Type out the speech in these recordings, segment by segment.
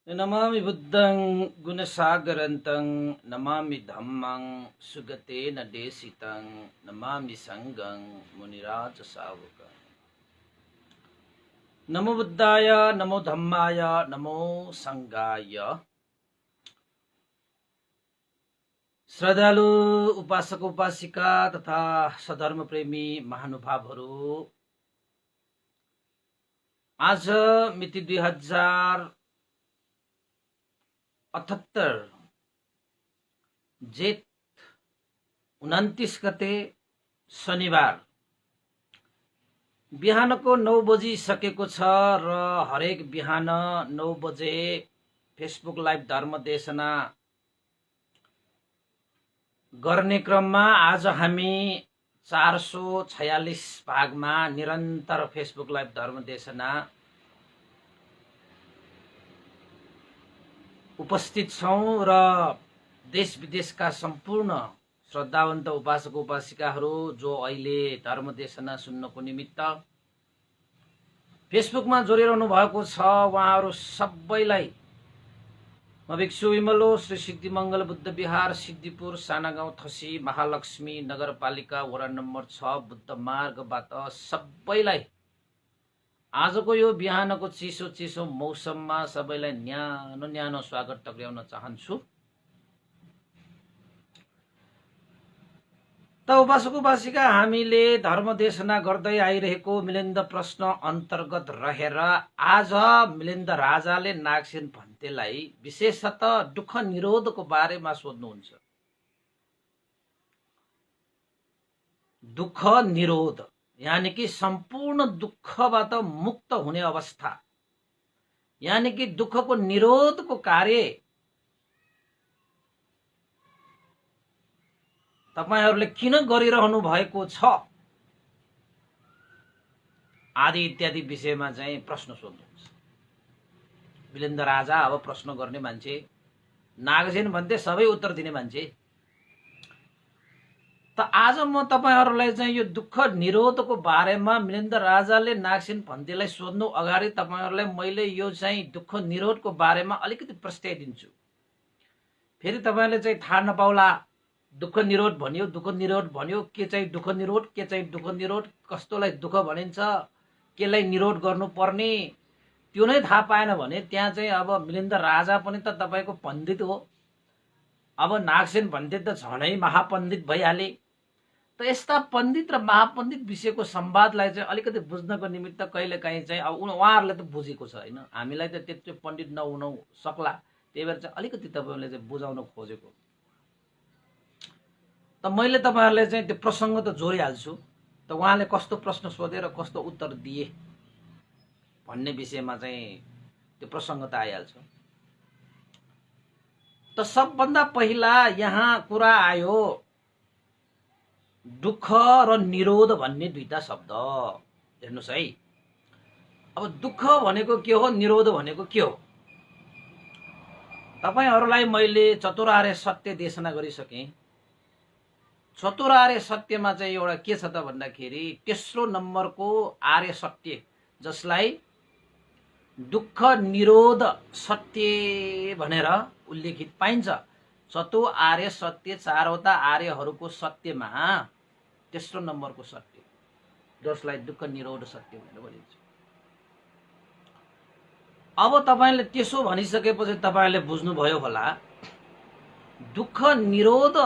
नमामि बुद्धं गुणसागरन्तं नमामि धम्मं सुगतेन देशितं नमामि संघं मुनिराज सावकं। नमो बुद्धाय नमो धम्माय नमो संघाय। श्रद्धालु उपासक उपासिका तथा सधर्म प्रेमी महानुभावहरू, आज मिति 2078 जेठ 29 गते शनिबार बिहानको 9 बजिसकेको छ र हरेक बिहान 9 बजे फेसबुक लाइभ धर्म देशना गर्ने क्रममा आज हामी 446 भागमा निरन्तर फेसबुक लाइभ धर्म देशना उपस्थित छौं र देश विदेशका सम्पूर्ण श्रद्धावन्त उपासक उपासिकाहरू जो अहिले धर्म देशना सुन्नको निमित्त फेसबुकमा जोडिरहनु भएको छ, उहाँहरू सबैलाई म भिक्षु विमलो श्री सिद्धिमंगल बुद्ध विहार सिद्धिपुर सानागाउँ थसी महालक्ष्मी नगरपालिका वडा नम्बर 6 बुद्ध मार्गबाट सबैलाई आजको यो बिहानको चिसो चिसो मौसममा सबैलाई न्यानो न्यानो स्वागत टक्र्याउन चाहन्छु। त उपासक उपासिका, हामीले धर्म देशना गर्दै आइरहेको मिलिन्द प्रश्न अन्तर्गत रहेर आज मिलिन्द राजाले नागसेन भन्तेलाई विशेषतः दुःख निरोधको बारेमा सोध्नुहुन्छ। दुःख निरोध यानी कि सम्पूर्ण दुःखबाट मुक्त हुने अवस्था, यानी कि दुःखको निरोधको कार्य तपाईहरुले किन गरिरहनु भएको छ आदि इत्यादि विषयमा चाहिँ प्रश्न सोध्नुहुन्छ। मिलिन्द राजा अब प्रश्न गर्ने मान्छे, नागसेन भन्ते सबै उत्तर दिने मान्छे। त आज म तपाईहरुलाई चाहिँ यो दुःख निरोधको बारेमा मिलिन्द राजाले नागसेन भन्तेलाई सोध्नु अगाडि तपाईहरुलाई मैले यो चाहिँ दुःख निरोधको बारेमा अलिकति प्रस्ताइदिन्छु। फेरि तपाईहरुले चाहिँ थाहा नपाउला दुःख निरोध भन्यो, दुःख निरोध भन्यो, के चाहिँ दुःख निरोध, के चाहिँ दुःख निरोध, कस्तोलाई दुःख भनिन्छ, केलाई निरोध गर्नुपर्ने त्यो नै थाहा पाएन भने त्यहाँ चाहिँ अब मिलिन्द राजा पनि त तपाईको पण्डित हो, अब नागसेन भन्ते त झनै महापण्डित भइहाले। त यस्ता पण्डित र महापण्डित विषयको संवादलाई चाहिँ अलिकति बुझ्नको निमित्त कहिलेकाहीँ चाहिँ अब उहाँहरूले त बुझेको छ हैन, हामीलाई त त्यति पण्डित नहुन सक्ला, त्यही भएर चाहिँ अलिकति तपाईले चाहिँ बुझाउन खोजेको। त मैले तपाईहरुलाई चाहिँ त्यो प्रसंग त जोडिहाल्छु, त उहाँले कस्तो प्रश्न सोधे र कस्तो उत्तर दिए भन्ने विषयमा चाहिँ त्यो प्रसंग त आइहाल्छ। त सबभन्दा पहिला यहाँ कुरा आयो दुःख र निरोध भन्ने दुईटा शब्द। हेर्नुस् है, अब दुःख भनेको के हो, निरोध भनेको के हो? तपाईहरुलाई मैले चतुरार्य सत्य देशना गरिसके। चतुरार्य सत्यमा चाहिँ एउटा के छ त भन्दाखेरि तेस्रो नम्बरको आर्य सत्य, जसलाई दुःख निरोध सत्य भनेर उल्लेखित पाइन्छ। चतु आर्य सत्य, चारवटा आर्यहरूको सत्यमा तेस्रो नम्बरको सत्य, जसलाई दुःख निरोध सत्य भनेर भनिन्छ। अब तपाईले त्यसो भनिसकेपछि तपाईले बुझ्नुभयो होला दुःख निरोध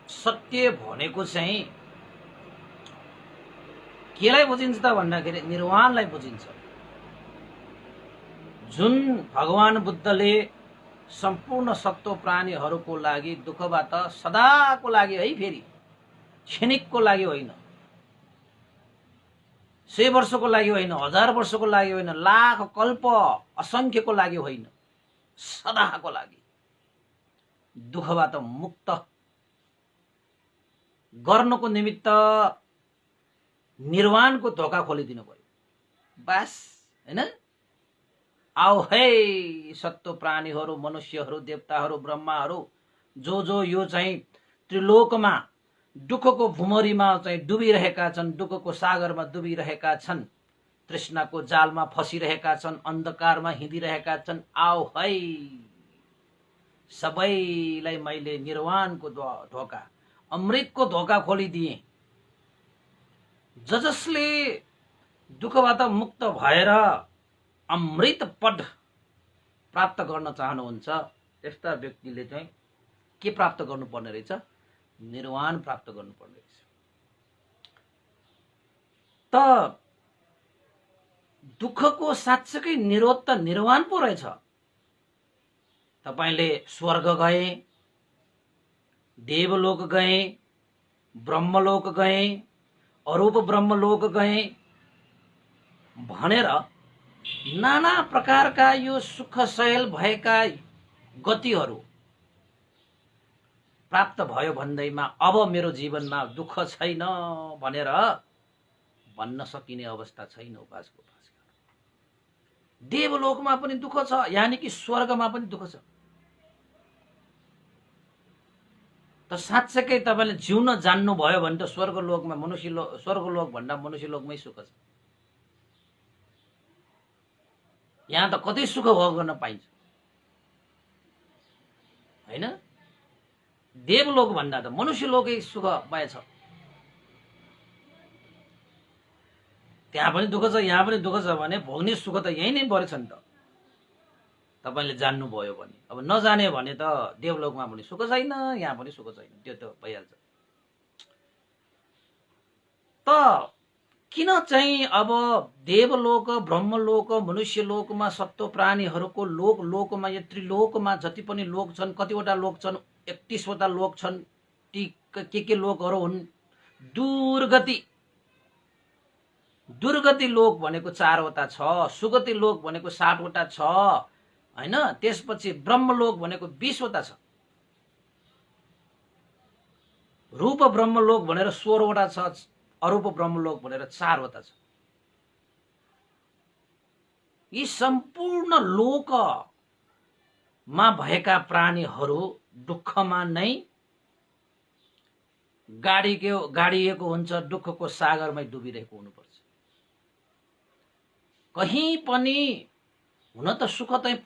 सत्य भनेको चाहिँ केलाई बुझिन्छ त भन्दाखेरि निर्वाणलाई बुझिन्छ। जुन भगवान बुद्धले सम्पूर्ण सत्व प्राणीहरूको लागि दुःखबाट सदाको लागि है, फेरि क्षणिकको लागि होइन, 100 वर्षको लागि होइन, 1000 वर्षको लागि होइन, लाख कल्प असंख्यको लागि होइन, सदाको लागि दुःखबाट मुक्त गर्नको निमित्त निर्वाणको ढोका खोलिदिनु पर्यो। बस हैन, आओ है सत्व प्राणीहरू, मनुष्यहरू, देवताहरू, ब्रह्माहरू जो यो चाहिँ त्रिलोकमा दुःखको भुमरीमा चाहिँ डुबिरहेका छन्, दुःखको सागरमा डुबिरहेका छन्, तृष्णाको जालमा फसिरहेका छन्, अन्धकारमा हिँडिरहेका छन्, आओ है सबैलाई मैले निर्वाणको ढोका, अमृतको ढोका खोलिदिएँ। जसले दुःखबाट मुक्त भएर अमृत पद प्राप्त गर्न चाहनुहुन्छ त्यस्ता व्यक्तिले चाहिँ के प्राप्त गर्नुपर्ने रहेछ? निर्वाण प्राप्त गर्नुपर्ने रहेछ। त दुःखको साँच्चै निरोध त निर्वाण पो रहेछ। तपाईले स्वर्ग गए, देवलोक गए, ब्रह्मलोक गए, अरूप ब्रह्मलोक गए भनेर नाना प्रकारका यो सुखशैल भएका गतिहरू प्राप्त भयो भन्दैमा अब मेरो जीवनमा दुःख छैन भनेर भन्न सकिने अवस्था छैन। उपासक उपासिका, देवलोकमा पनि दुःख छ, यानी कि स्वर्गमा पनि दुःख छ। त साँच्चै तपाईले जिउन जान्नु भयो भने त स्वर्गलोकमा स्वर्गलोक भन्दा मनुष्यलोकमै सुख छ। यहाँ त कतै सुख भोग गर्न पाइन्छ हैन? देवलोक भन्दा त मनुष्यलोकै सुखमय छ। त्यहाँ पनि दुःख छ, यहाँ पनि दुःख छ भने भोग्ने सुख त यही नै बढ्छ नि त, तपाईले जान्नु भयो भने। अब नजाने भने त देवलोकमा पनि सुख छैन, यहाँ पनि सुख छैन, त्यो त भइहाल्छ। त किन चाहिँ अब देवलोक, ब्रह्मलोक, मनुष्यलोकमा सत्व प्राणीहरूको लोकमा यो त्रिलोकमा जति पनि लोक छन्, कतिवटा लोक छन्, 31 वटा लोक छन्, ती के लोकहरू हुन्? दुर्गति लोक भनेको 4 वटा छ, सुगति लोक भनेको 60 वटा छ हैन? त्यसपछि ब्रह्मलोक भनेको 20 वटा छ, रूप ब्रह्मलोक भनेर 16 वटा छ, अरूप ब्रह्मलोक भनेर 4 वटा छ। यी सम्पूर्ण लोकमा भएका प्राणीहरू दुःखमा नै गाडिएको हुन्छ, दुःखको सागरमै डुबिरहेको हुनुपर्छ। कहीं पनि हुन त सुख चाहिँ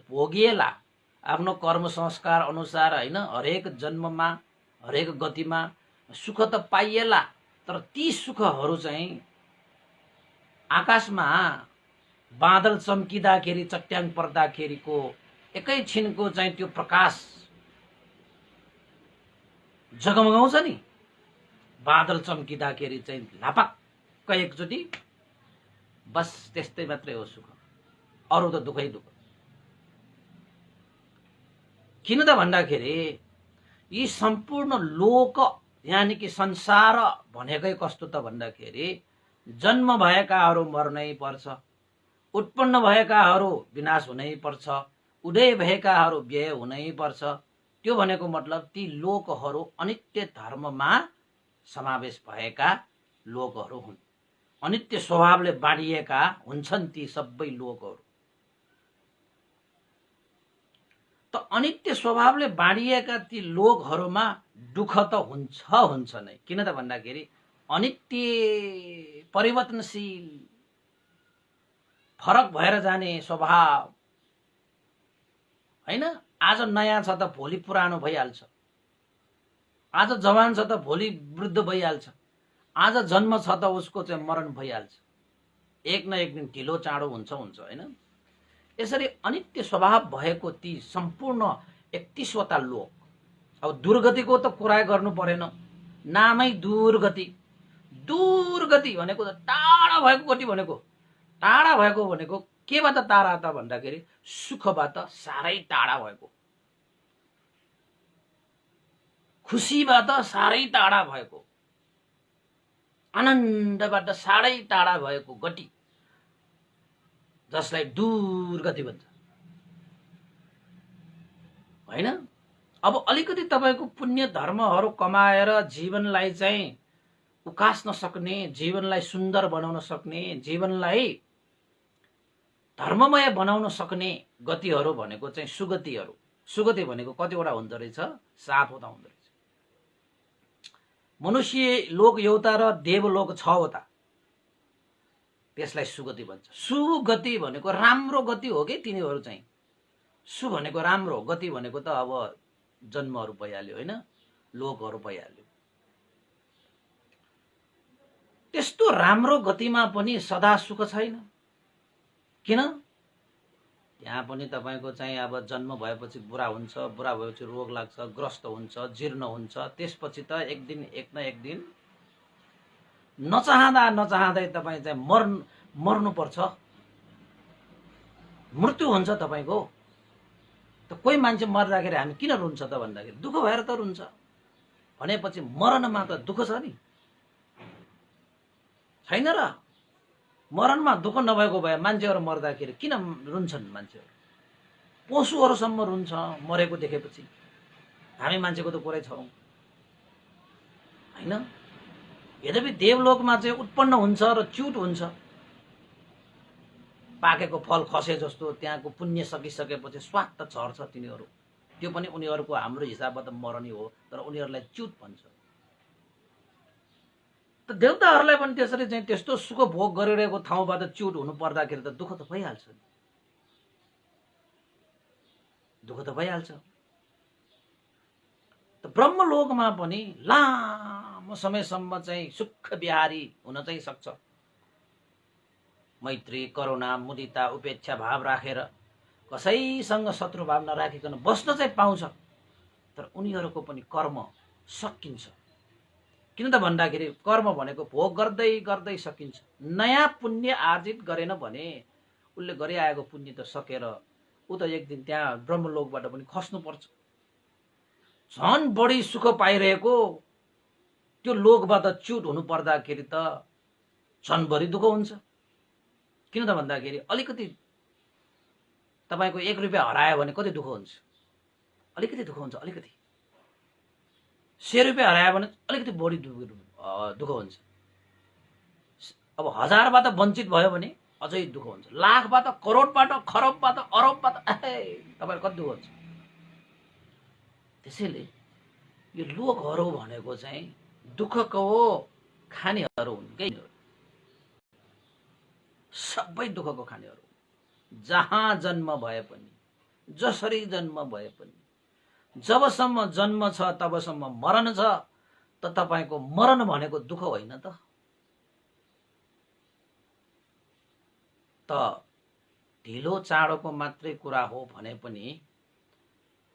भोगिएला आफ्नो कर्म संस्कार अनुसार हैन? हरेक जन्ममा, हरेक गतिमा सुख त पाइएला, तर ती सुखहरू चाहिँ आकाशमा बादल चम्किँदाखेरि, चट्याङ पर्दाखेरिको एकैछिनको चाहिँ त्यो प्रकाश जगमगाउँछ नि, बादल चम्किँदाखेरि चाहिँ लापक्क एकचोटि, बस त्यस्तै मात्रै हो सुख, अरू त दुःखै दुःख। किन त भन्दाखेरि यी सम्पूर्ण लोक यानी कि संसार भनेकै कस्तो त भन्दाखेरि जन्म भएकाहरू मर्नै पर्छ, उत्पन्न भएकाहरू विनाश हुनै पर्छ, उदय भएकाहरू व्यय हुनै पर्छ। त्यो भनेको मतलब ती लोकहरू अनित्य धर्ममा समावेश भएका लोकहरू हुन्, अनित्य स्वभावले बाँडिएका हुन्छन् ती सबै लोकहरू। त अनित्य स्वभावले बाँडिएका ती लोकहरूमा दुःख त हुन्छ नै। किन त भन्दाखेरि अनित्य, परिवर्तनशील, फरक भएर जाने स्वभाव हैन? आज नयाँ छ त भोलि पुरानो भइहाल्छ, आज जवान छ त भोलि वृद्ध भइहाल्छ, आज जन्म छ त उसको चाहिँ मरण भइहाल्छ, एक न एक दिन ढिलो चाँडो हुन्छ हैन? यसरी अनित्य स्वभाव भएको ती सम्पूर्ण 31 वटा लोक। अब दुर्गतिको त कुरा गर्नु परेन, नामै दुर्गति। दुर्गति भनेको त टाढा भएको गति भनेको, टाढा भएको भनेको केबाट टाढा त भन्दाखेरि सुखबाट साह्रै टाढा भएको, खुसीबाट साह्रै टाढा भएको, आनन्दबाट साह्रै टाढा भएको गति, जसलाई दुर्गति भन्छ हैन? अब अलिकति तपाईको पुण्य धर्महरू कमाएर जीवनलाई चाहिँ उकास्न सक्ने, जीवनलाई सुन्दर बनाउन सक्ने, जीवनलाई धर्ममय बनाउन सक्ने गतिहरू भनेको चाहिँ सुगतिहरू। सुगति भनेको कतिवटा हुँदो रहेछ? 7 वटा हुँदो रहेछ। मनुष्य लोक एउटा र देवलोक 6 वटा। त्यसलाई सुगति भन्छ। सुगति भनेको राम्रो गति हो कि तिनीहरू चाहिँ। सु भनेको राम्रो, गति भनेको त अब जन्महरू भइहाल्यो होइन, लोकहरू भइहाल्यो। त्यस्तो राम्रो गतिमा पनि सदा सुख छैन। किन? त्यहाँ पनि तपाईको चाहिँ अब जन्म भएपछि बुढा हुन्छ, बुढा भएपछि रोग लाग्छ, ग्रस्त हुन्छ, जीर्ण हुन्छ, त्यसपछि त एक न एक दिन नचाहँदै तपाईँ चाहिँ मर्नुपर्छ, मृत्यु हुन्छ तपाईको। त कोही मान्छे मर्दाखेरि हामी किन रुन्छ त भन्दाखेरि दुःख भएर त रुन्छ। भनेपछि मरणमा त दुःख छ नि, छैन र? मरणमा दुःख नभएको भए मान्छेहरू मर्दाखेरि किन रुन्छन् मान्छेहरू? पशुहरूसम्म रुन्छ मरेको देखेपछि। हामी मान्छेको त कुरै छौँ होइन। यद्यपि देवलोकमा चाहिँ उत्पन्न हुन्छ र च्युत हुन्छ, पाकेको फल खसे जस्तो त्यहाँको पुण्य सकिसकेपछि स्वात्त झर्छ तिनीहरू। त्यो पनि उनीहरूको हाम्रो हिसाबबाट मरनी हो, तर उनीहरूलाई च्युत भन्छ। त देवताहरूलाई पनि त्यसरी चाहिँ त्यस्तो सुख भोग गरिरहेको ठाउँबाट च्युत हुनु पर्दाखेरि त दुःख त भइहाल्छ नि, दुःख त भइहाल्छ। त ब्रह्मलोकमा पनि लामो समयसम्म चाहिँ सुख बिहारी हुन चाहिँ सक्छ। मैत्री, करुणा, मुदिता, उपेक्षा भाव राखेर कसैसँग शत्रु भाव नराखिकन बस्न चाहिँ पाउँछ। तर उनीहरूको पनि कर्म सकिन्छ। किन त भन्दाखेरि कर्म भनेको भोग गर्दै गर्दै सकिन्छ। नयाँ पुण्य आर्जित गरेन भने उसले गरिआएको पुण्य त सकेर ऊ त एक दिन त्यहाँ ब्रह्मलोकबाट पनि खस्नुपर्छ। झन् बढी सुख पाइरहेको त्यो लोकबाट च्युत हुनु पर्दाखेरि त झन् बढी दुःख हुन्छ। किन त भन्दाखेरि अलिकति तपाईको 1 रुपैयाँ हरायो भने कति दुःख हुन्छ? अलिकति दुःख हुन्छ, अलिकति। 100 रुपैयाँ हरायो भने अलिकति बढी दुःख हुन्छ। अब 1000बाट वञ्चित भयो भने अझै दुःख हुन्छ। लाखबाट, करोडबाट, खरबबाट, अरबबाट तपाईलाई कति दुःख हुन्छ? त्यसैले यो लोकहरू भनेको चाहिँ दुःखको खानीहरू हुन् के, सबै दुःखको खानीहरू। जहाँ जन्म भए पनि, जसरी जन्म भए पनि, जबसम्म जन्म छ तबसम्म मरण छ। त तपाईको मरण भनेको दुःख होइन त? ढिलो चाँडोको मात्रै कुरा हो भने पनि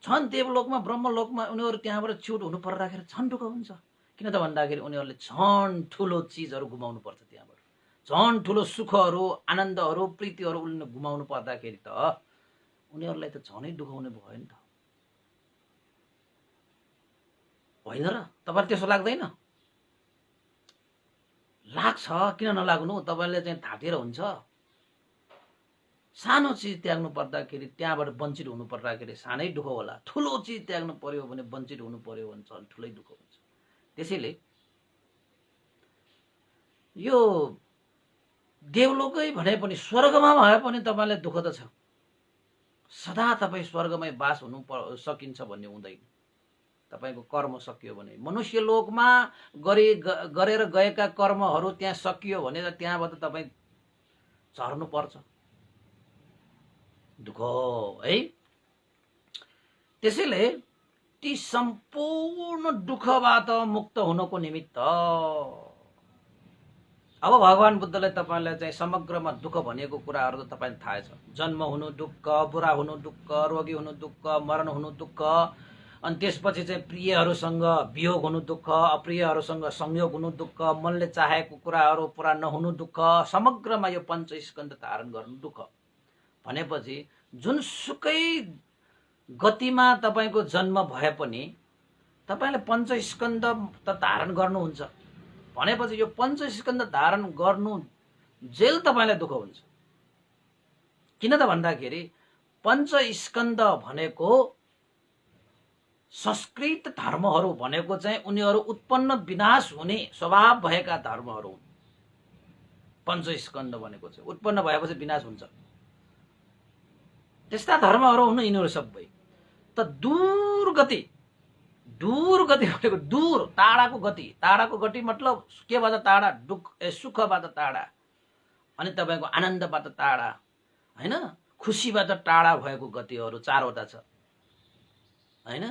छन् देवलोकमा, ब्रह्मलोकमा उनीहरू त्यहाँबाट च्युत हुनु पर्दाखेरि झन् दुःख हुन्छ। किन त भन्दाखेरि उनीहरूले झन् ठुलो चिजहरू गुमाउनु पर्छ, त्यहाँबाट झन् ठुलो सुखहरू, आनन्दहरू, प्रीतिहरू उनीहरूले गुमाउनु पर्दाखेरि त उनीहरूलाई त झनै दुःख हुने भयो नि त, होइन र? तपाईलाई त्यसो लाग्दैन? लाग्छ, किन नलाग्नु? तपाईले चाहिँ थाटेर हुन्छ। सानो चिज त्याग्नु पर्दाखेरि, त्यहाँबाट वञ्चित हुनु पर्दाखेरि सानै दुःख होला। ठुलो चिज त्याग्नु पर्यो भने, वञ्चित हुनु पर्यो भने झन् ठुलै दुःख हुन्छ। त्यसैले यो देवलोकै भने पनि, स्वर्गमा भए पनि तपाईलाई दुःख त छ। सदा तपाईँ स्वर्गमै बास हुनु सकिन्छ भन्ने हुँदैन। तपाईको कर्म सकियो भने, मनुष्य लोकमा गरेर गएका कर्महरू त्यहाँ सकियो भने त त्यहाँबाट तपाईँ झर्नु पर्छ। दुःख है। त्यसैले ती सम्पूर्ण दुःखबाट मुक्त हुनको निमित्त अब भगवान बुद्धले तपाईलाई चाहिँ समग्रमा दुःख भनेको कुराहरू त तपाईलाई थाहा छ। जन्म हुनु दुःख, बुढा हुनु दुःख, रोगी हुनु दुःख, मरण हुनु दुःख, अनि त्यसपछि चाहिँ प्रियहरूसँग वियोग हुनु दुःख, अप्रियहरूसँग संयोग हुनु दुःख, मनले चाहेको कुराहरू पुरा नहुनु दुःख, समग्रमा यो पञ्चस्कन्ध धारण गर्नु दुःख। भनेपछि जुनसुकै गतिमा तपाईको जन्म भए पनि तपाईले पञ्चस्कन्ध त धारण गर्नुहुन्छ। भनेपछि यो पञ्चस्कन्ध धारण गर्नु जेल तपाईलाई दुःख हुन्छ। किन त भन्दाखेरि पञ्चस्कन्ध भनेको संस्कृत धर्महरू भनेको चाहिँ उनीहरू उत्पन्न विनाश हुने स्वभाव भएका धर्महरू हुन्। पञ्चस्कन्ध भनेको चाहिँ उत्पन्न भएपछि विनाश हुन्छ, त्यस्ता धर्महरू हुन् यिनीहरू सबै। त दूर गति भनेको दूर, टाढाको गति। टाढाको गति मतलब केबाट टाढा? सुखबाट टाढा। अनि तपाईको आनन्दबाट टाढा हैन, खुसीबाट टाढा भएको गतिहरू 4 वटा छ हैन।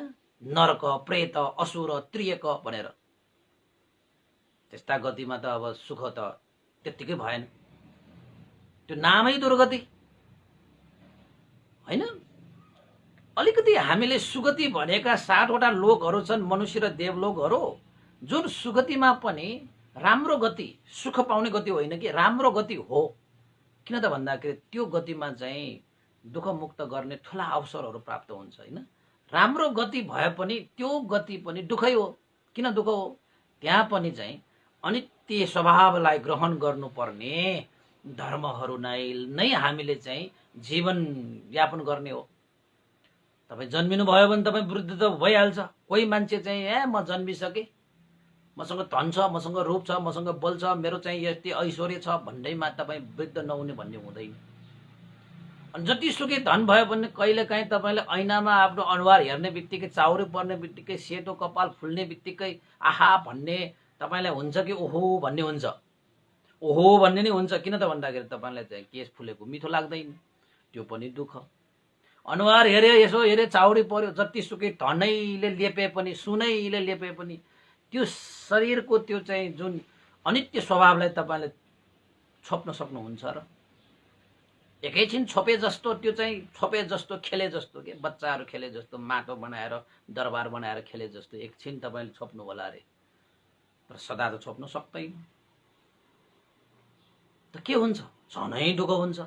नरक, प्रेत, असुर, त्रियक भनेर। त्यस्ता गतिमा त अब सुख त त्यत्तिकै भएन, त्यो नामै दुर्गति हैन। अलिकति हामीले सुगति भनेका 7 वटा लोकहरू छन्, मनुष्य र देवलोकहरू, जुन सुगतिमा पनि राम्रो गति, सुख पाउने गति होइन कि राम्रो गति हो। किन त भन्दाखेरि त्यो गतिमा चाहिँ दुःख मुक्त गर्ने ठुला अवसरहरू प्राप्त हुन्छ हैन। राम्रो गति भए पनि त्यो गति पनि दुःखै हो। किन दुःख हो? त्यहाँ पनि चाहिँ अनित्य स्वभावलाई ग्रहण गर्नुपर्ने धर्महरू नै हामीले चाहिँ जीवन यापन गर्ने हो। तपाईँ जन्मिनु भयो भने तपाईँ वृद्ध त भइहाल्छ। कोही मान्छे चाहिँ म जन्मिसकेँ, मसँग धन छ, मसँग रूप छ, मसँग बल छ, मेरो चाहिँ यति ऐश्वर्य छ भन्दैमा तपाईँ वृद्ध नहुने भन्ने हुँदैन। अनि जतिसुकै धन भयो भने कहिलेकाहीँ तपाईँले ऐनामा आफ्नो अनुहार हेर्ने बित्तिकै, चाउरी पर्ने बित्तिकै, सेतो कपाल फुल्ने बित्तिकै आहा भन्ने तपाईँलाई हुन्छ कि ओहो भन्ने हुन्छ? ओहो भन्ने नै हुन्छ। किन त भन्दाखेरि तपाईँलाई चाहिँ केस फुलेको मिठो लाग्दैन, त्यो पनि दुःख। अनुहार हेऱ्यो, यसो हेऱ्यो, चाउरी पर्यो, जतिसुकै धनैले लेपे पनि, सुनैले लेपे पनि त्यो शरीरको त्यो चाहिँ जुन अनित्य स्वभावलाई तपाईँले छोप्न सक्नुहुन्छ र? एकैछिन छोपे जस्तो, त्यो चाहिँ छोपे जस्तो, खेले जस्तो के, बच्चाहरू खेले जस्तो, माटो बनाएर दरबार बनाएर खेले जस्तो एकछिन तपाईँले छोप्नु होला अरे, तर सदा त छोप्न सक्दैन। त के हुन्छ? झनै दुःख हुन्छ।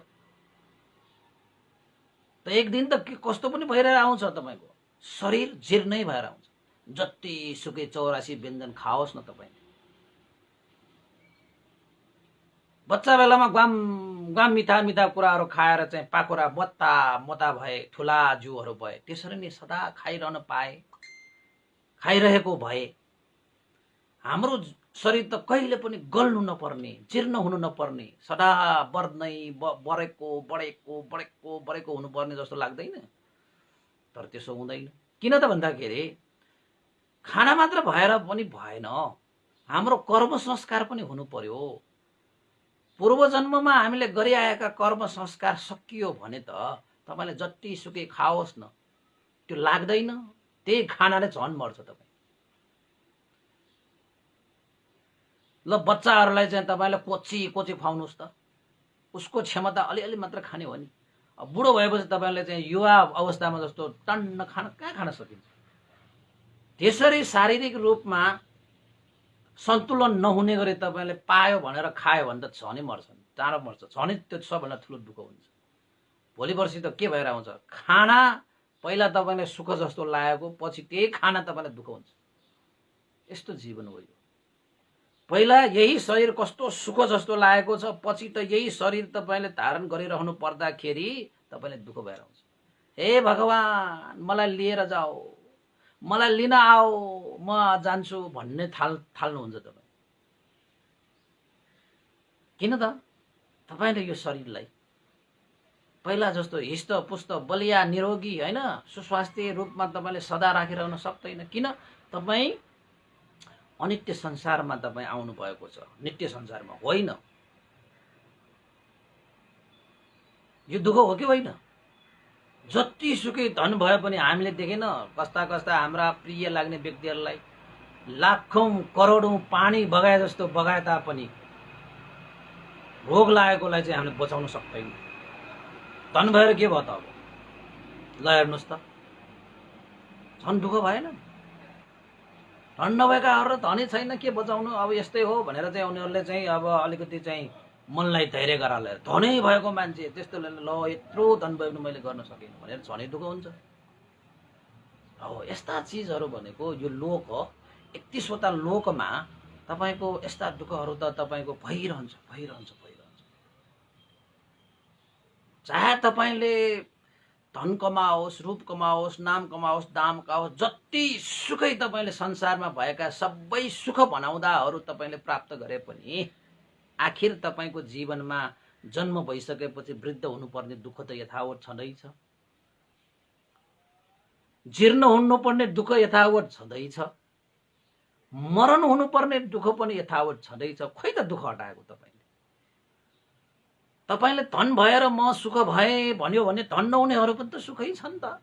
त एक दिन त कस्तो पनि भइरहेर आउँछ, तपाईँको शरीर जीर्णै भएर आउँछ। जतिसुकै 84 व्यञ्जन खाओस् न तपाईँले। बच्चा बेलामा गाम मिठा मिठा कुराहरू खाएर चाहिँ पाखुरा मोता भए, ठुला जिउहरू भए, त्यसरी नै सदा खाइरहन पाए, खाइरहेको भए हाम्रो शरीर त कहिले पनि गल्नु नपर्ने, जीर्ण हुनु नपर्ने, सदा बढेको हुनुपर्ने जस्तो लाग्दैन? तर त्यसो हुँदैन। किन त भन्दाखेरि खाना मात्र भएर पनि भएन, हाम्रो कर्म संस्कार पनि हुनु पर्यो। पूर्व जन्ममा हामीले गरिआएका कर्म संस्कार सकियो भने त तपाईँले जतिसुकै खाओस् न त्यो लाग्दैन। त्यही खानाले झन् मर्छ तपाईँ। ल बच्चाहरूलाई चाहिँ तपाईँले कोची खुवाउनुहोस् त, उसको क्षमता अलिअलि मात्र खाने हो नि। बुढो भएपछि तपाईँले चाहिँ युवा अवस्थामा जस्तो टन्न कहाँ खान सकिन्छ? त्यसरी शारीरिक रूपमा सन्तुलन नहुने गरी तपाईँले पायो भनेर खायो भने त झनै मर्छ, चाँडो मर्छ, झनै त्यो सबभन्दा ठुलो दुःख हुन्छ। भोलि पर्सि त के भएर आउँछ? खाना पहिला तपाईँले सुख जस्तो लागेको, पछि त्यही खाना तपाईँलाई दुःख हुन्छ। यस्तो जीवन हो यो। पहिला यही शरीर कस्तो सुख जस्तो लागेको छ, पछि त यही शरीर तपाईँले धारण गरिरहनु पर्दाखेरि तपाईँले दुःख भएर आउँछ। हे भगवान मलाई लिएर जाओ, मलाई लिन आओ, म जान्छु भन्ने थाल्नुहुन्छ तपाईँ। किन त? तपाईँले यो शरीरलाई पहिला जस्तो हिष्टपुष्ट बलिया निरोगी हैन सुस्वास्थ्य रूपमा तपाईँले सदा राखिरहन सक्दैन। किन? तपाईँ अनित्य संसारमा तपाईँ आउनु भएको छ, नित्य संसारमा होइन। यो दुःख हो कि होइन? जतिसुकै धन भए पनि हामीले देखेन कस्ता कस्ता हाम्रा प्रिय लाग्ने व्यक्तिहरूलाई लाखौं करोडौं पानी बगाए जस्तो बगाए तापनि रोग लागेकोलाई चाहिँ हामीले बचाउन सक्दैन। धन भएर के भयो त? अब ल हेर्नुहोस् त, झन् दुःख भएन? धन नभएकाहरू धनै छैन, के बचाउनु, अब यस्तै हो भनेर चाहिँ उनीहरूले चाहिँ अब अलिकति चाहिँ मनलाई धैर्य गरालेर, धनै भएको मान्छे त्यस्तोले ल यत्रो धन भयो भने मैले गर्न सकिनँ भनेर झनै दुःख हुन्छ। हो यस्ता चिजहरू भनेको यो लोक हो। 31वटा लोकमा तपाईँको यस्ता दुःखहरू त तपाईँको भइरहन्छ। चाहे तपाईँले धन कमाओस्, रूप कमाओस्, नाम कमाओस्, दाम कमाओस्, जति सुखै तपाईँले संसारमा भएका सबै सुख भनाउँदाहरू तपाईँले प्राप्त गरे पनि आखिर तपाईँको जीवनमा जन्म भइसकेपछि वृद्ध हुनुपर्ने दुःख त यथावत छँदैछ। जीर्ण हुनुपर्ने दुःख यथावत छँदैछ। मरण हुनुपर्ने दुःख पनि यथावत छँदैछ। खोइ त दुःख हटाएको तपाईँले? तपाईले धन भएर म सुख भए भन्यो भने धन नहुनेहरू पनि त सुखै छन् त।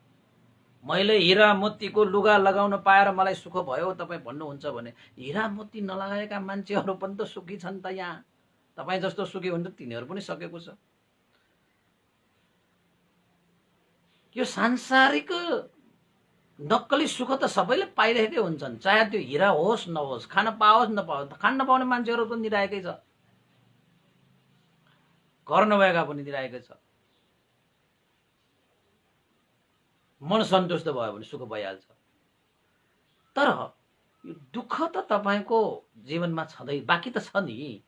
मैले हिरा मोतीको लुगा लगाउन पाएर मलाई सुख भयो तपाईँ भन्नुहुन्छ भने हिरा मोती नलगाएका मान्छेहरू पनि त सुखी छन् त। यहाँ तपाईँ जस्तो सुखी हुन्छ तिनीहरू पनि सकेको छ। यो सांसारिक नक्कली सुख त सबैले पाइरहेकै हुन्छन्, चाहे त्यो हिरा होस् नहोस्, खान पाओस् नपाओस्। खान नपाउने मान्छेहरू पनि दिइरहेकै छ, घर नभएका पनि दिइरहेकै छ। मन सन्तुष्ट भयो भने सुख भइहाल्छ। तर यो दुःख त तपाईको जीवनमा छँदै बाँकी त छ नि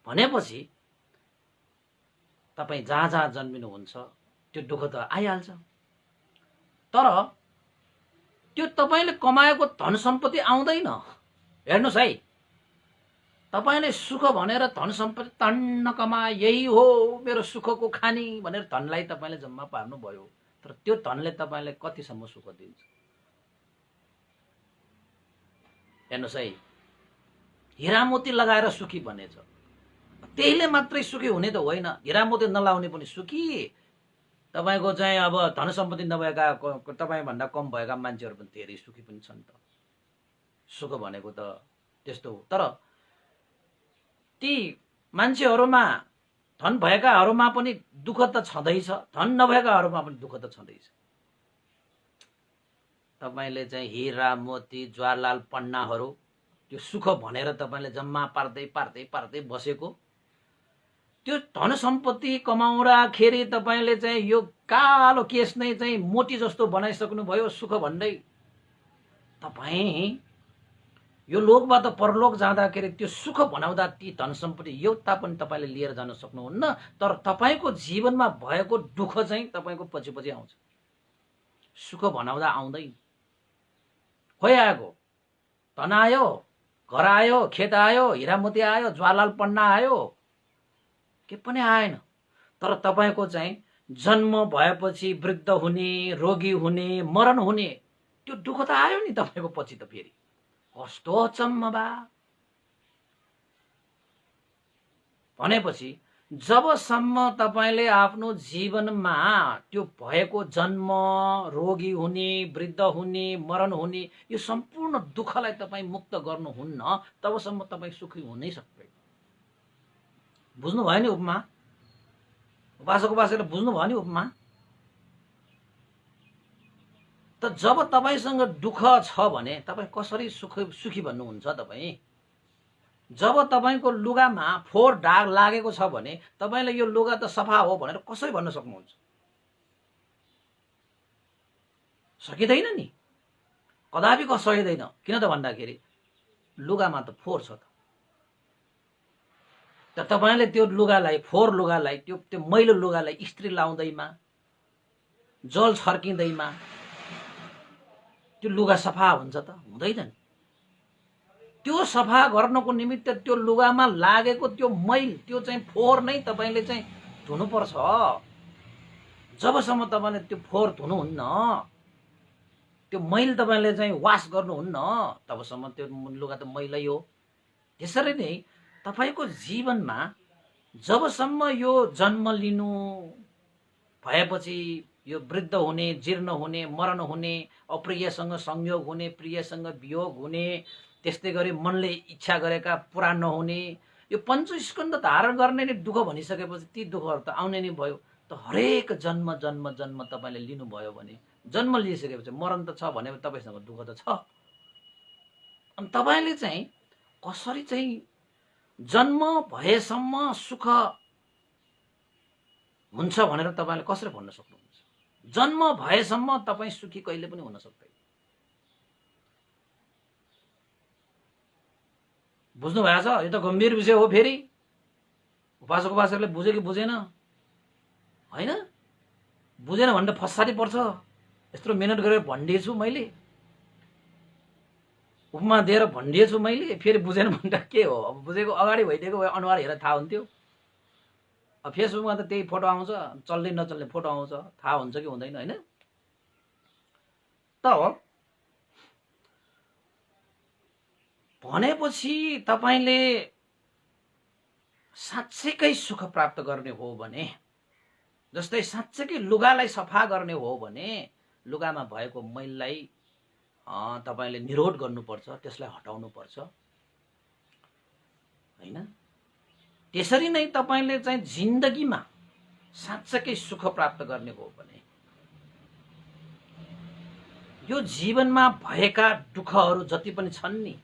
भनेपछि तपाईँ जहाँ जहाँ जन्मिनुहुन्छ त्यो दुःख त आइहाल्छ। तर त्यो तपाईले कमाएको धन सम्पत्ति आउँदैन। हेर्नुहोस् है, तपाईले सुख भनेर धन सम्पत्ति तन्न कमाए, यही हो मेरो सुखको खानी भनेर धनलाई तपाईले जम्मा पार्नुभयो, तर त्यो धनले तपाईलाई कतिसम्म सुख दिन्छ? हेर्नुहोस् है, हिरा मोती लगाएर सुखी बनेछ, त्यहीले मात्रै सुखी हुने त होइन। हिरा मोती नलाउने पनि सुखी। तपाईको चाहिँ अब धन सम्पत्ति नभएका तपाईँ भन्दा कम भएका मान्छेहरू पनि धेरै सुखी पनि छन् त। सुख भनेको त त्यस्तो हो। तर ती मान्छेहरूमा धन भएकाहरूमा पनि दुःख त छँदैछ, धन नभएकाहरूमा पनि दुःख त छँदैछ। तपाईले चाहिँ हिरा मोती जवाहरलाल पन्नाहरू त्यो सुख भनेर तपाईले जम्मा पार्दै पार्दै पार्दै बसेको, त्यो धन सम्पत्ति कमाउँदाखेरि तपाईले चाहिँ यो कालो केस नै चाहिँ मोटी जस्तो बनाइसक्नु भयो सुख भन्दै। तपाईँ यो लोकबाट परलोक जाँदाखेरि त्यो सुख बनाउँदा ती धन सम्पत्ति एउटा पनि तपाईले लिएर जान सक्नुहुन्न। तर तपाईको जीवनमा भएको दुःख चाहिँ तपाईको पछि पछि आउँछ। सुख बनाउँदा आउँदैन। खोइ आएको? धन आयो, घर आयो, खेत आयो, हिरामोती आयो, जवाहरलाल पन्ना आयो, के पनि आएन। तर तपाईको चाहिँ जन्म भएपछि वृद्ध हुने, रोगी हुने, मरण हुने त्यो दुःख त आयो नि तपाईको पछि त। फेरि कस्तो अचम्म बा भनेपछि जबसम्म तपाईले आफ्नो जीवनमा त्यो भएको जन्म, रोगी हुने, वृद्ध हुने, मरण हुने यो सम्पूर्ण दुःखलाई तपाईँ मुक्त गर्नुहुन्न तबसम्म तपाईँ सुखी हुनै सक्दैन। बुझ्नु भयो नि उपमा? उपासक उपासकले बुझ्नु भयो नि उपमा? त जब तपाईसँग दुःख छ भने तपाईँ कसरी सुखी भन्नुहुन्छ तपाईँ? जब तपाईको लुगामा फोहोर दाग लागेको छ भने तपाईले यो लुगा त सफा हो भनेर कसरी भन्न सक्नुहुन्छ? सकिँदैन नि, कदापि सकिँदैन। किन त भन्दाखेरि लुगामा त फोहोर छ त तपाईले त्यो लुगालाई, फोहोर लुगालाई, त्यो मैलो लुगालाई इस्त्री लाउँदैमा, जल छर्किँदैमा त्यो लुगा सफा हुन्छ त? हुँदैन। त्यो सफा गर्नको निमित्त त्यो लुगामा लागेको त्यो मैल, त्यो चाहिँ फोहोर नै तपाईले चाहिँ धुनुपर्छ। जबसम्म तपाईले त्यो फोहोर धुनुहुन्न, त्यो मैल तपाईले चाहिँ वास गर्नुहुन्न तबसम्म त्यो लुगा त मैलै हो। त्यसरी नै तपाईको जीवनमा जबसम्म यो जन्म लिनु भएपछि यो वृद्ध हुने, जीर्ण हुने, मरण हुने, अप्रियसँग संयोग हुने, प्रियसँग वियोग हुने, त्यस्तै गरी मनले इच्छा गरेका पुरा नहुने, यो पञ्चस्कन्ध धारण गर्ने नै दुःख भनिसकेपछि ती दुःखहरू त आउने नै भयो। त हरेक जन्म जन्म जन्म तपाईले लिनुभयो भने, जन्म लिइसकेपछि मरण त छ भने तपाईसँग दुःख त छ। अनि तपाईले चाहिँ कसरी चाहिँ जन्म भएसम्म सुख हुन्छ भनेर तपाईले कसरी भन्न सक्नुहुन्छ? जन्म भएसम्म तपाईँ सुखी कहिले पनि हुन सक्दैन। बुझ्नु भएको छ? यो त गम्भीर विषय हो। फेरि उपासक उपासकले बुझ्यो कि बुझेन? होइन, बुझेन भने त फसारी पर्छ। यत्रो मिहिनेत गरेर भनिदिएछु मैले, उपमा दिएर भनिदिएछु मैले, फेरि बुझेन भने त के हो? अब बुझेको अगाडि भइदिएको भए अनुहार हेरेर थाहा हुन्थ्यो। अब फेसबुकमा त त्यही फोटो आउँछ, चल्ने नचल्ने फोटो आउँछ, थाहा हुन्छ कि हुँदैन? होइन। त भनेपछि तपाईले साँच्चैकै सुख प्राप्त गर्ने हो भने, जस्तै साँच्चैकै लुगालाई सफा गर्ने हो भने लुगामा भएको मैललाई तपाईले निरोध गर्नुपर्छ, त्यसलाई हटाउनुपर्छ, हैन? त्यसरी नै तपाईले चाहिँ जिन्दगीमा साँच्चैकै सुख प्राप्त गर्ने हो भने यो जीवनमा भएका दुःखहरू जति पनि छन् नि,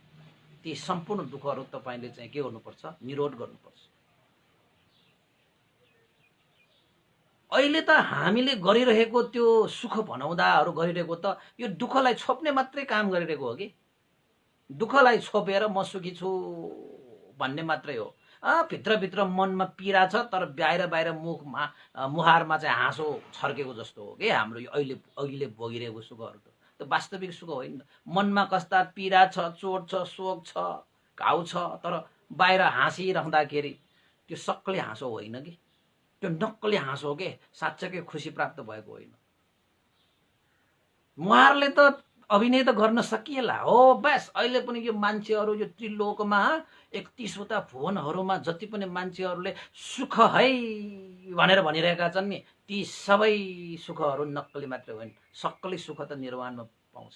ती सम्पूर्ण दुःखहरू तपाईले चाहिँ के गर्नुपर्छ? निरोध गर्नुपर्छ। अहिले त हामीले गरिरहेको त्यो सुख भनाउँदाहरू गरिरहेको त यो दुःखलाई छोप्ने मात्रै काम गरिरहेको हो कि। दुःखलाई छोपेर म सुखी छु भन्ने मात्रै हो। भित्रभित्र मनमा पीडा छ, तर बाहिर बाहिर मुहारमा चाहिँ हाँसो छर्केको जस्तो हो कि हाम्रो यो अहिले भोगिरहेको सुखहरू त वास्तविक सुख होइन। मनमा कस्ता पीडा छ, चोट छ, शोक छ, घाउ छ, तर बाहिर हाँसिरहँदाखेरि त्यो सक्कली हाँसो होइन कि, त्यो नक्कली हाँसो हो के, साँच्चैकै खुसी प्राप्त भएको होइन। उहाँहरूले त अभिनय त गर्न सकिएला हो, बस अहिले पनि यो मान्छेहरू यो त्रिलोकमा 31वटा भुवनहरूमा जति पनि मान्छेहरूले सुख है भनेर भनिरहेका छन् नि, ती सबै सुखहरू नक्कली मात्र होइन। सक्कली सुख त निर्वाणमा पाउँछ।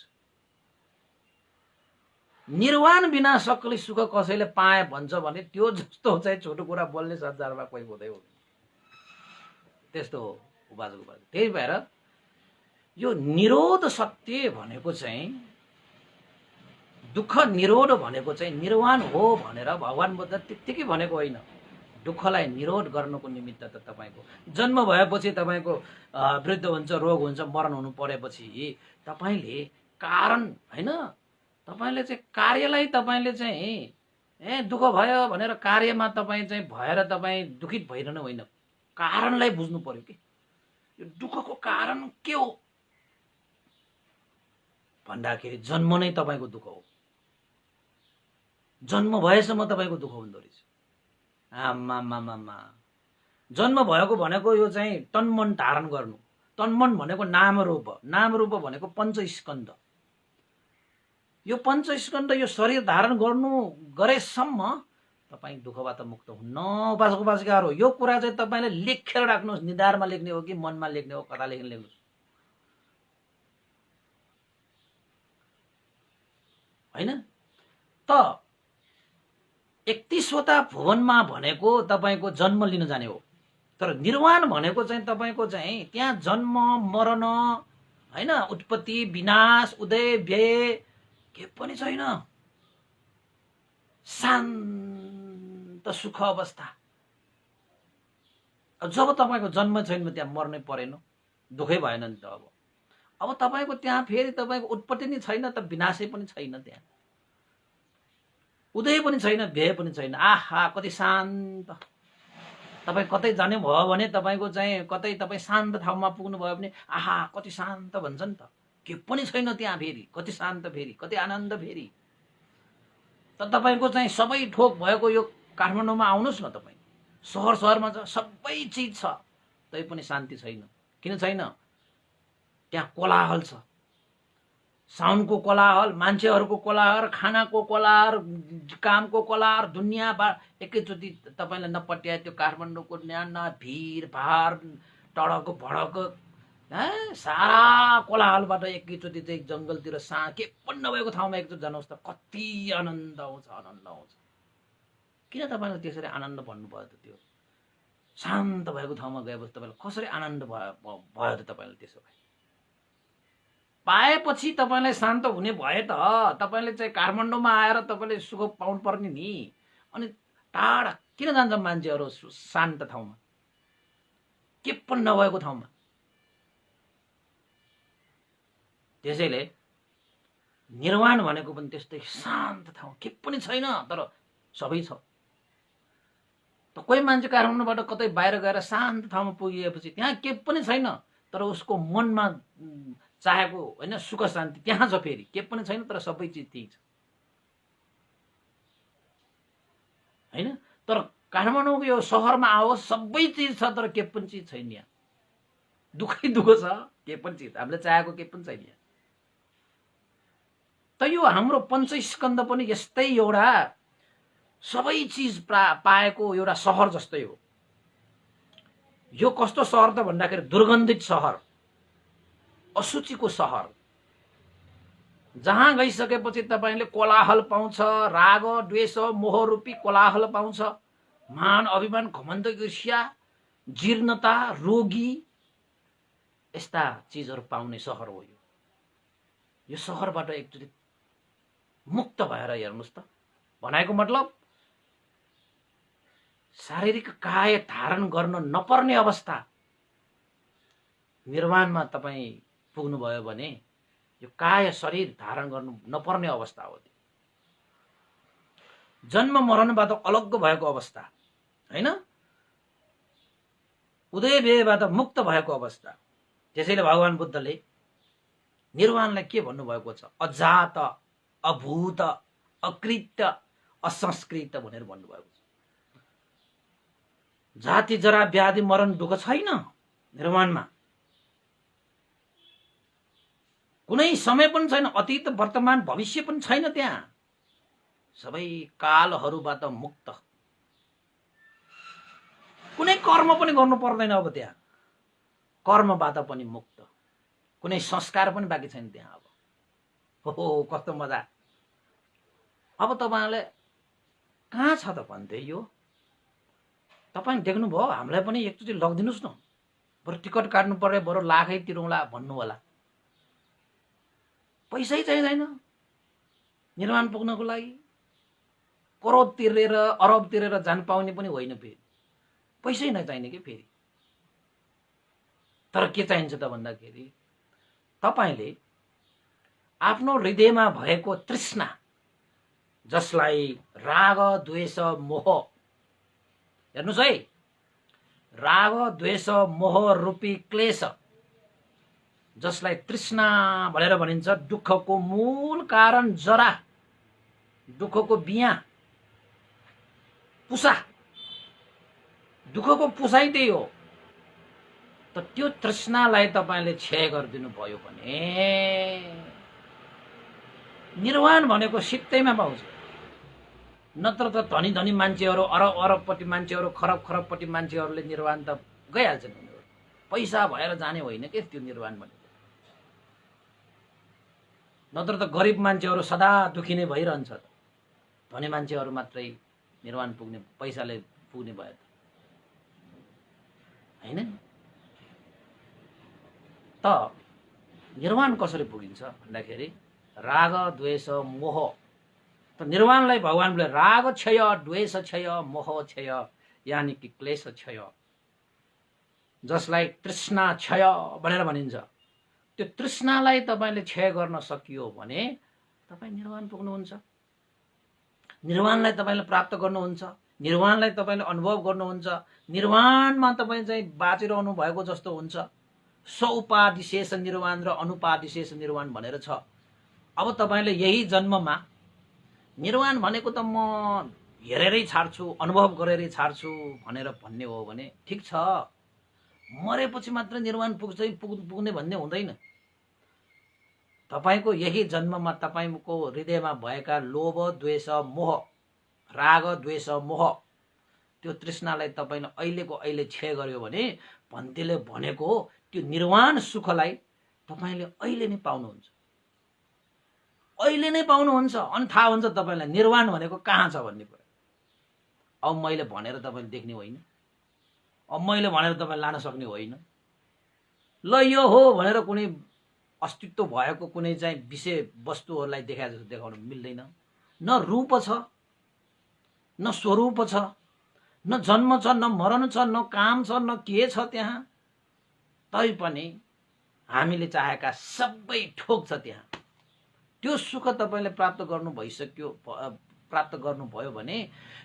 निर्वाण बिना सक्कली सुख कसैले पाए भन्छ भने त्यो जस्तो चाहिँ छोटो कुरा बोल्ने संसारमा कोही हुँदै हो, त्यस्तो हो उपासक। त्यही भएर यो निरोध सत्य भनेको चाहिँ, दुःख निरोध भनेको चाहिँ निर्वाण हो भनेर भगवान बुद्ध त्यत्तिकै भनेको होइन। दुःखलाई निरोध गर्नको निमित्त त तपाईको जन्म भएपछि तपाईको वृद्ध हुन्छ, रोग हुन्छ, मरण हुनु परेपछि तपाईले कारण हैन, तपाईले चाहिँ कार्यलाई तपाईले चाहिँ दुःख भयो भनेर कार्यमा तपाईँ चाहिँ भएर तपाईँ दुखित भइरहनु होइन, कारणलाई बुझ्नु पर्यो कि यो दुःखको कारण के हो भन्दाखेरि जन्म नै तपाईको दुःख हो। जन्म भएसम्म तपाईको दुःख हुँदो रहेछ। आमामामामा, जन्म भएको भनेको यो चाहिँ तन्मन धारण गर्नु। तन्मन भनेको नाम रूप, नाम रूप भनेको पञ्चस्कन्ध। यो पञ्चस्कन्ध यो शरीर धारण गर्नु गरेसम्म तपाईँ दुःखबाट मुक्त हुन्न। उपासक उपासिकाहरू, यो कुरा चाहिँ तपाईले लेखेर राख्नुहोस्। निधारमा लेख्ने हो कि मनमा लेख्ने हो, कता लेख्ने लेख्नुहोस्। हैन त 31वटा भुवनमा भनेको तपाईको जन्म लिन जाने हो, तर निर्वाण भनेको चाहिँ तपाईको चाहिँ त्यहाँ जन्म मरण हैन, उत्पत्ति विनाश उदय व्यय के पनि छैन। शान्त सुख अवस्था। जब तपाईको जन्म छैन त्यहाँ मर्नै परेन, दुःखै भएन नि त। अब तपाईको त्यहाँ फेरि तपाईको उत्पत्ति नै छैन त, विनाशै पनि छैन, त्यहाँ उदय पनि छैन, व्यय पनि छैन। आहा कति शान्त। तपाईँ कतै जाने भयो भने तपाईको चाहिँ कतै तपाईँ शान्त ठाउँमा पुग्नु भयो भने आहा कति शान्त भन्छ नि त। के पनि छैन त्यहाँ, फेरि कति शान्त, फेरि कति आनन्द। फेरि त तपाईको चाहिँ सबै थोक भएको यो काठमाडौँमा आउनुहोस् न, तपाईँ सहरमा छ, सबै चिज छ, तै पनि शान्ति छैन। किन छैन? त्यहाँ कोलाहल छ, साउन्डको कोलाहल, मान्छेहरूको कोलाहल, खानाको कोलाहल, कामको कोलाहल, दुनियाँ एकैचोटि तपाईलाई नपट्याए त्यो काठमाडौँको न्याना भिडभाड टडक भडक सारा कोलाहलबाट एकैचोटि चाहिँ जङ्गलतिर के पनि नभएको ठाउँमा एकचोटि जानुहोस् त, कति आनन्द आउँछ, आनन्द आउँछ। किन तपाईँले त्यसरी आनन्द भन्नुभयो त? त्यो शान्त भएको ठाउँमा गएपछि तपाईँलाई कसरी आनन्द भयो त? तपाईँले त्यसो भए पाएपछि तपाईलाई शान्त हुने भए त तपाईले चाहिँ काठमाडौँमा आएर तपाईले सुख पाउनु पर्ने नि। अनि टाढा किन जान्छ मान्छेहरू शान्त ठाउँमा, के पनि नभएको ठाउँमा? त्यसैले निर्वाण भनेको पनि त्यस्तै शान्त ठाउँ, के पनि छैन तर सबै छ। त कोही मान्छे काठमाडौँबाट कतै बाहिर गएर शान्त ठाउँमा पुगिएपछि त्यहाँ के पनि छैन, तर उसको मनमा चाहेको होइन सुख शान्ति त्यहाँ छ। फेरि के पनि छैन तर सबै चिज त्यही छ, होइन? तर काठमाडौँको यो सहरमा आओस्, सबै चिज छ तर के पनि चिज छैन। यहाँ दुःखै दुःख छ, के पनि चिज हामीले चाहेको के पनि छैन। त यो हाम्रो पञ्चस्कन्ध पनि यस्तै एउटा सबै चिज पाएको एउटा सहर जस्तै हो। यो कस्तो सहर त भन्दाखेरि दुर्गन्धित सहर, अशुचिको सहर, जहाँ गइसकेपछि तपाईले कोलाहल पाउँछ, राग द्वेष मोह रूपी कोलाहल पाउँछ, मान अभिमान घमण्ड ईर्ष्या जीर्णता रोगी, यस्ता चिजहरू पाउने सहर हो यो सहरबाट एकचोटि मुक्त भएर हेर्नुस् त। भनेको मतलब शारीरिक काया धारण गर्न नपर्ने अवस्था निर्वाणमा तपाईँ पुग्नुभयो भने यो काया शरीर धारण गर्नु नपर्ने अवस्था हो। जन्म मरणबाट अलग्ग भएको अवस्था हैन, उदय व्ययबाट मुक्त भएको अवस्था। त्यसैले भगवान बुद्धले निर्वाणलाई के भन्नुभएको छ? अजात अभूत अकृत असंस्कृत भनेर भन्नुभएको छ। जाति जरा व्याधि मरण दुःख छैन निर्वाणमा, कुनै समय पनि छैन, अतीत वर्तमान भविष्य पनि छैन। त्यहाँ सबै कालहरूबाट मुक्त, कुनै कर्म पनि गर्नु पर्दैन। अब त्यहाँ कर्मबाट पनि मुक्त, कुनै संस्कार पनि बाँकी छैन त्यहाँ। अब हो कस्तो मजा। अब तपाईहरुले कहाँ छ त भन्थे यो तपाईं देख्नुभयो? हामीलाई पनि एकचोटि लगिदिनुस् न, बरु टिकट काट्नु पर्यो, बरु लाखै तिरौँला भन्नु होला। पैसै चाहिँदैन निर्वाण पुग्नको लागि, करोड तिरेर अरब तिरेर जान पाउने पनि होइन, फेरि पैसै नचाहिने के फेरि। तर के चाहिन्छ त भन्दाखेरि तपाईले आफ्नो हृदयमा भएको तृष्णा, जसलाई राग द्वेष मोह, हेर्नुस् है, राग द्वेष मोह रूपी क्लेश, जसलाई तृष्णा भनेर भनिन्छ, दुःखको मूल कारण, जरा दुःखको बिया पुसा, दुःखको पुसाइ त्यही हो। त त्यो तृष्णालाई तपाईले क्षय गरिदिनु भयो भने निर्वाण भनेको सित्तैमा पाउँछ। नत्र त धनी धनी मान्छेहरू, अरब अरबपट्टि मान्छेहरू, खरब खरबपट्टि मान्छेहरूले निर्वाण त गइहाल्छन्। पैसा भएर जाने होइन के त्यो निर्वाण भनेको। नत्र त गरिब मान्छेहरू सदा दुखी नै भइरहन्छ। धनी मान्छेहरू मात्रै निर्वाण पुग्ने, पैसाले पुग्ने भयो त हैन। त निर्वाण कसरी पुगिन्छ भन्दाखेरि राग द्वेष मोह। त निर्वाणलाई भगवानले राग क्षय द्वेष क्षय मोह क्षय यानी कि क्लेश क्षय, जसलाई तृष्णा क्षय भनेर भनिन्छ। त्यो तृष्णालाई तपाईले क्षय गर्न सकियो भने तपाई निर्वाण पुग्नुहुन्छ। निर्वाणलाई तपाईले प्राप्त गर्नुहुन्छ, निर्वाणलाई तपाईले अनुभव गर्नुहुन्छ। निर्वाणमा तपाई चाहिँ बाँचिरहनु भएको जस्तो हुन्छ। सौपादिशेष निर्वाण र अनुपादिशेष निर्वाण भनेर छ। अब तपाईले यही जन्ममा निर्वाण भनेको त म हेरेरै छाड्छु, अनुभव गरेरै छाड्छु भनेर भन्ने हो भने ठिक छ, मरेपछि मात्र निर्वाण पुग्ने भन्ने हुँदैन। तपाईको यही जन्ममा तपाईको हृदयमा भएका लोभ द्वेष मोह, राग द्वेष मोह, त्यो तृष्णालाई तपाईले अहिलेको अहिले क्षय गर्यो भने भन्तीले भनेको त्यो निर्वाण सुखलाई तपाईले अहिले नै पाउनुहुन्छ। अहिले नै पाउनुहुन्छ। अनि थाहा हुन्छ तपाईलाई निर्वाण भनेको कहाँ छ भन्ने कुरा। अब मैले भनेर तपाईले देख्ने होइन, अब मैले भनेर तपाईले लान सक्ने होइन। ल यो हो भनेर कुनै अस्तित्व भएको कुनै चाहिँ विषय वस्तुहरूलाई देखाए जस्तो देखाउन मिल्दैन। न रूप छ, न स्वरूप छ, न जन्म छ, न मरण छ, न काम छ, न के छ त्यहाँ। तै पनि हामीले चाहेका सबै ठोक छ त्यहाँ। त्यो सुख तपाईले प्राप्त गर्नु भइसक्यो, प्राप्त गर्नुभयो भने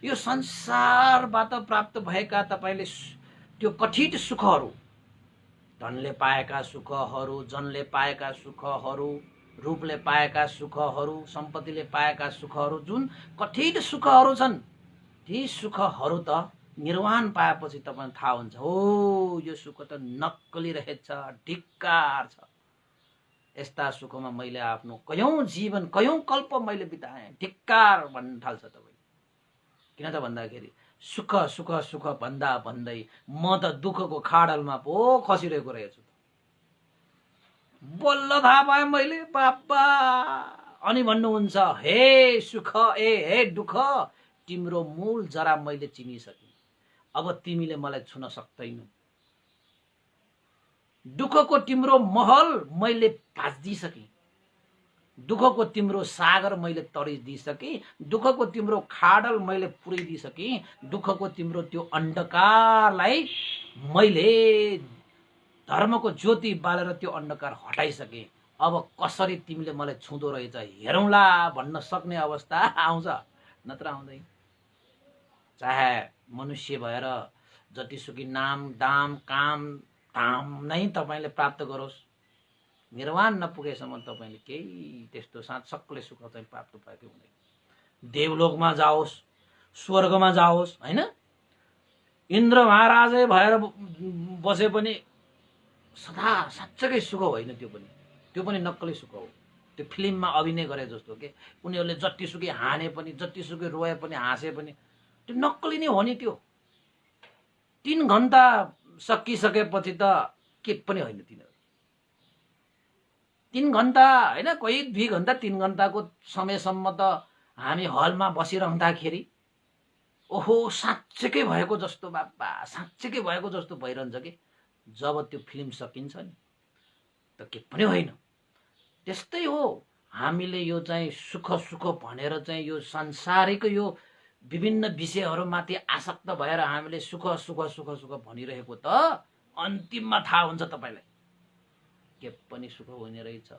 यो संसारबाट प्राप्त भएका तपाईले त्यो कठिन सुखहरू, धनले पाएका सुखहरू, जनले पाएका सुखहरू, रूपले पाएका सुखहरू, सम्पत्तिले पाएका सुखहरू, जुन कठिन सुखहरू छन्, ती सुखहरू त निर्वाण पाएपछि तपाईलाई थाहा हुन्छ, हो यो सुख त नक्कली रहेछ, धिक्कार छ। यस्ता सुखमा मैले आफ्नो कयौं जीवन, कयौं कल्प मैले बिताएँ, धिक्कार भन्न थाल्छ तपाईँ। किन त भन्दाखेरि सुख सुख सुख भन्दा भन्दै म त दुःखको खाडलमा पो खसिरहेको रहेछु। बल्ल थाहा पाएँ मैले, बाबा। अनि भन्नुहुन्छ, हे सुख हे दुःख, तिम्रो मूल जरा मैले चिनिसकेँ, अब तिमीले मलाई छुन सक्दैनौ। दुःखको तिम्रो महल मैले भाँचिदिसकेँ, दुःखको तिम्रो सागर मैले तरिदिसकेँ, दुःखको तिम्रो खाडल मैले पुरिदिसकेँ, दुःखको तिम्रो त्यो अन्धकारलाई मैले धर्मको ज्योति बालेर त्यो अन्धकार हटाइसकेँ। अब कसरी तिमीले मलाई छुँदो रहेछ हेरौँला भन्न सक्ने अवस्था आउँछ, नत्र आउँदैन। चाहे मनुष्य भएर जतिसुकै नाम दाम काम धाम नै तपाईँले प्राप्त गरोस्, निर्वाण नपुगेसम्म तपाईँले केही त्यस्तो साँच्चक्कले सुख चाहिँ प्राप्त पाएकै हुँदैन। देवलोकमा जाओस्, स्वर्गमा जाओस्, होइन, इन्द्र महाराजै भएर बसे पनि सदा साँच्चकै सुख होइन। त्यो पनि नक्कली सुख हो। त्यो फिल्ममा अभिनय गरे जस्तो के उनीहरूले जतिसुकै हाने पनि, जतिसुकै रोए पनि, हाँसे पनि त्यो नक्कली नै हो नि। त्यो 3 घन्टा सकिसकेपछि त के पनि होइन। तिनीहरू 3 घन्टा होइन, कोही 2 घन्टा 3 घन्टाको समयसम्म त हामी हलमा बसिरहँदाखेरि ओहो साँच्चैकै भएको जस्तो, बाबा साँच्चैकै भएको जस्तो भइरहन्छ कि जब त्यो फिल्म सकिन्छ नि त के पनि होइन। त्यस्तै हो, हामीले यो चाहिँ सुख सुख भनेर चाहिँ यो संसारिक यो विभिन्न विषयहरूमाथि आसक्त भएर हामीले सुख सुख सुख सुख भनिरहेको त अन्तिममा थाहा हुन्छ तपाईँलाई के पनि सुख हुने रहेछ।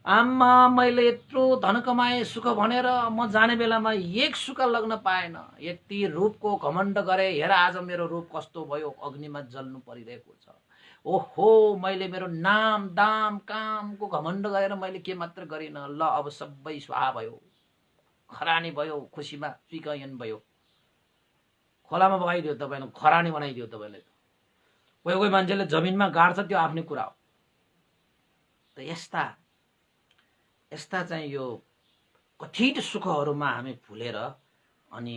आमा मैले यत्रो धन कमाएँ सुख भनेर म जाने बेलामा एक सुख लग्न पाएन। यति रूपको घमण्ड गरे, हेर आज मेरो रूप कस्तो भयो, अग्निमा जल्नु परिरहेको छ। ओहो मैले मेरो नाम दाम कामको घमण्ड गरेर मैले के मात्र गरिन, ल अब सबै स्वाहा भयो, खरानी भयो, खुसीमा चुइकयन भयो। खोलामा बगाइदियो तपाईँले, खरानी बनाइदियो तपाईँले। कोही कोही मान्छेले जमिनमा गाड्छ, त्यो आफ्नै कुरा हो। त यस्ता चाहिँ यो कथित सुखहरूमा हामी भुलेर अनि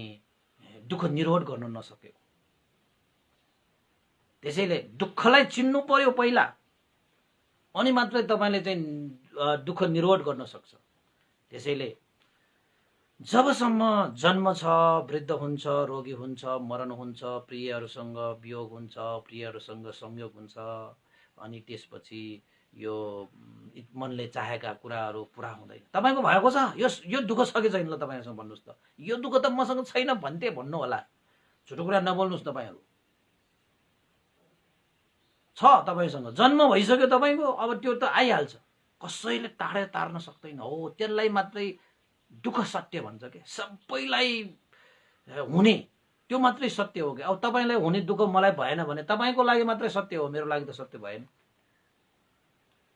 दुःख निरोध गर्न नसकेको। त्यसैले दुःखलाई चिन्नु पर्यो पहिला, अनि मात्रै तपाईँले चाहिँ दुःख निरोध गर्न सक्छ। त्यसैले जबसम्म जन्म छ, वृद्ध हुन्छ, रोगी हुन्छ, मरण हुन्छ, प्रियहरूसँग वियोग हुन्छ, प्रियहरूसँग संयोग हुन्छ, अनि त्यसपछि यो मनले चाहेका कुराहरू पुरा हुँदैन। तपाईँको भएको छ यो दुःख छ कि छैन, ल तपाईँसँग भन्नुहोस् त। यो दुःख त मसँग छैन भन्नु होला, झुटो कुरा नबोल्नुहोस्। तपाईँहरू छ, तपाईँसँग जन्म भइसक्यो तपाईँको, अब त्यो त आइहाल्छ, कसैले तार्न सक्दैन। हो त्यसलाई मात्रै दुःख सत्य भन्छ के, सबैलाई हुने त्यो मात्रै सत्य हो कि। अब तपाईँलाई हुने दुःख मलाई भएन भने तपाईँको लागि मात्रै सत्य हो, मेरो लागि त सत्य भएन।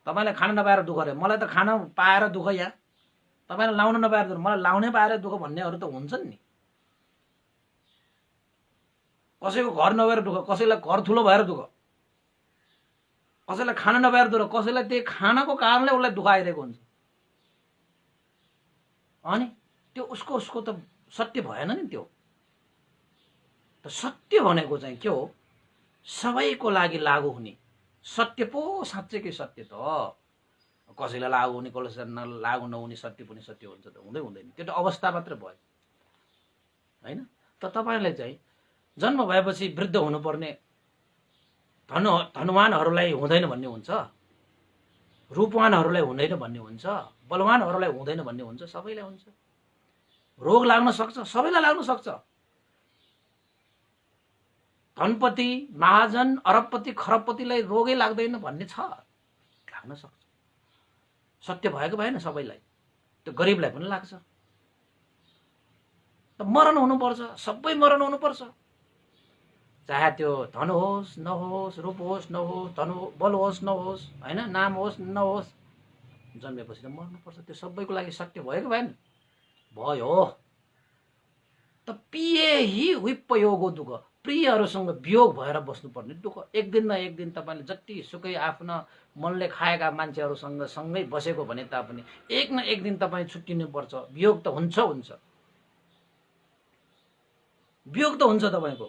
तपाईँलाई खाना नपाएर दुःख अरे, मलाई त खाना पाएर दुःख। यहाँ तपाईँलाई लाउन नपाएर दुःख, मलाई लाउनै पाएर दुःख भन्नेहरू त हुन्छन् नि। कसैको घर नभएर दुःख, कसैलाई घर ठुलो भएर दुःख, कसैलाई खाना नपाएर दुःख, कसैलाई त्यही खानाको कारणले उसलाई दुःख आइरहेको हुन्छ। अनि त्यो उसको त सत्य भएन नि। त्यो त सत्य भनेको चाहिँ के हो, सबैको लागि लागू हुने सत्य पो साँच्चैकै सत्य त। कसैलाई लागू हुने, कसैलाई लागू नहुने सत्य पनि सत्य हुन्छ त, हुँदैन। त्यो त अवस्था मात्र भयो होइन। त तपाईँलाई चाहिँ जन्म भएपछि वृद्ध हुनुपर्ने, धनवानहरूलाई हुँदैन भन्ने हुन्छ, रूपवानहरूलाई हुँदैन भन्ने हुन्छ, बलवानहरूलाई हुँदैन भन्ने हुन्छ, सबैलाई हुन्छ। रोग लाग्न सक्छ, सबैलाई लाग्न सक्छ। धनपति महाजन अरबपति खरबपतिलाई रोगै लाग्दैन भन्ने छ, लाग्न सक्छ। सत्य भएको भएन सबैलाई, त्यो गरिबलाई पनि लाग्छ। त मरण हुनुपर्छ, सबै मरण हुनुपर्छ। चाहे त्यो धन होस् नहोस्, रूप होस् नहोस्, बल होस् नहोस्, होइन, नाम होस् नहोस्, जन्मेपछि त मर्नुपर्छ। त्यो सबैको लागि सत्य भएको भएन, भयो। त पिए हि विपयोगो दुःख, प्रियहरूसँग वियोग भएर बस्नुपर्ने दुःख। एक दिन न एक दिन तपाईँले जति सुकै आफ्नो मनले खाएका मान्छेहरूसँग सँगै बसेको भने तापनि एक न एक दिन तपाईँ छुट्टिनु पर्छ, वियोग त हुन्छ। वियोग त हुन्छ तपाईँको,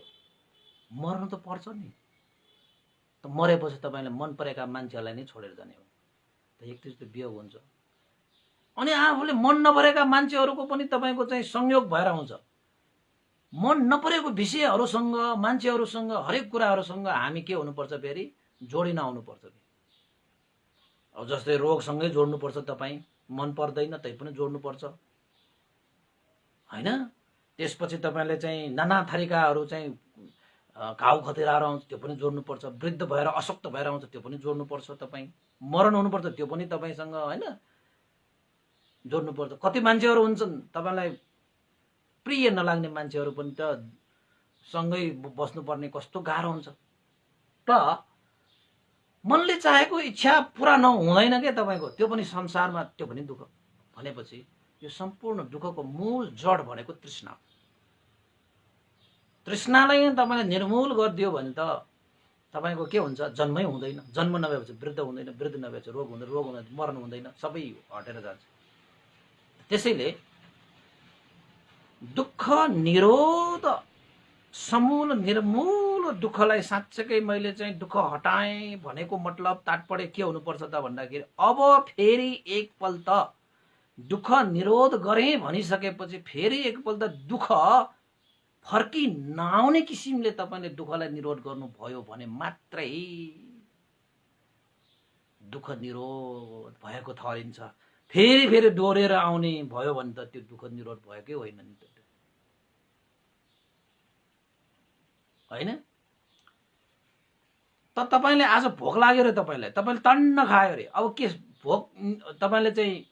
मर्नु त पर्छ नि। त मरेपछि तपाईँले मन परेका मान्छेहरूलाई नै छोडेर जाने हो, त एकचोटि त वियोग हुन्छ। अनि आफूले मन नपरेका मान्छेहरूको पनि तपाईँको चाहिँ संयोग भएर आउँछ। मन नपरेको विषयहरूसँग, मान्छेहरूसँग, हरेक कुराहरूसँग हामी के हुनुपर्छ फेरि, जोडिन आउनुपर्छ। अब जस्तै रोगसँगै जोड्नुपर्छ, तपाईँ मन पर्दैन तै पनि जोड्नुपर्छ होइन। त्यसपछि तपाईँले चाहिँ नाना थरीकाहरू चाहिँ घाउ खतिराहरू आउँछ, त्यो पनि जोड्नुपर्छ। वृद्ध भएर अशक्त भएर आउँछ, त्यो पनि जोड्नुपर्छ। तपाईँ मरण हुनुपर्छ, त्यो पनि तपाईँसँग होइन जोड्नुपर्छ। कति मान्छेहरू हुन्छन् तपाईँलाई प्रिय नलाग्ने मान्छेहरू पनि त सँगै बस्नुपर्ने, कस्तो गाह्रो हुन्छ। त मनले चाहेको इच्छा पुरा नहुँदैन के तपाईँको, त्यो पनि संसारमा, त्यो पनि दुःख। भनेपछि यो सम्पूर्ण दुःखको मूल जड भनेको तृष्णा। तृष्णालाई तपाईँले निर्मूल गरिदियो भने त तपाईँको के हुन्छ, जन्मै हुँदैन। जन्म नभएपछि वृद्ध हुँदैन, वृद्ध नभएपछि रोग हुँदैन, रोग हुँदैन मरण हुँदैन, सबै हटेर जान्छ। त्यसैले दुःख निरोध, समूल निर्मूल दुःखलाई साँच्चै मैले चाहिँ दुःख हटाएँ भनेको मतलब तात्पर्य के हुनुपर्छ त भन्दाखेरि, अब फेरि एकपल्ट दुःख निरोध गरेँ भनिसकेपछि फेरि एकपल्ट दुःख फर्की नआउने किसिमले तपाईँले दुःखलाई निरोध गर्नुभयो भने मात्रै दुःख निरोध भएको ठहरिन्छ। फेरि फेरि डोरेर आउने भयो भने त त्यो दुःख निरोध भएकै होइन नि त होइन। त तपाईँले आज भोक लाग्यो रे, तपाईँले टन्न खायो अरे, अब के भोक तपाईँले चाहिँ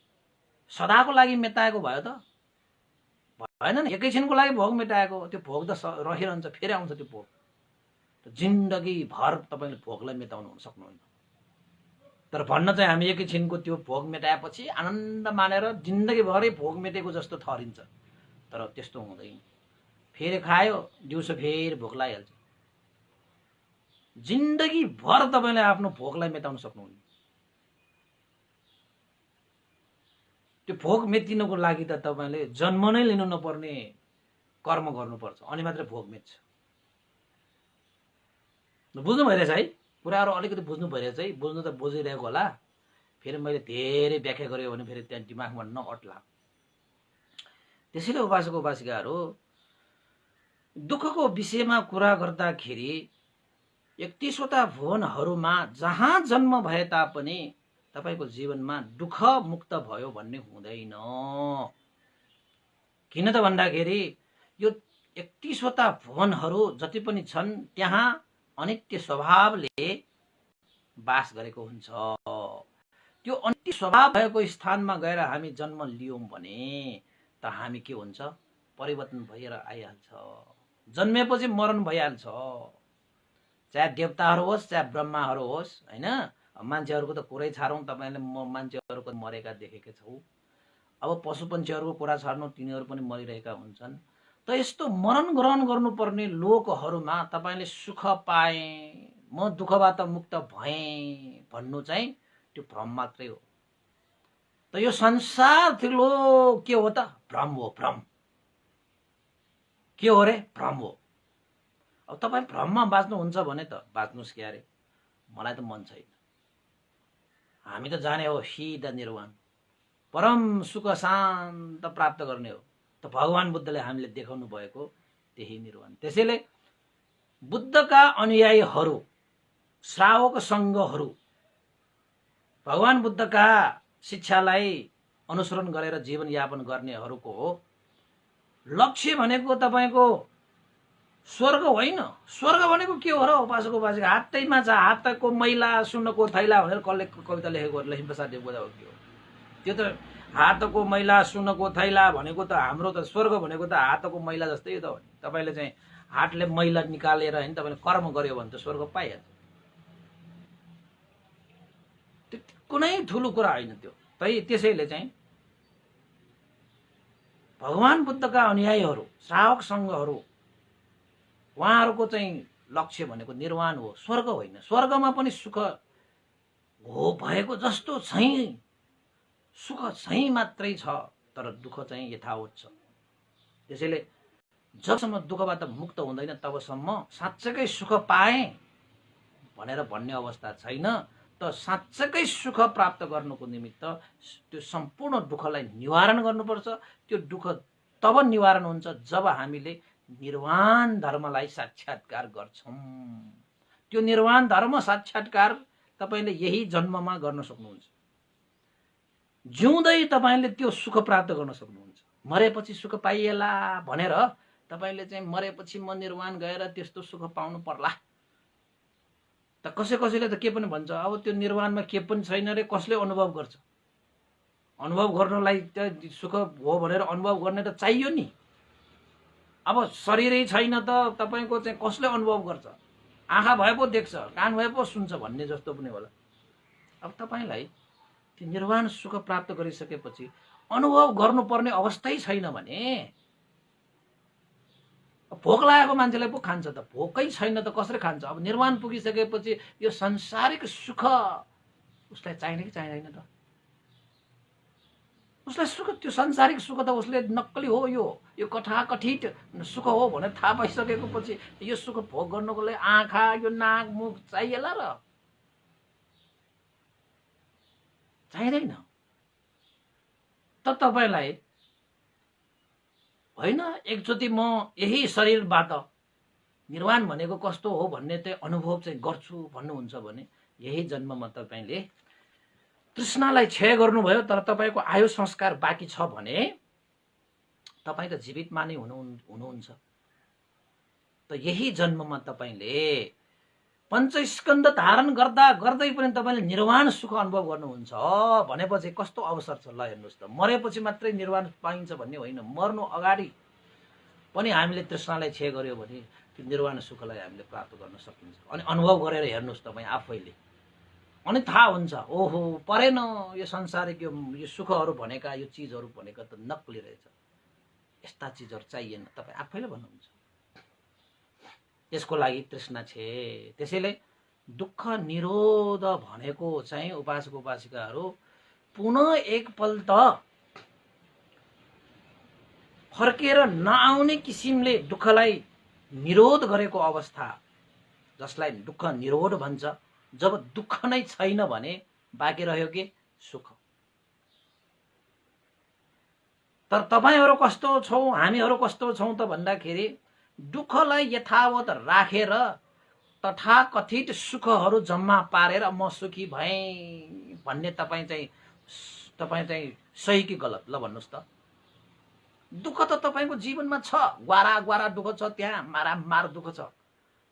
सदाको लागि मेटाएको भयो त भएन नि। एकैछिनको लागि भोक मेटाएको, त्यो भोक त रहिरहन्छ, फेरि आउँछ त्यो भोक। जिन्दगी भर तपाईँले भोकलाई मेटाउनु सक्नुहुन्न। तर भन्न चाहिँ हामी एकैछिनको त्यो भोक मेटाएपछि आनन्द मानेर जिन्दगीभरै भोक मेटेको जस्तो ठहरिन्छ, तर त्यस्तो हुँदैन। फेरि खायो, दिउँसो फेरि भोक लागिहाल्छ। जिन्दगीभर तपाईँले आफ्नो भोकलाई मेटाउन सक्नुहुन्न। त्यो भोक मेटिनको लागि त तपाईँले जन्म नै लिनु नपर्ने कर्म गर्नुपर्छ, अनि मात्रै भोक मेट्छ। बुझ्नु भइरहेछ है कुराहरू, अलिकति बुझ्नु भइरहेछ है। बुझ्नु त बुझिरहेको होला, फेरि मैले धेरै व्याख्या गरेँ भने फेरि त्यहाँ दिमागमा नअट्ला। त्यसैले उपासक उपासिकाहरू, दुःखको विषयमा कुरा गर्दाखेरि 31वटा भुवनहरूमा जहाँ जन्म भए तापनि तपाईको जीवनमा दुःख मुक्त भयो भन्ने हुँदैन। किन त भन्दाखेरि यो 31वटा भुवनहरू जति पनि छन् त्यहाँ अनित्य स्वभावले बास गरेको हुन्छ। त्यो अनित्य स्वभाव भएको स्थानमा गएर हामी जन्म लियौं भने त हामी के हुन्छ, परिवर्तन भएर आइहाल्छ। जन्मेपछि मरण भइहाल्छ, चाहे देवताहरू होस् चाहे ब्रह्माहरू होस् होइन। मान्छेहरूको त कुरै छाडौँ, तपाईँले मान्छेहरूको मरेका देखेकै छौँ। अब पशु पन्छीहरूको कुरा छाड्नु, तिनीहरू पनि मरिरहेका हुन्छन्। त यस्तो मरण ग्रहण गर्नुपर्ने लोकहरूमा तपाईँले सुख पाएँ, म दुःखबाट मुक्त भएँ भन्नु चाहिँ त्यो भ्रम मात्रै हो। त यो संसार ठुलो के हो त, भ्रम हो। भ्रम के हो रे, भ्रम हो। अब तपाईँ भ्रममा बाँच्नुहुन्छ भने त बाँच्नुहोस् क्यारे, मलाई त मन छैन। हामी त जाने हो सिधा निर्वाण, परम सुख शान्त प्राप्त गर्ने हो। त भगवान बुद्धले हामीले देखाउनु भएको त्यही निर्वाण। त्यसैले बुद्धका अनुयायीहरू, श्रावक सङ्घहरू भगवान बुद्धका शिक्षालाई अनुसरण गरेर जीवनयापन गर्नेहरूको लक्ष्य भनेको तपाईँको स्वर्ग होइन। स्वर्ग भनेको के हो र उपासक उपासिका, हातैमा छ, हातको मैला सुनको थैला भनेर कसले कविता लेखेको लक्ष्मीप्रसाद देवकोटा हो के हो? त्यो त हातको मैला सुनको थैला भनेको त हाम्रो त स्वर्ग भनेको त हातको मैला जस्तै हो त। तपाईँले चाहिँ हातले मैला निकालेर होइन तपाईँले कर्म गर्यो भने त स्वर्ग पाइहाल्छ। त्यो कुनै ठुलो कुरा होइन त्यो। त्यसैले चाहिँ भगवान बुद्धका अनुयायीहरू, श्रावक सङ्घहरू, उहाँहरूको चाहिँ लक्ष्य भनेको निर्वाण हो, स्वर्ग होइन। स्वर्गमा पनि सुख हो भएको जस्तो चाहिँ सुख चाहिँ मात्रै छ, तर दुःख चाहिँ यथावत छ। त्यसैले जबसम्म दुःखबाट मुक्त हुँदैन तबसम्म साँच्चैकै सुख पाएँ भनेर भन्ने अवस्था छैन। त साँच्चैकै सुख प्राप्त गर्नुको निमित्त त्यो सम्पूर्ण दुःखलाई निवारण गर्नुपर्छ। त्यो दुःख तब निवारण हुन्छ जब हामीले निर्वाण धर्मलाई साक्षात्कार गर्छौँ। त्यो निर्वाण धर्म साक्षात्कार तपाईले यही जन्ममा गर्न सक्नुहुन्छ। जिउँदै तपाईले त्यो सुख प्राप्त गर्न सक्नुहुन्छ। मरेपछि सुख पाइएला भनेर तपाईले चाहिँ मरेपछि म निर्वाण गएर त्यस्तो सुख पाउनु पर्ला त कसैले त के पनि भन्छ, अब त्यो निर्वाणमा के पनि छैन रे, कसले अनुभव गर्छ? अनुभव गर्नलाई त सुख हो भनेर अनुभव गर्ने त चाहियो नि। अब शरीरै छैन त तपाईको चाहिँ कसले अनुभव गर्छ? आँखा भए पो देख्छ, कान भए पो सुन्छ भन्ने जस्तो पनि होला। अब तपाईलाई त्यो निर्वाण सुख प्राप्त गरिसकेपछि अनुभव गर्नुपर्ने अवस्थै छैन भने भोक लागेको मान्छेलाई पो खान्छ त? भोकै छैन त कसरी खान्छ? अब निर्वाण पुगिसकेपछि यो संसारिक सुख उसलाई चाहिने कि चाहिँदैन त? उसलाई सुख, त्यो संसारिक सुख त उसले नक्कली हो, यो कथाकथित सुख हो भनेर थाहा पाइसकेको पछि यो सुख भोग गर्नको लागि आँखा, यो नाक, मुख चाहिएला र? चाहिँदैन। त तपाईलाई होइन एकचोटि म यही शरीरबाट निर्वाण भनेको कस्तो हो भन्ने चाहिँ अनुभव चाहिँ गर्छु भन्नुहुन्छ भने यही जन्ममा तपाईले तृष्णालाई क्षय गर्नुभयो, तर तपाईको आयु संस्कार बाँकी छ भने तपाई त जीवितमा नै हुनुहुन्छ। त यही जन्ममा तपाईले पञ्चस्कन्ध धारण गर्दा गर्दै पनि तपाईले निर्वाण सुख अनुभव गर्नुहुन्छ भनेपछि कस्तो अवसर छ? ल हेर्नुहोस् त, मरेपछि मात्रै निर्वाण पाइन्छ भन्ने होइन, मर्नु अगाडि पनि हामीले तृष्णालाई क्षय गर्यो भने त्यो निर्वाण सुखलाई हामीले प्राप्त गर्न सकिन्छ। अनि अनुभव गरेर हेर्नुहोस् तपाईँ आफैले, अनि थाहा हुन्छ ओहो परेन यो संसारिक यो सुखहरू भनेका, यो चिजहरू भनेका त नक्कली रहेछ, यस्ता चिजहरू चाहिएन। तपाईँ आफैले भन्नुहुन्छ। यसको लागि तृष्णा छे। त्यसैले दुःख निरोध भनेको चाहिँ उपासक उपासिकाहरू पुनः एकपल्ट फर्केर नआउने किसिमले दुःखलाई निरोध गरेको अवस्था, जसलाई दुःख निरोध भन्छ। जब दुःख नै छैन भने बाँकी रह्यो के? सुख। तर तपाईहरू कस्तो छौ, हामीहरू कस्तो छौं त भन्दाखेरि दुःखलाई यथावत राखेर तथाकथित सुखहरू जम्मा पारेर म सुखी भएँ भन्ने तपाईँ चाहिँ सही कि गलत? ल भन्नुहोस् त। दुःख त तपाईको जीवनमा छ, ग्वारा दुःख छ, त्यहाँ मार दुःख छ।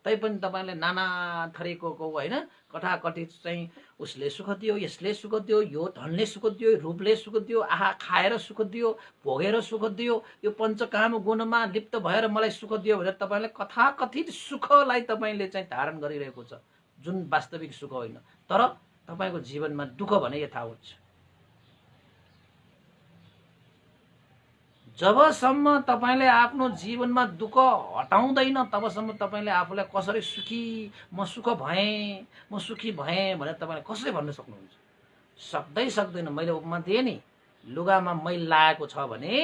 तैपनि तपाईले नाना थरीको होइन कथाकथित चाहिँ उसले सुख दियो, यसले सुख दियो, यो धनले सुख दियो, रूपले सुख दियो, आहा खाएर सुख दियो, भोगेर सुख दियो, यो पञ्चकाम गुणमा लिप्त भएर मलाई सुख दियो भनेर तपाईले कथाकथित सुखलाई तपाईले चाहिँ धारण गरिरहेको छ, जुन वास्तविक सुख होइन। तर तपाईको जीवनमा दुःख भने यथावत छ। जबसम्म तपाईले आफ्नो जीवनमा दुःख हटाउँदैन तबसम्म तपाईले आफूलाई कसरी सुखी, म सुख भएँ, म सुखी भएँ भनेर तपाईले कसरी भन्न सक्नुहुन्छ? सक्दैन। मैले उपमा दिएँ नि, लुगामा मैल लागेको छ भने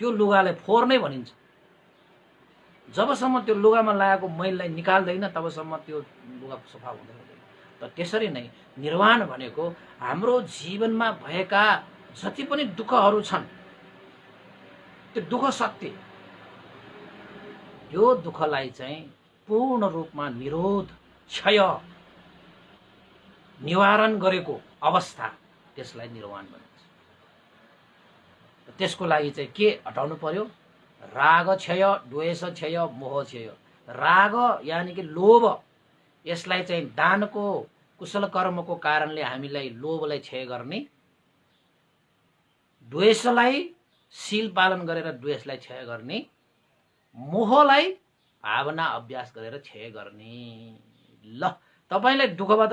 त्यो लुगालाई फोहोर नै भनिन्छ। जबसम्म त्यो लुगामा लागेको मैललाई निकाल्दैन तबसम्म त्यो लुगा सफा हुँदैन। त त्यसरी नै निर्वाण भनेको हाम्रो जीवनमा भएका जति पनि दुःखहरू छन्, त्यो दुःख शक्ति, यो दुःखलाई चाहिँ पूर्ण रूपमा निरोध, क्षय, निवारण गरेको अवस्था, त्यसलाई निर्वाण भनिन्छ। त्यसको लागि चाहिँ के हटाउनु पर्यो? राग क्षय, द्वेष क्षय, मोह क्षय। राग यानि कि लोभ, यसलाई चाहिँ दानको कुशल कर्मको कारणले हामीलाई लोभलाई क्षय गर्ने, द्वेषलाई शील पालन गरेर द्वेषलाई क्षय गर्ने, मोहलाई भावना अभ्यास गरेर क्षय गर्ने। ल तपाईलाई दुःखबाट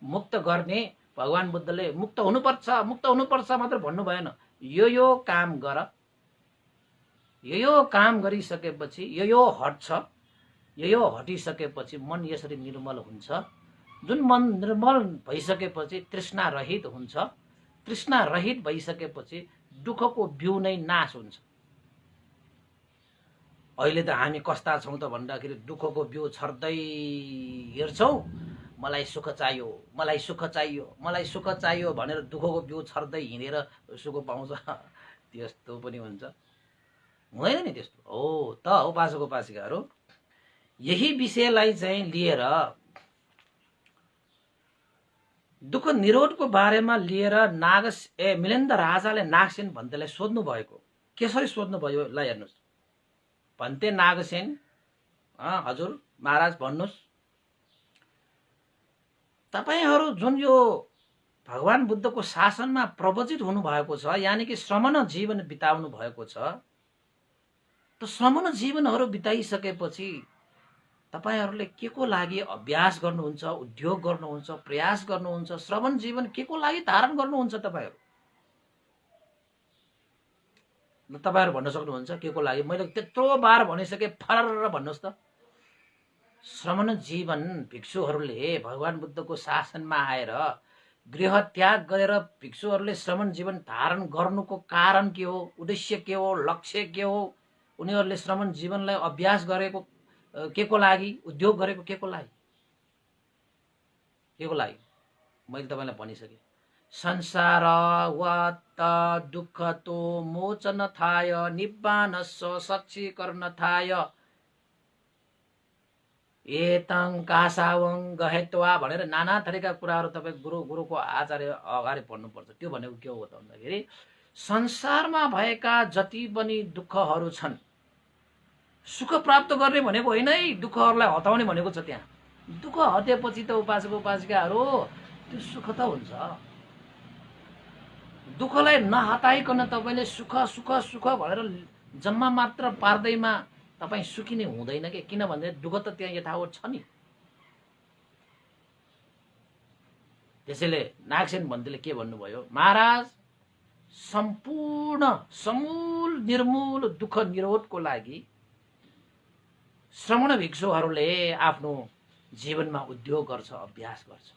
मुक्त गर्ने भगवान बुद्धले मुक्त हुनुपर्छ मात्र भन्नु भएन। यो काम गर, यो काम गरिसकेपछि यो हट्छ, यो हटिसकेपछि मन यसरी निर्मल हुन्छ। जुन मन निर्मल भइसकेपछि तृष्णा रहित हुन्छ। तृष्णा रहित भइसकेपछि दुःखको बिउ नै नाश हुन्छ। अहिले त हामी कस्ता छौँ त भन्दाखेरि दुःखको बिउ छर्दै हेर्छौँ, मलाई सुख चाहियो, मलाई सुख चाहियो, मलाई सुख चाहियो भनेर दुःखको बिउ छर्दै हिँडेर सुख पाउँछ। त्यस्तो पनि हुन्छ, हुँदैन नि त्यस्तो हो त उपासक उपासिकाहरू। यही विषयलाई चाहिँ लिएर दुःख निरोधको बारेमा लिएर मिलिन्द राजाले नागसेन भन्तेलाई सोध्नु भएको। कसरी सोध्नु भयो ल हेर्नुहोस्। भन्ते नागसेन, हजुर महाराज भन्नुहोस्, तपाईहरू जुन यो भगवान बुद्धको शासनमा प्रवचित हुनुभएको छ, यानि कि श्रमण जीवन बिताउनु भएको छ, त श्रमण जीवनहरू बिताइसकेपछि तपाईहरूले के को लागि अभ्यास गर्नुहुन्छ, उद्योग गर्नुहुन्छ, प्रयास गर्नुहुन्छ, श्रमण जीवन के को लागि धारण गर्नुहुन्छ तपाईहरू? तपाईहरू भन्न सक्नुहुन्छ के को लागि? मैले त्यत्रो बार भनिसके, फरर भन्नुहोस् त। श्रमण जीवन भिक्षुहरूले भगवान बुद्धको शासनमा आएर गृह त्याग गरेर भिक्षुहरूले श्रमण जीवन धारण गर्नुको कारण के हो, उद्देश्य के हो, लक्ष्य के हो? उनीहरूले श्रमण जीवनलाई अभ्यास गरेको के को लागि, उद्योग गरेको के को लागि, के को लागि? मैले तपाईलाई भनिसकेँ। संसार वात दुःख तो मोचन थाय निब्बानस्व सच्चीकरणथाय एतं कासावं गहेत्वा भनेर नाना थरीका कुराहरू तपाईँ गुरुको आचार्य अगाडि पढ्नुपर्छ। त्यो भनेको के हो त भन्दाखेरि संसारमा भएका जति पनि दुःखहरू छन्, सुख प्राप्त गर्ने भनेको होइन है, दुःखहरूलाई हटाउने भनेको छ। त्यहाँ दुःख हटेपछि त उपासक उपासिकाहरू त्यो सुख त हुन्छ। दुःखलाई नहटाइकन तपाईँले सुख सुख सुख भनेर जम्मा मात्र पार्दैमा तपाईँ सुखी नै हुँदैन कि, किनभने दुःख त त्यहाँ यथावत छ नि। त्यसैले नागसेन भन्तेले के भन्नुभयो, महाराज सम्पूर्ण समूल निर्मूल दुःख निरोधको लागि श्रमण भिक्षुहरूले आफ्नो जीवनमा उद्योग गर्छ, अभ्यास गर्छ।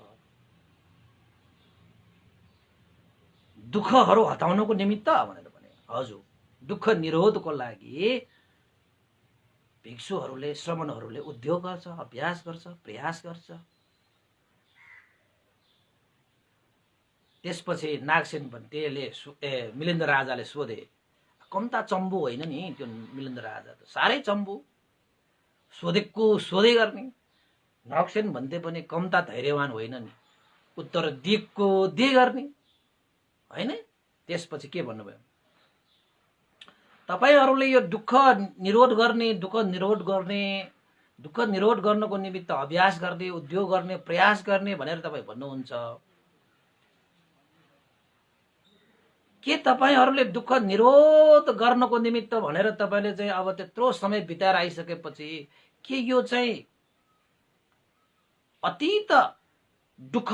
दुःखहरू हटाउनको निमित्त भनेर भने, हजुर दुःख निरोधको लागि भिक्षुहरूले, श्रमणहरूले उद्योग गर्छ, अभ्यास गर्छ, प्रयास गर्छ। त्यसपछि नागसेन भन्तेले मिलिन्द राजाले सोधे, कम्ता चम्बु होइन नि त्यो मिलिन्द राजा त, साह्रै चम्बु, सोधेको सोधै गर्ने। नागसेन भन्ते पनि कम्ता धैर्यवान होइन नि, उत्तर दिगको दे गर्ने होइन। त्यसपछि के भन्नुभयो, तपाईहरूले यो दुःख निरोध गर्ने, दुःख निरोध गर्नको निमित्त अभ्यास गर्ने, उद्योग गर्ने, प्रयास गर्ने भनेर तपाईँ भन्नुहुन्छ। के तपाईहरूले दुःख निरोध गर्नको निमित्त भनेर तपाईँले चाहिँ अब त्यत्रो समय बिताएर आइसकेपछि के यो चाहिँ अतीत दुःख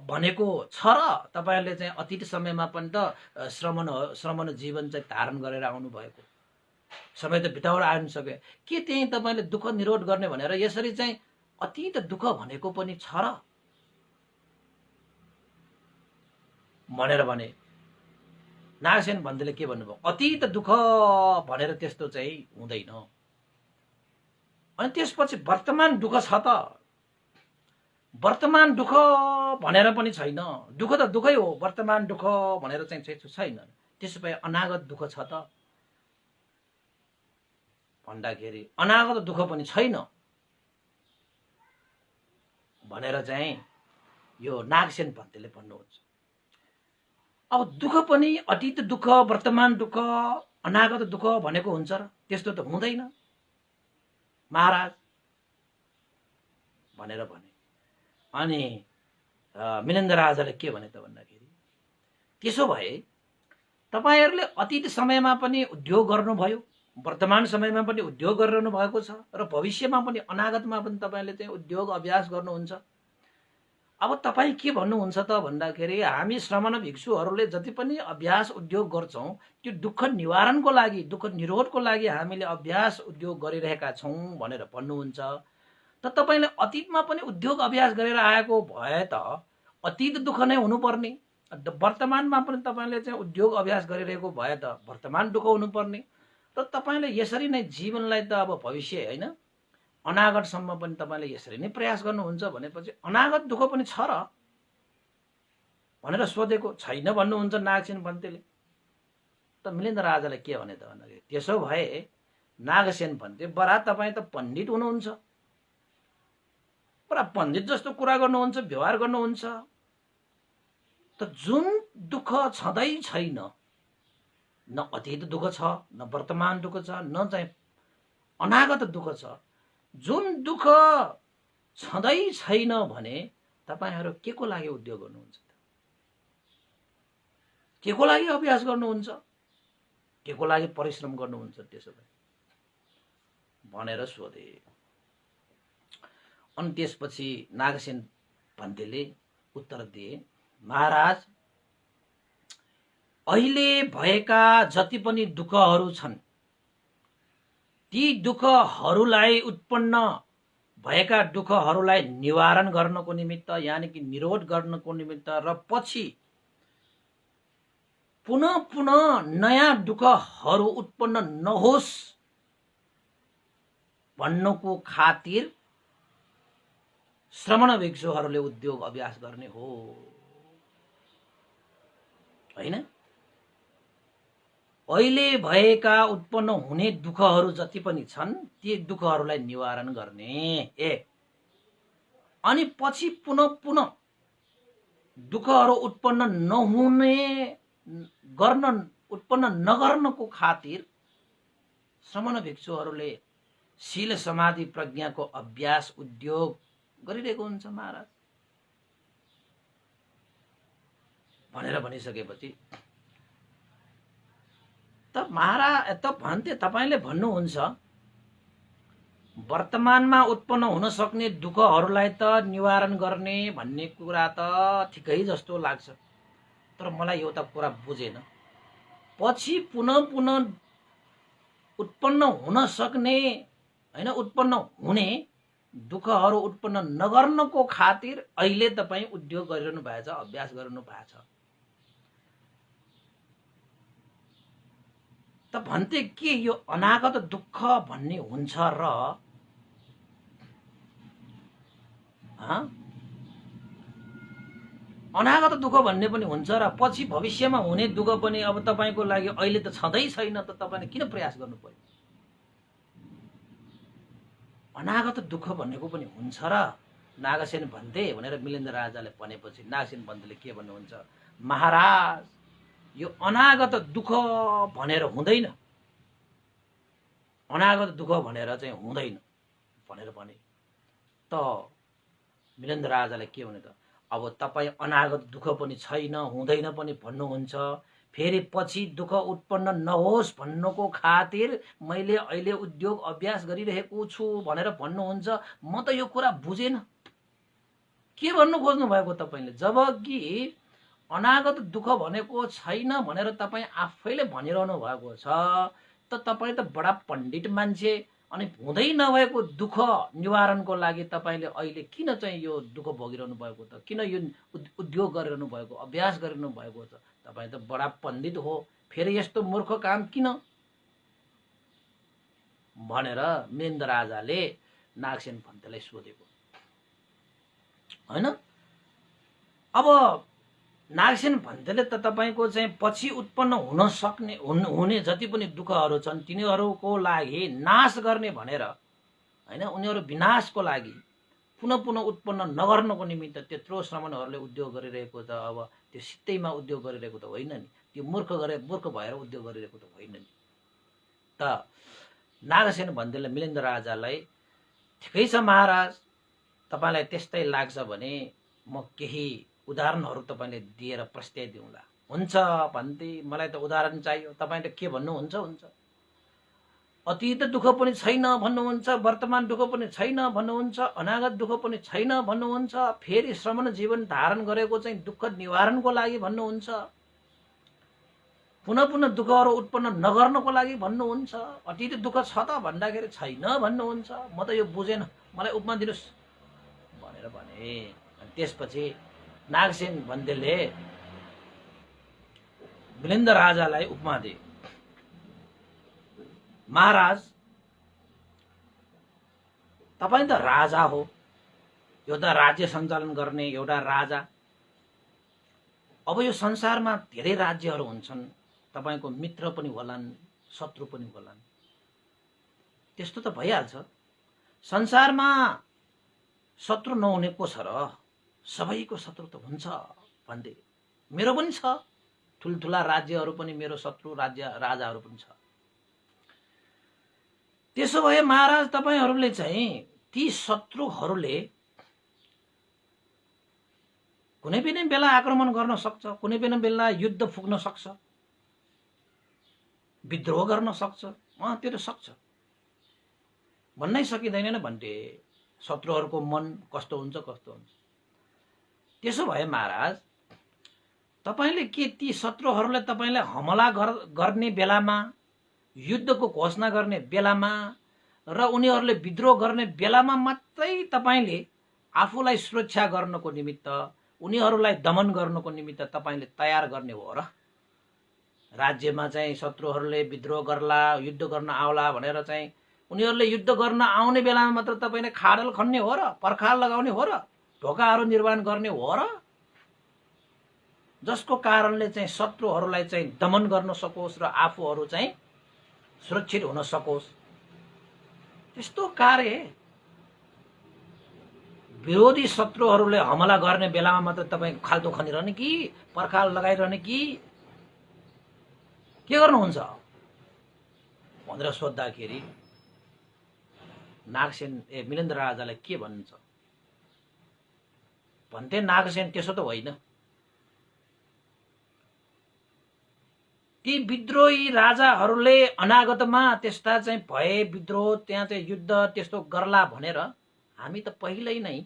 भनेको छ र? तपाईहरूले चाहिँ अतीत समयमा पनि त श्रमण जीवन चाहिँ धारण गरेर आउनु भएको, समय त बिताएर आउनु सक्यो। के त्यही तपाईँले दुःख निरोध गर्ने भनेर यसरी चाहिँ अतीत दुःख भनेको पनि छ र भनेर भने नागसेन भन्तेले के भन्नुभयो, अतीत दुःख भनेर त्यस्तो चाहिँ हुँदैन। अनि त्यसपछि वर्तमान दुःख छ त, वर्तमान दुःख भनेर पनि छैन। दुःख त दुःखै हो, वर्तमान दुःख भनेर चाहिँ छैन। त्यसो भए अनागत दुःख छ त भन्दाखेरि अनागत दुःख पनि छैन भनेर चाहिँ यो नागसेन भन्तेले भन्नुहुन्छ। अब दुःख पनि अतीत दुःख, वर्तमान दुःख, अनागत दुःख भनेको हुन्छ र? त्यस्तो त हुँदैन महाराज भनेर भने। अनि मिलिन्द राजाले के भने त भन्दाखेरि, त्यसो भए तपाईहरूले अतीत समयमा पनि उद्योग गर्नुभयो, वर्तमान समयमा पनि उद्योग गरिरहनु भएको छ र भविष्यमा पनि अनागतमा पनि तपाईँले चाहिँ उद्योग अभ्यास गर्नुहुन्छ। अब तपाईँ के भन्नुहुन्छ त भन्दाखेरि हामी श्रमण भिक्षुहरूले जति पनि अभ्यास उद्योग गर्छौँ त्यो दुःख निवारणको लागि, दुःख निरोधको लागि हामीले अभ्यास उद्योग गरिरहेका छौँ भनेर भन्नुहुन्छ। त तपाईँले अतीतमा पनि उद्योग अभ्यास गरेर आएको भए त अतीत दुःख नै हुनुपर्ने, वर्तमानमा पनि तपाईँले चाहिँ उद्योग अभ्यास गरिरहेको भए त वर्तमान दुःख हुनुपर्ने। र तपाईले यसरी नै जीवनलाई त अब भविष्य हैन अनागतसम्म पनि तपाईले यसरी नै प्रयास गर्नुहुन्छ भनेपछि अनागत दुःख पनि छ र भनेर सोधेको छैन भन्नुहुन्छ नागसेन भन्तेले। त मिलिन्द्र राजाले के भने त भन्दाखेरि त्यसो भए नागसेन भन्ते बरा तपाईँ त पण्डित हुनुहुन्छ, पुरा पण्डित जस्तो कुरा गर्नुहुन्छ, व्यवहार गर्नुहुन्छ, त जुन दुःख छँदै छैन, न अतीत दुःख छ, न वर्तमान दुःख छ, न चाहिँ अनागत दुःख छ, जुन दुःख छँदै छैन भने तपाईहरू के को लागि उद्योग गर्नुहुन्छ त? के को लागि अभ्यास गर्नुहुन्छ? के को लागि परिश्रम गर्नुहुन्छ त्यसो भए भनेर सोधे। अनि त्यसपछि नागसेन भन्तेले उत्तर दिए, महाराज अहिले भएका जति पनि दुःखहरू छन् ती दुःखहरूलाई उत्पन्न भएका दुःखहरूलाई निवारण गर्नको निमित्त यानि कि निरोध गर्नको निमित्त र पछि पुनः पुनः नयाँ दुःखहरू उत्पन्न नहोस् भन्नको खातिर श्रमण भिक्षुहरूले उद्योग अभ्यास गर्ने हो हैन। अहिले भएका उत्पन्न हुने दुःखहरू जति पनि छन् ती दुःखहरूलाई निवारण गर्ने अनि पछि पुनः पुनः दुःखहरू उत्पन्न नगर्नको खातिर श्रमण भिक्षुहरूले शील समाधि प्रज्ञाको अभ्यास उद्योग गरिरहेको हुन्छ महाराज भनेर भनिसकेपछि त महाराज त भन्थे तपाईले भन्नुहुन्छ वर्तमानमा उत्पन्न हुन सक्ने दुःखहरूलाई त निवारण गर्ने भन्ने कुरा त ठिकै जस्तो लाग्छ, तर मलाई एउटा कुरा बुझेन। पछि पुनः पुनः उत्पन्न हुन सक्ने हैन उत्पन्न हुने दुःखहरू उत्पन्न नगर्नको खातिर अहिले तपाई उद्योग गरिरहनु भएको छ, अभ्यास गरिरहनु भएको छ। त भन्थे के यो अनागत दुःख भन्ने हुन्छ र अनागत दुःख भन्ने पनि हुन्छ र पछि भविष्यमा हुने दुःख पनि अब तपाईको लागि अहिले त छँदै छैन, त तपाईले किन प्रयास गर्नु पर्यो? अनागत दुःख भन्नेको पनि हुन्छ र नागसेन भन्थे भनेर मिलिन्द्र राजाले भनेपछि नागसेन भन्तेले के भन्नुहुन्छ, महाराज यो अनागत दुःख भनेर हुँदैन, अनागत दुःख भनेर चाहिँ हुँदैन भनेर भने। त मिलिन्द्र राजाले के भने त अब तपाई अनागत दुःख पनि छैन हुँदैन पनि भन्नुहुन्छ, फेरि पछि दुःख उत्पन्न नहोस् भन्नको खातिर मैले अहिले उद्योग अभ्यास गरिरहेको छु भनेर भन्नुहुन्छ। म त यो कुरा बुझेन, के भन्नु खोज्नु भएको तपाईले? जबकि अनागत दुःख भनेको छैन भनेर तपाई आफैले भनिरहनु भएको छ, त तपाई त बडा पण्डित मान्छे, अनि हुँदै नभएको दुःख निवारणको लागि तपाईले अहिले किन चाहिँ यो दुःख भोगिरहनु भएको त? किन यो उद्योग गरिरहनु भएको, अभ्यास गरिरहनु भएको त? तपाई त बडा पण्डित हो, फेरि यस्तो मूर्ख काम किन भनेर मिलिन्द्र राजाले नागसेन भन्तेलाई सोधेको हैन। अब नागसेन भन्तेले त तपाईको चाहिँ पछि उत्पन्न हुन सक्ने हुने जति पनि दुःखहरू छन् तिनीहरूको लागि नाश गर्ने भनेर हैन, उनीहरू विनाशको लागि पुनः पुनः उत्पन्न नगर्नको निमित्त त्यत्रो श्रमणहरूले उद्योग गरिरहेको त अब त्यो सित्तैमा उद्योग गरिरहेको त होइन नि, त्यो मूर्ख भएर उद्योग गरिरहेको त होइन नि। त नागसेन भन्तेले मिलिन्द्र राजालाई ठिकै छ महाराज, तपाईलाई त्यस्तै लाग्छ भने म केही उदाहरणहरू तपाईले दिएर प्रस्ताइदिउँला। हुन्छ भन्थे, मलाई त उदाहरण चाहियो, तपाईले के भन्नुहुन्छ हुन्छ। अतीत दुःख पनि छैन भन्नुहुन्छ, वर्तमान दुःख पनि छैन भन्नुहुन्छ, अनागत दुःख पनि छैन भन्नुहुन्छ, फेरि श्रमण जीवन धारण गरेको चाहिँ दुःख निवारणको लागि भन्नुहुन्छ, पुनः पुनः दुःखहरू उत्पन्न नगर्नको लागि भन्नुहुन्छ, अतीत दुःख छ त भन्दाखेरि छैन भन्नुहुन्छ। म त यो बुझेन, मलाई उपमा दिनुस् भनेर भने। त्यसपछि नागसेन भन्तेले मिलिन्द्र राजालाई उपमा दिए। महाराज तपाईं त राजा हो, एउटा राज्य सञ्चालन गर्ने एउटा राजा। अब यो संसारमा धेरै राज्यहरू हुन्छन्, तपाईको मित्र पनि होलान्, शत्रु पनि होलान्। त्यस्तो त भइहाल्छ। संसारमा शत्रु नहुने को छ र? सबैको शत्रु त हुन्छ भन्दै मेरो पनि छ। ठुल्ठुला राज्यहरू पनि मेरो शत्रु राजाहरू पनि छ। त्यसो भए महाराज तपाईहरूले चाहिँ ती शत्रुहरूले कुनै पनि बेला आक्रमण गर्न सक्छ, कुनै पनि बेला युद्ध फुक्न सक्छ, विद्रोह गर्न सक्छ। त्यो त सक्छ, भन्नै सकिँदैन भन्थे। शत्रुहरूको मन कस्तो हुन्छ कस्तो हुन्छ। त्यसो भए महाराज तपाईले के ती शत्रुहरूलाई तपाईलाई हमला गर्ने बेलामा, युद्धको घोषणा गर्ने बेलामा र उनीहरूले विद्रोह गर्ने बेलामा मात्रै तपाईले आफूलाई सुरक्षा गर्नको निमित्त, उनीहरूलाई दमन गर्नको निमित्त तपाईले तयार गर्ने हो र? राज्यमा चाहिँ शत्रुहरूले विद्रोह गर्ला, युद्ध गर्न आउला भनेर चाहिँ उनीहरूले युद्ध गर्न आउने बेलामा मात्र तपाईले खाडल खन्ने हो र? पर्खाल लगाउने हो र? ढोकाहरू निर्माण गर्ने हो र? जसको कारणले चाहिँ शत्रुहरूलाई चाहिँ दमन गर्न सकोस् र आफूहरू चाहिँ सुरक्षित हुन सकोस्। त्यस्तो कार्य विरोधी शत्रुहरूले हमला गर्ने बेलामा मात्र तपाईँ खाल्डो खनिरहने कि पर्खाल लगाइरहने कि के गर्नुहुन्छ भनेर सोद्धाखेरि नागसेन मिलेन्द्र राजालाई के भन्छ भन्थे नागसेन, त्यसो त होइन। ती विद्रोही राजाहरूले अनागतमा त्यस्ता चाहिँ भए विद्रोह, त्यहाँ चाहिँ युद्ध त्यस्तो गर्ला भनेर हामी त पहिल्यै नै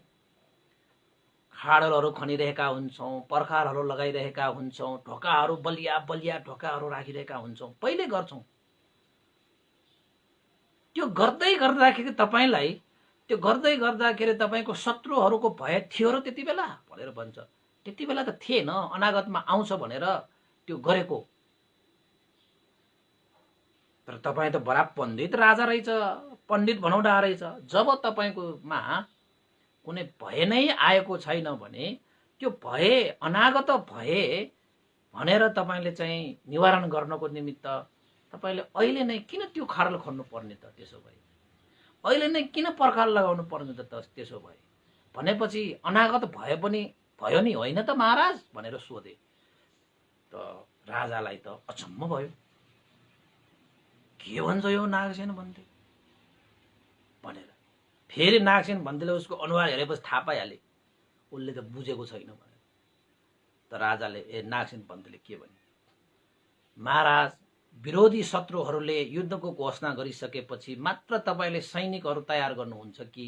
खाडलहरू खनिरहेका हुन्छौँ, पर्खालहरू लगाइरहेका हुन्छौँ, ढोकाहरू बलिया बलिया ढोकाहरू राखिरहेका हुन्छौँ, पहिले गर्छौँ। त्यो गर्दै गर्दाखेरि तपाईलाई, त्यो गर्दै गर्दाखेरि तपाईको शत्रुहरूको भय थियो र त्यति बेला भनेर भन्छ। त्यति बेला त थिएन, अनागतमा आउँछ भनेर त्यो गरेको। तर तपाईँ त बडा पण्डित राजा रहेछ, पण्डित भनौँडा रहेछ। जब तपाईँकोमा कुनै भय नै आएको छैन भने त्यो भय अनागत भए भनेर तपाईँले चाहिँ निवारण गर्नको निमित्त तपाईँले अहिले नै किन त्यो खाडल खन्नु पर्ने त? त्यसो भए अहिले नै किन पर्खाल लगाउनु पर्ने त? त्यसो भए भनेपछि अनागत भए पनि भयो नि होइन त महाराज भनेर सोधे। त राजालाई त अचम्म भयो, के भन्छ यो नागसेन भन्थे भनेर। फेरि नागसेन भन्थेले उसको अनुहार हेरेपछि थाहा पाइहाले उसले त बुझेको छैन भनेर। त राजाले नागसेन भन्थेले के भने, महाराज विरोधी शत्रुहरूले युद्धको घोषणा गरिसकेपछि मात्र तपाईले सैनिकहरू तयार गर्नुहुन्छ कि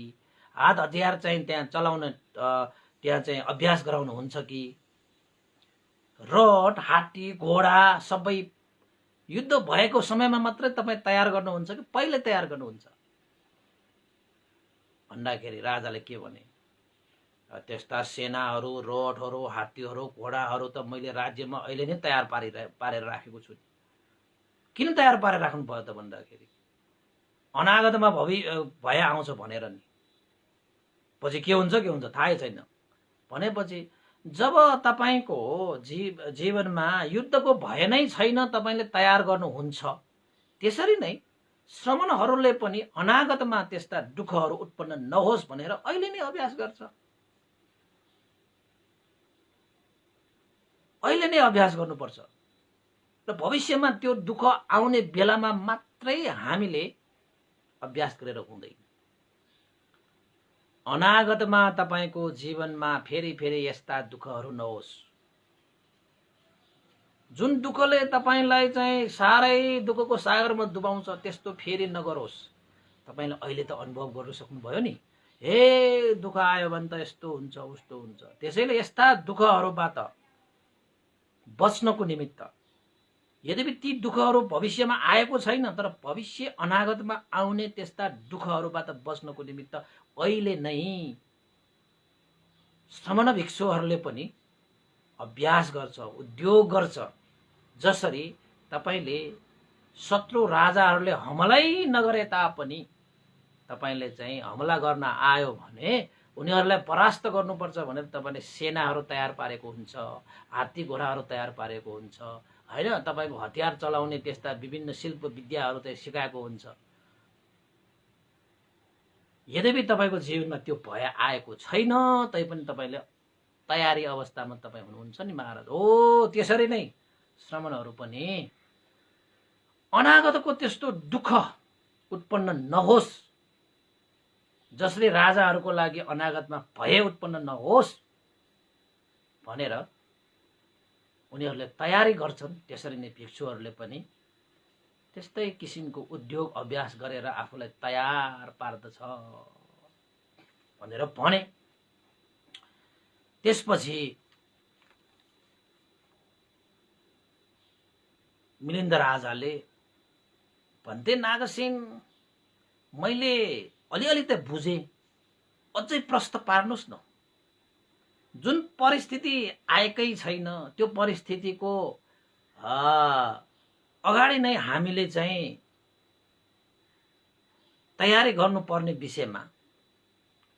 हात हतियार चाहिँ त्यहाँ चलाउन त्यहाँ चाहिँ अभ्यास गराउनुहुन्छ कि रथ हात्ती घोडा सबै युद्ध भएको समयमा मात्रै तपाईँ तयार गर्नुहुन्छ कि पहिले तयार गर्नुहुन्छ भन्दाखेरि राजाले के भने, त्यस्ता सेनाहरू रथहरू हात्तीहरू घोडाहरू त मैले राज्यमा अहिले नै तयार पारेर राखेको छु। किन तयार पारेर राख्नु भयो त भन्दाखेरि अनागतमा भय आउँछ भनेर नि। पछि के हुन्छ थाहै छैन। भनेपछि जब तपाईको जीवनमा युद्धको भय नै छैन, तपाईले तयार गर्नुहुन्छ, त्यसरी नै श्रमणहरूले पनि अनागतमा त्यस्ता दुःखहरू उत्पन्न नहोस् भनेर अहिले नै अभ्यास गर्छ। अहिले नै अभ्यास गर्नुपर्छ र भविष्यमा त्यो दुःख आउने बेलामा मात्रै हामीले अभ्यास गरेर हुँदैन। अनागतमा तपाईको जीवनमा फेरि फेरि यस्ता दुःखहरू नहोस्। जुन दुःखले तपाईलाई चाहिँ साह्रै दुःखको सागरमा डुबाउँछ त्यस्तो फेरि नगरोस्। तपाईले अहिले त अनुभव गर्न सक्नुभयो नि, हे दुःख आयो भने त यस्तो हुन्छ उस्तो हुन्छ। त्यसैले यस्ता दुःखहरूबाट बच्नको निमित्त, यद्यपि ती दुःखहरू भविष्यमा आएको छैन तर भविष्य अनागतमा आउने त्यस्ता दुःखहरूबाट बच्नको निमित्त अहिले नै श्रमण भिक्षुहरूले पनि अभ्यास गर्छ, उद्योग गर्छ। जसरी तपाईले शत्रु राजाहरूले हमलै नगरे तापनि तपाईले चाहिँ हमला गर्न आयो भने उनीहरूलाई परास्त गर्नुपर्छ भनेर तपाईले सेनाहरू तयार पारेको हुन्छ, हात्ती घोडाहरू तयार पारेको हुन्छ हैन, तपाईको हतियार चलाउने त्यस्ता विभिन्न शिल्प विद्याहरू चाहिँ सिकाएको हुन्छ। यद्यपि तपाईको जीवनमा त्यो भय आएको छैन तैपनि तपाईले तयारी अवस्थामा तपाई हुनुहुन्छ नि महाराज। हो त्यसरी नै श्रमणहरू पनि अनागतको त्यस्तो दुःख उत्पन्न नहोस्, जसले राजाहरूको लागि अनागतमा भय उत्पन्न नहोस् भनेर उनीहरूले तयारी गर्छन्। त्यसरी नै भिक्षुहरूले पनि त्यस्तै किसिमको उद्योग अभ्यास गरेर आफूलाई तयार पार्दछ भनेर भने। त्यसपछि मिलिन्द राजाले भन्थे, नागसेन मैले अलिअलि त बुझे, अझै प्रश्न पार्नुस् न। जुन परिस्थिति आएकै छैन त्यो परिस्थितिको अगाडि नै हामीले चाहिँ तयारी गर्नुपर्ने विषयमा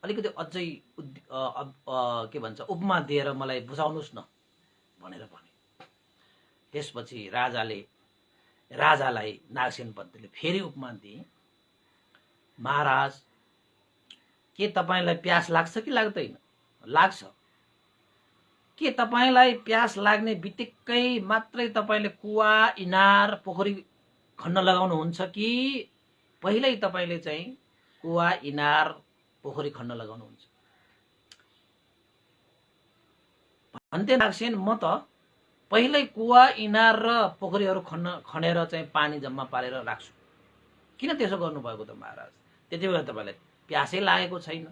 अलिकति अझै के भन्छ उपमा दिएर मलाई बुझाउनुस् न भनेर भने। त्यसपछि राजालाई नागसेन पन्तले फेरि उपमा दिए, महाराज के तपाईलाई प्यास लाग्छ कि लाग्दैन? लाग्छ। के तपाईलाई प्यास लाग्ने बित्तिकै मात्रै तपाईले कुवा इनार पोखरी खन्न लगाउनुहुन्छ कि पहिल्यै तपाईले चाहिँ कुवा इनार पोखरी खन्न लगाउनुहुन्छ? भन्थे नागसेन म त पहिल्यै कुवा इनार र पोखरीहरू खनेर चाहिँ पानी जम्मा पारेर राख्छु। किन त्यसो गर्नुभएको त महाराज? त्यति बेला तपाईलाई प्यासै लागेको छैन।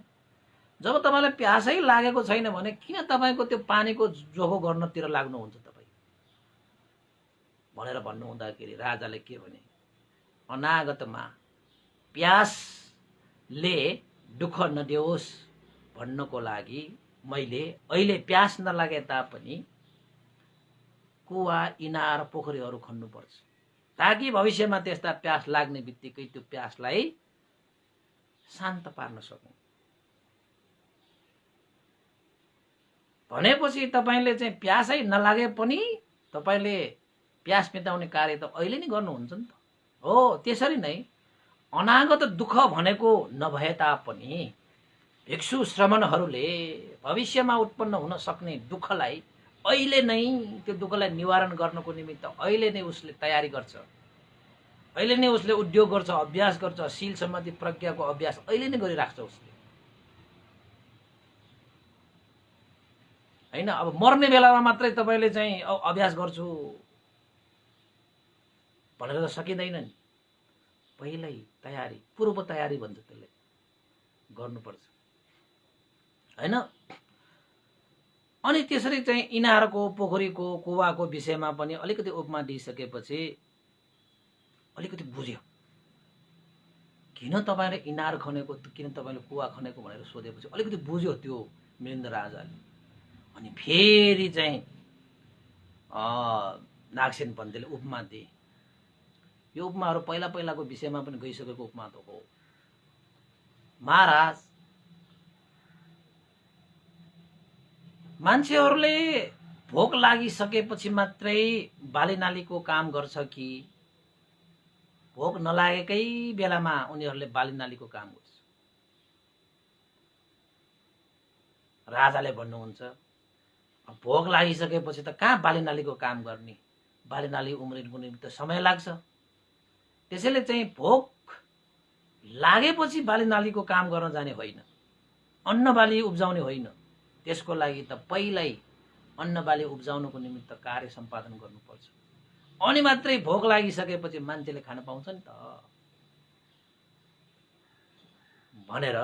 जब तपाईलाई प्यासै लागेको छैन भने किन तपाईको त्यो पानीको जोखो गर्नतिर लाग्नुहुन्छ तपाई भनेर भन्नुहुँदाखेरि राजाले के भने, अनागतमा प्यासले दुःख नदियोस् भन्नको लागि मैले अहिले प्यास नलागे तापनि कुवा इनार पोखरीहरू खन्नुपर्छ, ताकि भविष्यमा त्यस्ता प्यास लाग्ने बित्तिकै त्यो प्यासलाई शान्त पार्न सकौं। भनेपछि तपाईले चाहिँ प्यासै नलागे पनि तपाईले प्यास मिटाउने कार्य त अहिले नै गर्नुहुन्छ नि त। हो त्यसरी नै अनागत दुःख भनेको नभए तापनि भिक्षु श्रमणहरूले भविष्यमा उत्पन्न हुन सक्ने दुःखलाई अहिले नै त्यो दुःखलाई निवारण गर्नको निमित्त अहिले नै उसले तयारी गर्छ, अहिले नै उसले उद्योग गर्छ, अभ्यास गर्छ, शील सम्बन्धी प्रज्ञाको अभ्यास अहिले नै गरिराख्छ उसले हैन। अब मर्ने बेलामा मात्रै तपाईले चाहिँ अभ्यास गर्छु भनेर त सकिँदैन नि। पहिल्यै तयारी, पूर्व तयारी भन्छ त्यसलाई, गर्नुपर्छ हैन। अनि त्यसरी चाहिँ इनारको पोखरीको कुवाको विषयमा पनि अलिकति उपमा दिइसकेपछि अलिकति बुझ्यो। किन तपाईले इनार खनेको, किन तपाईले कुवा खनेको भनेर सोधेपछि अलिकति बुझ्यो त्यो मिलिन्द राजाले। अनि फेरि चाहिँ नागसेन पन्तले उपमा दिए। यो उपमाहरू पहिलाको विषयमा पनि गइसकेको उपमा त हो। महाराज मान्छेहरूले भोक लागिसकेपछि मात्रै बालीनालीको काम गर्छ कि भोक नलागेकै बेलामा उनीहरूले बालीनालीको काम गर्छ? राजाले भन्नुहुन्छ, भोक लागिसकेपछि त कहाँ बालीनालीको काम गर्ने, बालीनाली उम्रिनको निमित्त समय लाग्छ। त्यसैले चाहिँ भोक लागेपछि बालीनालीको काम गर्न जाने होइन, अन्न बाली उब्जाउने होइन। त्यसको लागि त पहिल्यै अन्न बाली उब्जाउनको निमित्त कार्य सम्पादन गर्नुपर्छ, अनि मात्रै भोक लागिसकेपछि मान्छेले खान पाउँछ नि त भनेर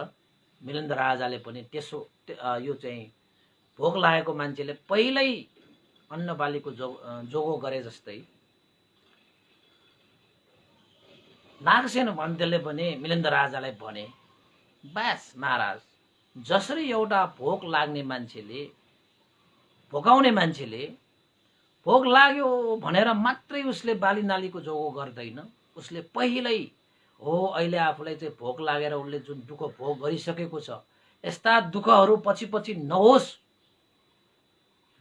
मिलिन्द राजाले पनि त्यसो यो चाहिँ भोक लागेको मान्छेले पहिल्यै अन्न बालीको जोगो गरे जस्तै नागसेन पन्तले पनि मिलिन्द राजालाई भने, बस महाराज जसरी एउटा भोक लाग्ने मान्छेले, भोकाउने मान्छेले भोक लाग्यो भनेर मात्रै उसले बाली नालीको जोगो गर्दैन। उसले पहिल्यै हो अहिले आफूलाई चाहिँ भोक लागेर उसले जुन दुःख भोग गरिसकेको छ यस्ता दुःखहरू पछि पछि नहोस्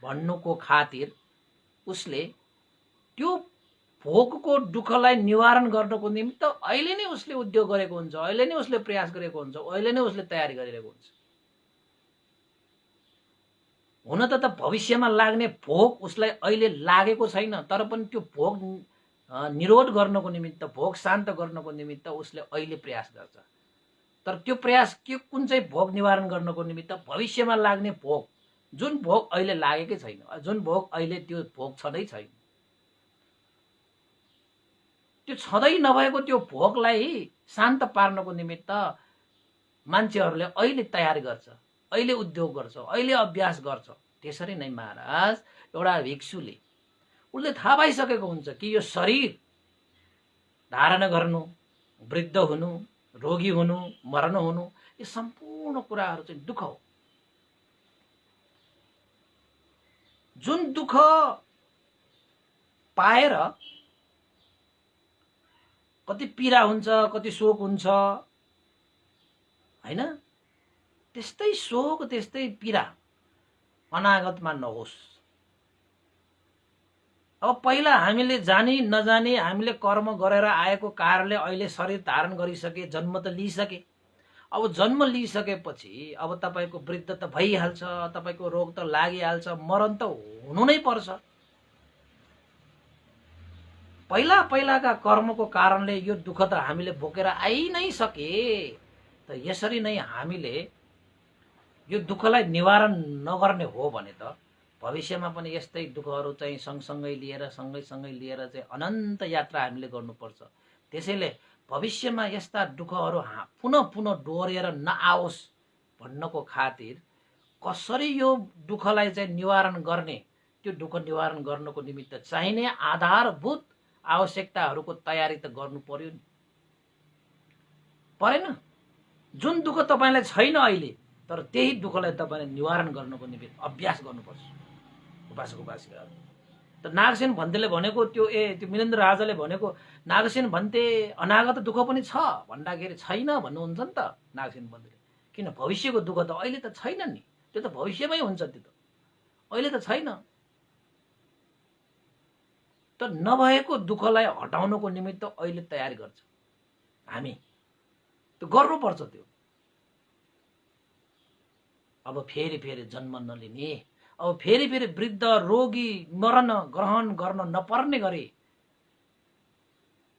भन्नुको खातिर उसले त्यो भोकको दुःखलाई निवारण गर्नको निमित्त अहिले नै उसले उद्योग गरेको हुन्छ, अहिले नै उसले प्रयास गरेको हुन्छ, अहिले नै उसले तयारी गरिरहेको हुन्छ। हुन त भविष्यमा लाग्ने भोक उसलाई अहिले लागेको छैन, तर पनि त्यो भोक निरोध गर्नको निमित्त, भोक शान्त गर्नको निमित्त उसले अहिले प्रयास गर्छ। तर त्यो प्रयास के कुन चाहिँ भोक निवारण गर्नको निमित्त भविष्यमा लाग्ने भोक, जुन भोक अहिले लागेकै छैन, जुन भोक अहिले त्यो भोक छँदै छैन, त्यो छँदै नभएको त्यो भोकलाई शान्त पार्नको निमित्त मान्छेहरूले अहिले तयारी गर्छ, अहिले उद्योग गर्छ, अहिले अभ्यास गर्छ। त्यसरी नै महाराज एउटा भिक्षुले उसले थाहा पाइसकेको हुन्छ कि यो शरीर धारण गर्नु, वृद्ध हुनु, रोगी हुनु, मर्नु हुनु, यो सम्पूर्ण कुराहरू चाहिँ दुःख हो। जुन दुःख पाएर कति पीडा हुन्छ, कति शोक हुन्छ हैन, त्यस्तै शोक त्यस्तै पीडा अनागतमा नहोस्। अब पहिला हामीले जानी नजानी हामीले कर्म गरेर आएको कारणले अहिले शरीर धारण गरिसके, जन्म त लिइसके। अब जन्म लिइसकेपछि अब तपाईको वृद्ध त भइहाल्छ, तपाईको रोग त लागिहाल्छ, मरण त हुनु नै पर्छ। पहिला पहिलाका कर्मको कारणले यो दुःख त हामीले बोकेर आइ नै सके। त यसरी नै हामीले यो दुःखलाई निवारण नगर्ने हो भने त भविष्यमा पनि यस्तै दुःखहरू चाहिँ सँगसँगै लिएर सँगै लिएर चाहिँ अनन्त यात्रा हामीले गर्नुपर्छ। त्यसैले भविष्यमा यस्ता दुःखहरू पुनः पुनः डोहोरिएर नआओस् भन्नको खातिर कसरी यो दुःखलाई चाहिँ निवारण गर्ने, त्यो दुःख निवारण गर्नको निमित्त चाहिने आधारभूत आवश्यकताहरूको तयारी त गर्नु पर्यो नि, परेन? जुन दुःख तपाईलाई छैन अहिले, तर त्यही दुःखलाई तपाईले निवारण गर्नको निमित्त अभ्यास गर्नुपर्छ। उपासक उपासिकाहरू त नागसेन भन्तेले भनेको त्यो त्यो मिलेन्द्र राजाले भनेको नागसेन भन्ते अनागत दुःख पनि छ भन्दाखेरि छैन भन्नुहुन्छ नि त नागसेन भन्तेले। किन भविष्यको दुःख त अहिले त छैन नि, त्यो त भविष्यमै हुन्छ, त्यो त अहिले त छैन। त नभएको दुःखलाई हटाउनको निमित्त अहिले तयारी गर्छ हामी, त्यो गर्नुपर्छ। त्यो अब फेरि फेरि जन्म नलिने, अब फेरि फेरि वृद्ध रोगी मरण ग्रहण गर्न नपर्ने गरी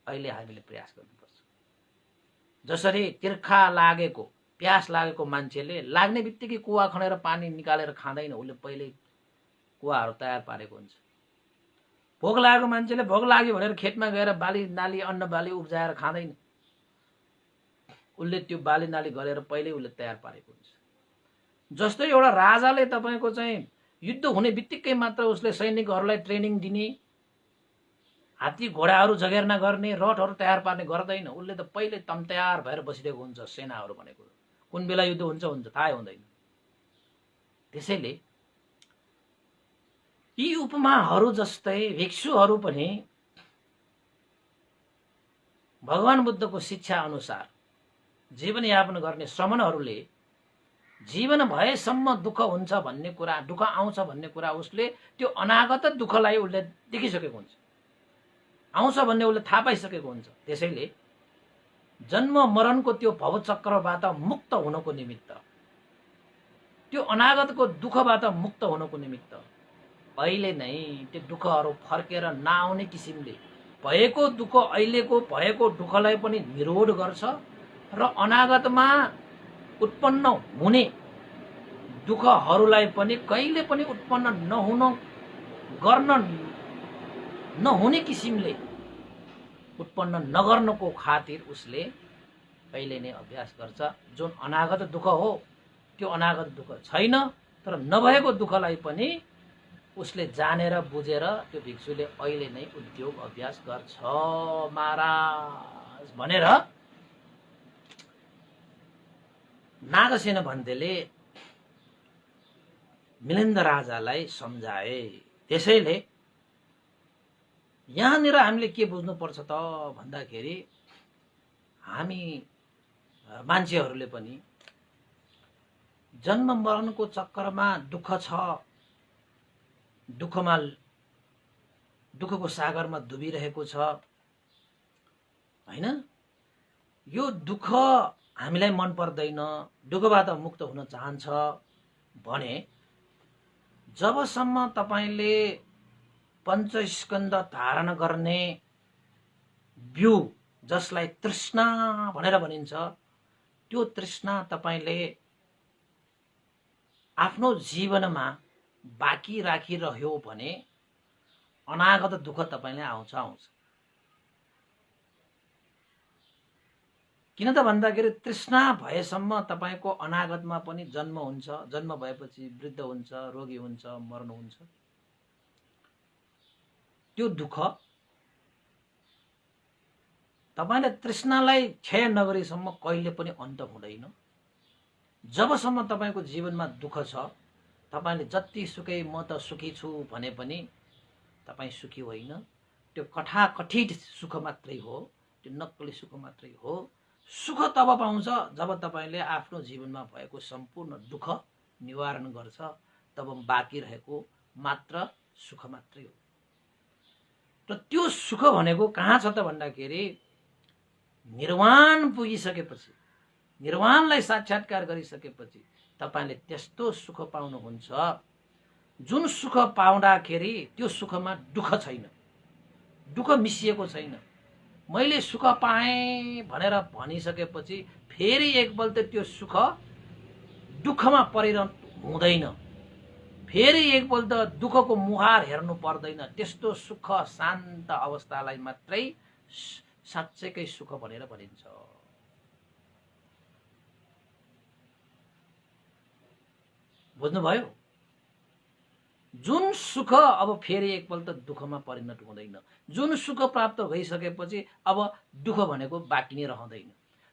अहिले हामीले प्रयास गर्नुपर्छ। जसरी तिर्खा लागेको, प्यास लागेको मान्छेले लाग्ने बित्तिकै कुवा खनेर पानी निकालेर खाँदैन, उसले पहिले कुवाहरू तयार पारेको हुन्छ। भोक लागेको मान्छेले भोक लाग्यो भनेर खेतमा गएर बाली नाली अन्न बाली उब्जाएर खाँदैन, उसले त्यो बाली नाली गरेर पहिले उसले तयार पारेको हुन्छ। जस्तै एउटा राजाले तपाईको चाहिँ युद्ध हुने बित्तिकै मात्र उसले सैनिकहरूलाई ट्रेनिङ दिने, हात्ती घोडाहरू जगेर्ना गर्ने, रथहरू तयार पार्ने गर्दैन। उसले त पहिले तयार भएर बसिरहेको हुन्छ। सेनाहरू भनेको कुन बेला युद्ध हुन्छ हुन्छ थाहै हुँदैन। त्यसैले यी उपमाहरू जस्तै भिक्षुहरू पनि भगवान बुद्धको शिक्षा अनुसार जीवनयापन गर्ने श्रमणहरूले जीवन भएसम्म दुःख हुन्छ भन्ने कुरा, दुःख आउँछ भन्ने कुरा उसले त्यो अनागत दुःखलाई उसले देखिसकेको हुन्छ, आउँछ भन्ने उसले थाहा पाइसकेको हुन्छ। त्यसैले जन्म मरणको त्यो भवचक्रबाट मुक्त हुनको निमित्त, त्यो अनागतको दुःखबाट मुक्त हुनको निमित्त अहिले नै त्यो दुःखहरू फर्केर नआउने किसिमले भएको दुःख, अहिलेको भएको दुःखलाई पनि निरोध गर्छ र अनागतमा उत्पन्न हुने दुःखहरूलाई पनि कहिले पनि उत्पन्न नहुने किसिमले उत्पन्न नगर्नको खातिर उसले पहिले नै अभ्यास गर्छ। जुन अनागत दुःख हो त्यो अनागत दुःख छैन, तर नभएको दुःखलाई पनि उसले जानेर बुझेर त्यो भिक्षुले अहिले नै उद्योग अभ्यास गर्छ महाराज भनेर नागसेन भन्तेले मिलिन्द राजालाई सम्झाए। त्यसैले यहाँनिर हामीले के बुझ्नुपर्छ त भन्दाखेरि हामी मान्छेहरूले पनि जन्म मरणको चक्करमा दुःख छ, दुःखको सागरमा डुबिरहेको छ हैन। यो दुःख हामीलाई मन पर्दैन, दुःखबाट मुक्त हुन चाहन्छ भने जबसम्म तपाईले पञ्चस्कन्ध धारण गर्ने बिउ जसलाई तृष्णा भनेर भनिन्छ, त्यो तृष्णा तपाईले आफ्नो जीवनमा बाँकी राखिरह्यो भने अनागत दुःख तपाईलाई आउँछ। किन त भन्दाखेरि तृष्णा भएसम्म तपाईको अनागतमा पनि जन्म हुन्छ, जन्म भएपछि वृद्ध हुन्छ, रोगी हुन्छ, मर्नु हुन्छ। त्यो दुःख तपाईले तृष्णालाई क्षय नगरेसम्म कहिले पनि अन्त हुँदैन। जबसम्म तपाईको जीवनमा दुःख छ, तपाईले जति सुकै म त सुखी छु भने पनि तपाई सुखी होइन। त्यो कठाकठित सुख मात्रै हो, त्यो नक्कली सुख मात्रै हो। सुख तब पाउँछ जब तपाईले आफ्नो जीवनमा भएको सम्पूर्ण दुःख निवारण गर्छ, तब बाँकी रहेको मात्र सुख मात्रै हो। र त्यो सुख भनेको कहाँ छ त भन्दाखेरि निर्वाण पुगिसकेपछि, निर्वाणलाई साक्षात्कार गरिसकेपछि तपाईले त्यस्तो सुख पाउनुहुन्छ जुन सुख पाउँदाखेरि त्यो सुखमा दुःख छैन, दुःख मिसिएको छैन। मैले सुख पाएँ भनेर भनिसकेपछि फेरि एकपल्ट त्यो सुख दुःखमा परिणत हुँदैन, फेरि एकपल्ट दुःखको मुहार हेर्नु पर्दैन। त्यस्तो सुख शान्त अवस्थालाई मात्रै साँच्चैकै सुख भनेर भनिन्छ। बुझ्नुभयो? जुन सुख अब फेरि एकपल्ट दुःखमा परिणत हुँदैन, जुन सुख प्राप्त भइसकेपछि अब दुःख भनेको बाँकी नै रहँदैन।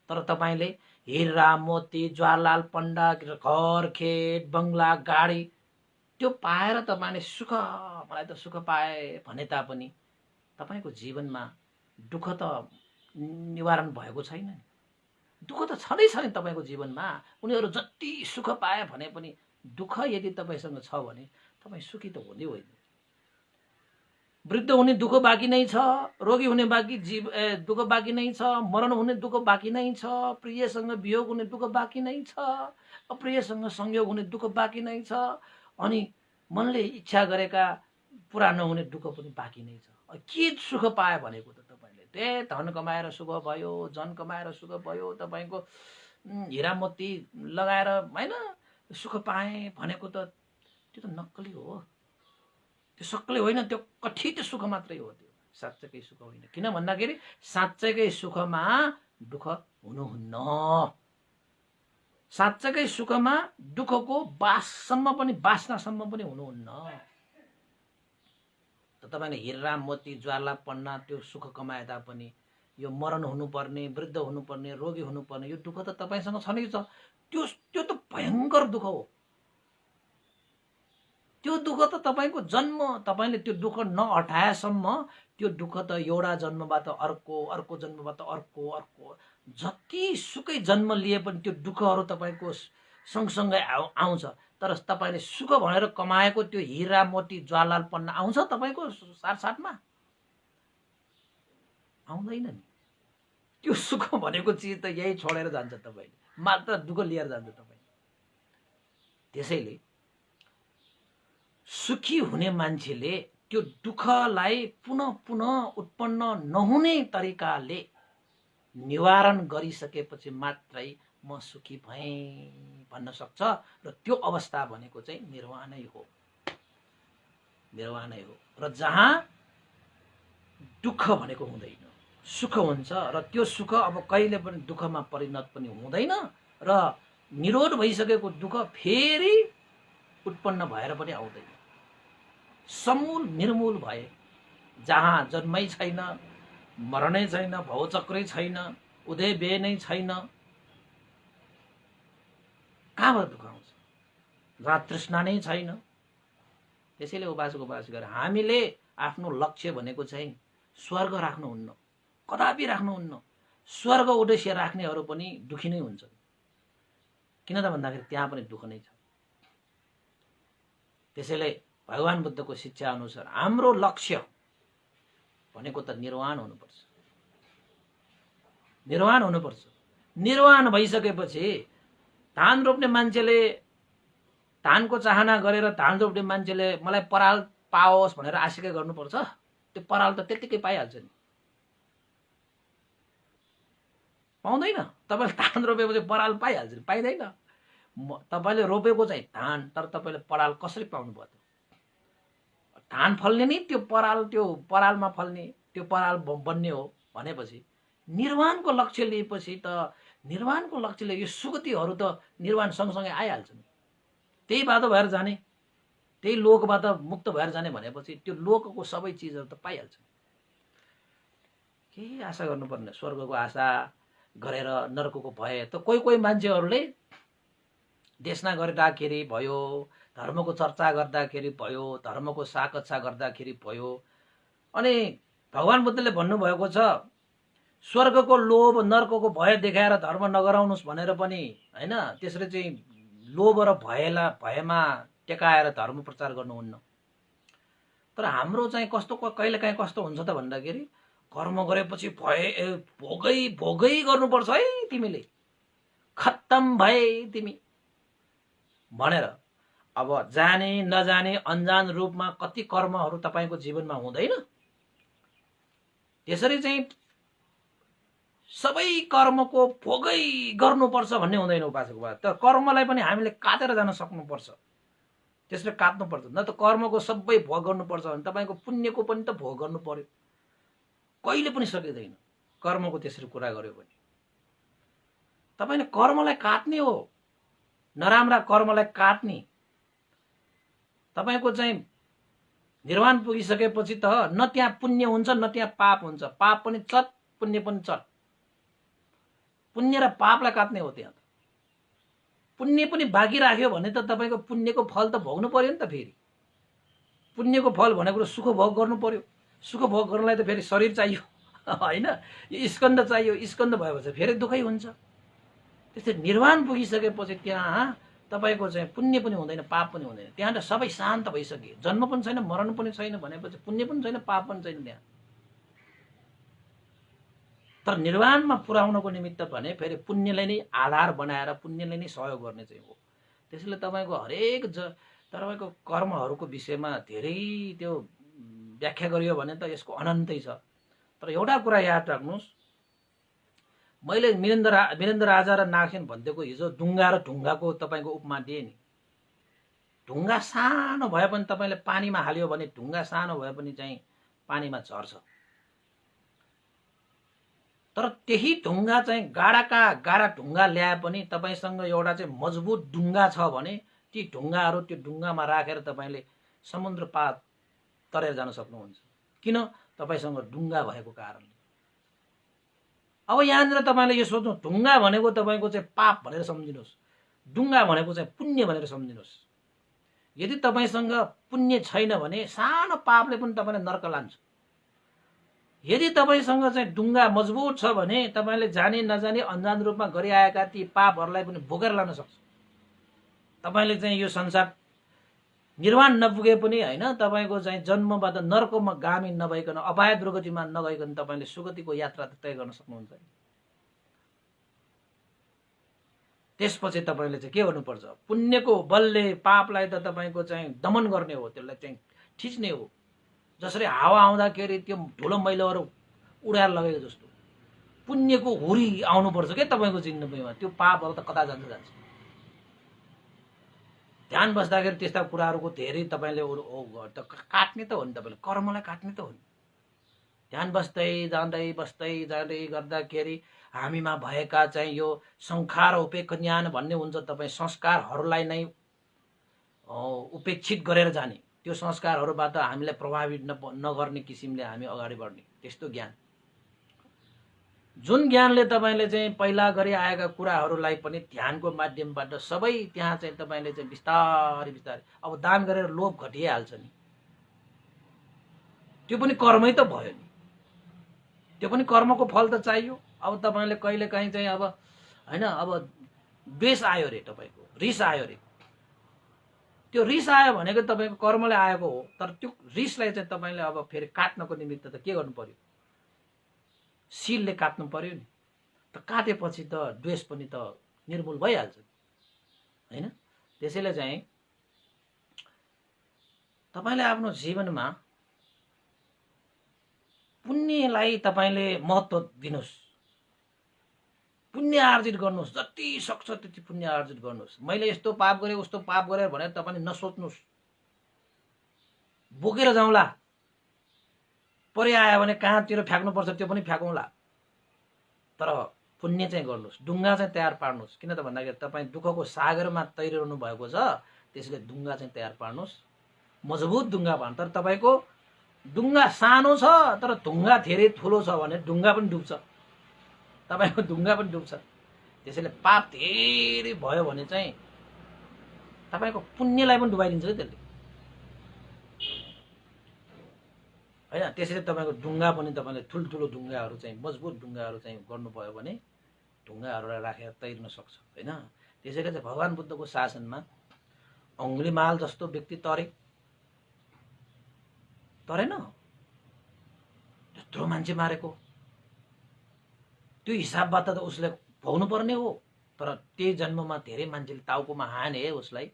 तर तपाईले हिरा मोती जवाहरलाल पण्डा घर खेत बंगला गाडी त्यो पाएर तपाईले सुख, मलाई त सुख पाए भने तापनि तपाईको जीवनमा दुःख त निवारण भएको छैन नि। दुःख त छँदै छ नि तपाईको जीवनमा। उनीहरू जति सुख पाए भने पनि दुःख यदि तपाईसँग छ भने तपाई सुखी त हुँदै होइन। वृद्ध हुने दुःख बाँकी नै छ, रोगी हुने दुःख बाँकी नै छ, मरण हुने दुःख बाँकी नै छ, प्रियसँग वियोग हुने दुःख बाँकी नै छ, अप्रियसँग संयोग हुने दुःख बाँकी नै छ, अनि मनले इच्छा गरेका पुरा नहुने दुःख पनि बाँकी नै छ। के सुख पाए भनेको त तपाईले त्यही धन कमाएर सुख भयो, जन कमाएर सुख भयो, तपाईको हिरा मोती लगाएर हैन सुख पाए भनेको त त्यो त नक्कली हो, त्यो सक्कली होइन, त्यो कठित सुख मात्रै हो। त्यो साँच्चैकै सुख होइन। किन भन्दाखेरि साँच्चैकै सुखमा दुःख हुनुहुन्न। साँच्चैकै सुखमा दुःखको बासनासम्म पनि हुनुहुन्न। त तपाईले हिरा मोती ज्वाला पन्ना त्यो सुख कमाए तापनि यो मरण हुनुपर्ने, वृद्ध हुनुपर्ने, रोगी हुनुपर्ने यो दुःख त तपाईसँग छनै छ। त्यो त भयंकर दुःख हो। त्यो दुःख त तपाईको जन्म, तपाईले त्यो दुःख नहटाएसम्म त्यो दुःख त एउटा जन्मबाट अर्को, अर्को जन्मबाट अर्को, जति सुकै जन्म लिए पनि त्यो दुःखहरू तपाईको सँगसँगै आउँछ। तर तपाईले सुख भनेर कमाएको त्यो हिरा मोती जवाहरलाल पन्ना आउँछ तपाईको साथसाथमा? आउँदैन नि। त्यो सुख भनेको चिज त यही छोडेर जान्छ, तपाईले मात्र दुःख लिएर जान्छ तपाईले। त्यसैले सुखी हुने मान्छेले त्यो दुःखलाई पुनः उत्पन्न नहुने तरिकाले निवारण गरिसकेपछि मात्रै म सुखी भएँ भन्न सक्छ। र त्यो अवस्था भनेको चाहिँ निर्वाणै हो, निर्वाणै हो। र जहाँ दुःख भनेको हुँदैन, सुख हुन्छ। र त्यो सुख अब कहिले पनि दुःखमा परिणत पनि हुँदैन। र निरोध भइसकेको दुःख फेरि उत्पन्न भएर पनि आउँदैन। समूल निर्मूल भए, जहाँ जन्मै छैन, मरणै छैन, भवचक्रै छैन, उदय व्यय नै छैन, कहाँबाट दुःख आउँछ? जहाँ तृष्णा नै छैन, त्यसैले उपास गरेर हामीले आफ्नो लक्ष्य भनेको चाहिँ स्वर्ग राख्नुहुन्न, कदापि राख्नुहुन्न। स्वर्ग उद्देश्य राख्नेहरू पनि दुखी नै हुन्छन्। किन त भन्दाखेरि त्यहाँ पनि दुःख नै छ। त्यसैले भगवान बुद्धको शिक्षा अनुसार हाम्रो लक्ष्य भनेको त निर्वाण हुनुपर्छ। निर्वाण हुनुपर्छ। निर्वाण भइसकेपछि धान रोप्ने मान्छेले धानको चाहना गरेर धान रोप्ने मान्छेले मलाई पराल पाओस् भनेर आशिका गर्नुपर्छ? त्यो पराल त त्यतिकै पाइहाल्छ नि, पाउँदैन। तपाईँले धान रोपेपछि पराल पाइहाल्छ नि, पाइँदैन। तपाईँले रोपेको चाहिँ धान, तर तपाईँले पराल कसरी पाउनु भयो त? धान फल्ने नि त्यो परालमा फल्ने, त्यो पराल बन्ने हो भनेपछि निर्वाणको लक्ष्य लिएपछि त निर्वाणको लक्ष्यले यो सुगतिहरू त निर्वाण सँगसँगै आइहाल्छन्। त्यही बाटो भएर जाने, त्यही लोकबाट मुक्त भएर जाने भनेपछि त्यो लोकको सबै चिजहरू त पाइहाल्छ। केही आशा गर्नुपर्ने, स्वर्गको आशा गरेर नर्कको भय त कोही मान्छेहरूले देशना गर्दाखेरि भयो, धर्मको चर्चा गर्दाखेरि भयो, धर्मको साकच्छा गर्दाखेरि भयो। अनि भगवान बुद्धले भन्नुभएको छ स्वर्गको लोभ नर्कको भय देखाएर धर्म नगराउनुहोस् भनेर पनि हैन, त्यसरी चाहिँ लोभ र भयमा टेकाएर धर्म प्रचार गर्नुहुन्न। तर हाम्रो चाहिँ कस्तो कहिलेकाहीँ कस्तो हुन्छ त भन्दाखेरि कर्म गरेपछि भोगै गर्नुपर्छ है तिमीले, खत्तम भए तिमी भनेर। अब जाने नजाने अनजान रूपमा कति कर्महरू तपाईँको जीवनमा हुँदैन? त्यसरी चाहिँ सबै कर्मको भोगै गर्नुपर्छ भन्ने हुँदैन उपासकको बात। तर कर्मलाई पनि हामीले काटेर जान सक्नुपर्छ, त्यसले काट्नुपर्छ। न त कर्मको सबै भोग गर्नुपर्छ भने तपाईँको पुण्यको पनि त भोग गर्नु पर्यो, कहिले पनि सकिँदैन कर्मको त्यसरी कुरा गर्यो भने। तपाईँले कर्मलाई काट्ने हो, नराम्रा कर्मलाई काट्ने। तपाईँको चाहिँ निर्वाण पुगिसकेपछि त न त्यहाँ पुण्य हुन्छ न त्यहाँ पाप हुन्छ। पाप पनि चट, पुण्य पनि चट। पुण्य र पापलाई काट्ने हो त्यहाँ। पुण्य पनि बाँकी राख्यो भने त तपाईँको पुण्यको फल त भोग्नु पर्यो नि त। फेरि पुण्यको फल भनेको सुख भोग गर्नु पर्यो। सुख भोग गर्नलाई त फेरि शरीर चाहियो होइन, यो स्कन्द चाहियो। स्कन्द भएपछि फेरि दुःखै हुन्छ। त्यस्तै निर्वाण पुगिसकेपछि त्यहाँ तपाईँको चाहिँ पुण्य पनि हुँदैन, पाप पनि हुँदैन। त्यहाँ त सबै शान्त भइसक्यो। जन्म पनि छैन, मरण पनि छैन भनेपछि पुण्य पनि छैन, पाप पनि छैन त्यहाँ। तर निर्वाणमा पुर्याउनको निमित्त भने फेरि पुण्यले नै आधार बनाएर पुण्यले नै सहयोग गर्ने चाहिँ हो। त्यसैले तपाईँको हरेक तपाईँको कर्महरूको विषयमा धेरै त्यो व्याख्या गरियो भने त यसको अनन्तै छ। तर एउटा कुरा याद राख्नुहोस्, मैले वीरेन्द्र राजा र नागसेन भन्देको हिजो ढुङ्गा र ढुङ्गाको तपाईँको उपमा दिएँ नि। ढुङ्गा सानो भए पनि तपाईँले पानीमा हाल्यो भने ढुङ्गा सानो भए पनि चाहिँ पानीमा झर्छ। तर त्यही ढुङ्गा चाहिँ गाडा ढुङ्गा ल्याए पनि तपाईँसँग एउटा चाहिँ मजबुत ढुङ्गा छ भने ती ढुङ्गाहरू त्यो ढुङ्गामा राखेर तपाईँले समुद्र पार तरेर जान सक्नुहुन्छ। किन? तपाईँसँग ढुङ्गा भएको कारणले। अब यहाँनिर तपाईँले यो सोच्नु, ढुङ्गा भनेको तपाईँको चाहिँ पाप भनेर सम्झिनुहोस्, ढुङ्गा भनेको चाहिँ पुण्य भनेर सम्झिनुहोस्। यदि तपाईँसँग पुण्य छैन भने सानो पापले पनि तपाईँलाई नर्क लान्छ। यदि तपाईँसँग चाहिँ ढुङ्गा मजबुत छ भने तपाईँले जाने नजाने अनजान रूपमा गरिआएका ती पापहरूलाई पनि भोगेर लान सक्छ। तपाईँले चाहिँ यो संसार निर्वाण नपुगे पनि होइन, तपाईँको चाहिँ जन्मबाट नर्कमा गामी नभइकन अपाय दुर्गतिमा नगइकन तपाईँले सुगतिको यात्रा तय गर्न सक्नुहुन्छ। त्यसपछि तपाईँले चाहिँ के गर्नुपर्छ? पुण्यको बलले पापलाई त तपाईँको चाहिँ दमन गर्ने हो, त्यसलाई चाहिँ थिच्ने हो। जसरी हावा आउँदाखेरि त्यो धुलो मैलाहरू उडाएर लगेको जस्तो पुण्यको हुरी आउनुपर्छ क्या तपाईँको जिन्दगीमा। त्यो पापहरू त कता जान्छ। ध्यान बस्दाखेरि त्यस्ता कुराहरूको धेरै तपाईँले काट्ने त हो नि, तपाईँले कर्मलाई काट्ने त हो नि। ध्यान बस्दै जाँदै गर्दाखेरि हामीमा भएका चाहिँ यो संस्कार उपेक्ष ज्ञान भन्ने हुन्छ। तपाईँ संस्कारहरूलाई नै उपेक्षित गरेर जाने, त्यो संस्कारहरूबाट हामीलाई प्रभावित नगर्ने किसिमले हामी अगाडि बढ्ने, त्यस्तो ज्ञान। जुन ज्ञानले तपाईँले चाहिँ पहिला गरी आएका कुराहरूलाई पनि ध्यानको माध्यमबाट सबै त्यहाँ चाहिँ तपाईँले चाहिँ बिस्तारै बिस्तारै अब दान गरेर लोभ घटिहाल्छ नि, त्यो पनि कर्मै त भयो नि, त्यो पनि कर्मको फल त चाहियो। अब तपाईँले कहिले काहीँ चाहिँ अब होइन अब द्वेष आयो रे, तपाईँको रिस आयो रे, त्यो रिस आयो भनेको तपाईँको कर्मले आएको हो, तर त्यो रिसलाई चाहिँ तपाईँले अब फेरि काट्नको निमित्त त के गर्नु पर्यो, शिलले काट्नु पर्यो नि, त काटेपछि त द्वेष पनि त निर्मूल भइहाल्छ होइन। त्यसैले चाहिँ तपाईँले आफ्नो जीवनमा पुण्यलाई तपाईँले महत्त्व दिनुहोस्, पुण्य आर्जित गर्नुहोस्, जति सक्छ त्यति पुण्य आर्जित गर्नुहोस्। मैले यस्तो पाप गरेँ उस्तो पाप गरेँ भनेर तपाईँले नसोच्नुहोस्, बोकेर जाउँला, परे आयो भने कहाँतिर फ्याँक्नुपर्छ त्यो पनि फ्याँकौँला, तर पुण्य चाहिँ गर्नुहोस्, डुङ्गा चाहिँ तयार पार्नुहोस्। किन त भन्दाखेरि तपाईँ दुःखको सागरमा तैरिरहनु भएको छ, त्यसले डुङ्गा चाहिँ तयार पार्नुहोस्, मजबुत डुङ्गा पार्नु। तर तपाईँको डुङ्गा सानो छ तर ढुङ्गा धेरै ठुलो छ भने डुङ्गा पनि डुब्छ, तपाईँको डुङ्गा पनि डुब्छ। त्यसैले पाप धेरै भयो भने चाहिँ तपाईँको पुण्यलाई पनि डुबाइदिन्छ कि त्यसले होइन। त्यसैले तपाईँको डुङ्गा पनि तपाईँले ठुल्ठुलो ढुङ्गाहरू चाहिँ मजबुत ढुङ्गाहरू चाहिँ गर्नुभयो भने ढुङ्गाहरूलाई राखेर तैर्न सक्छ होइन। त्यसैले चाहिँ भगवान् बुद्धको शासनमा अङ्गुलीमाल जस्तो व्यक्ति तरेन, त्यत्रो मान्छे मारेको त्यो हिसाबबाट त उसले भोग्नु पर्ने हो। तर त्यही जन्ममा धेरै मान्छेले टाउकोमा हाने उसलाई,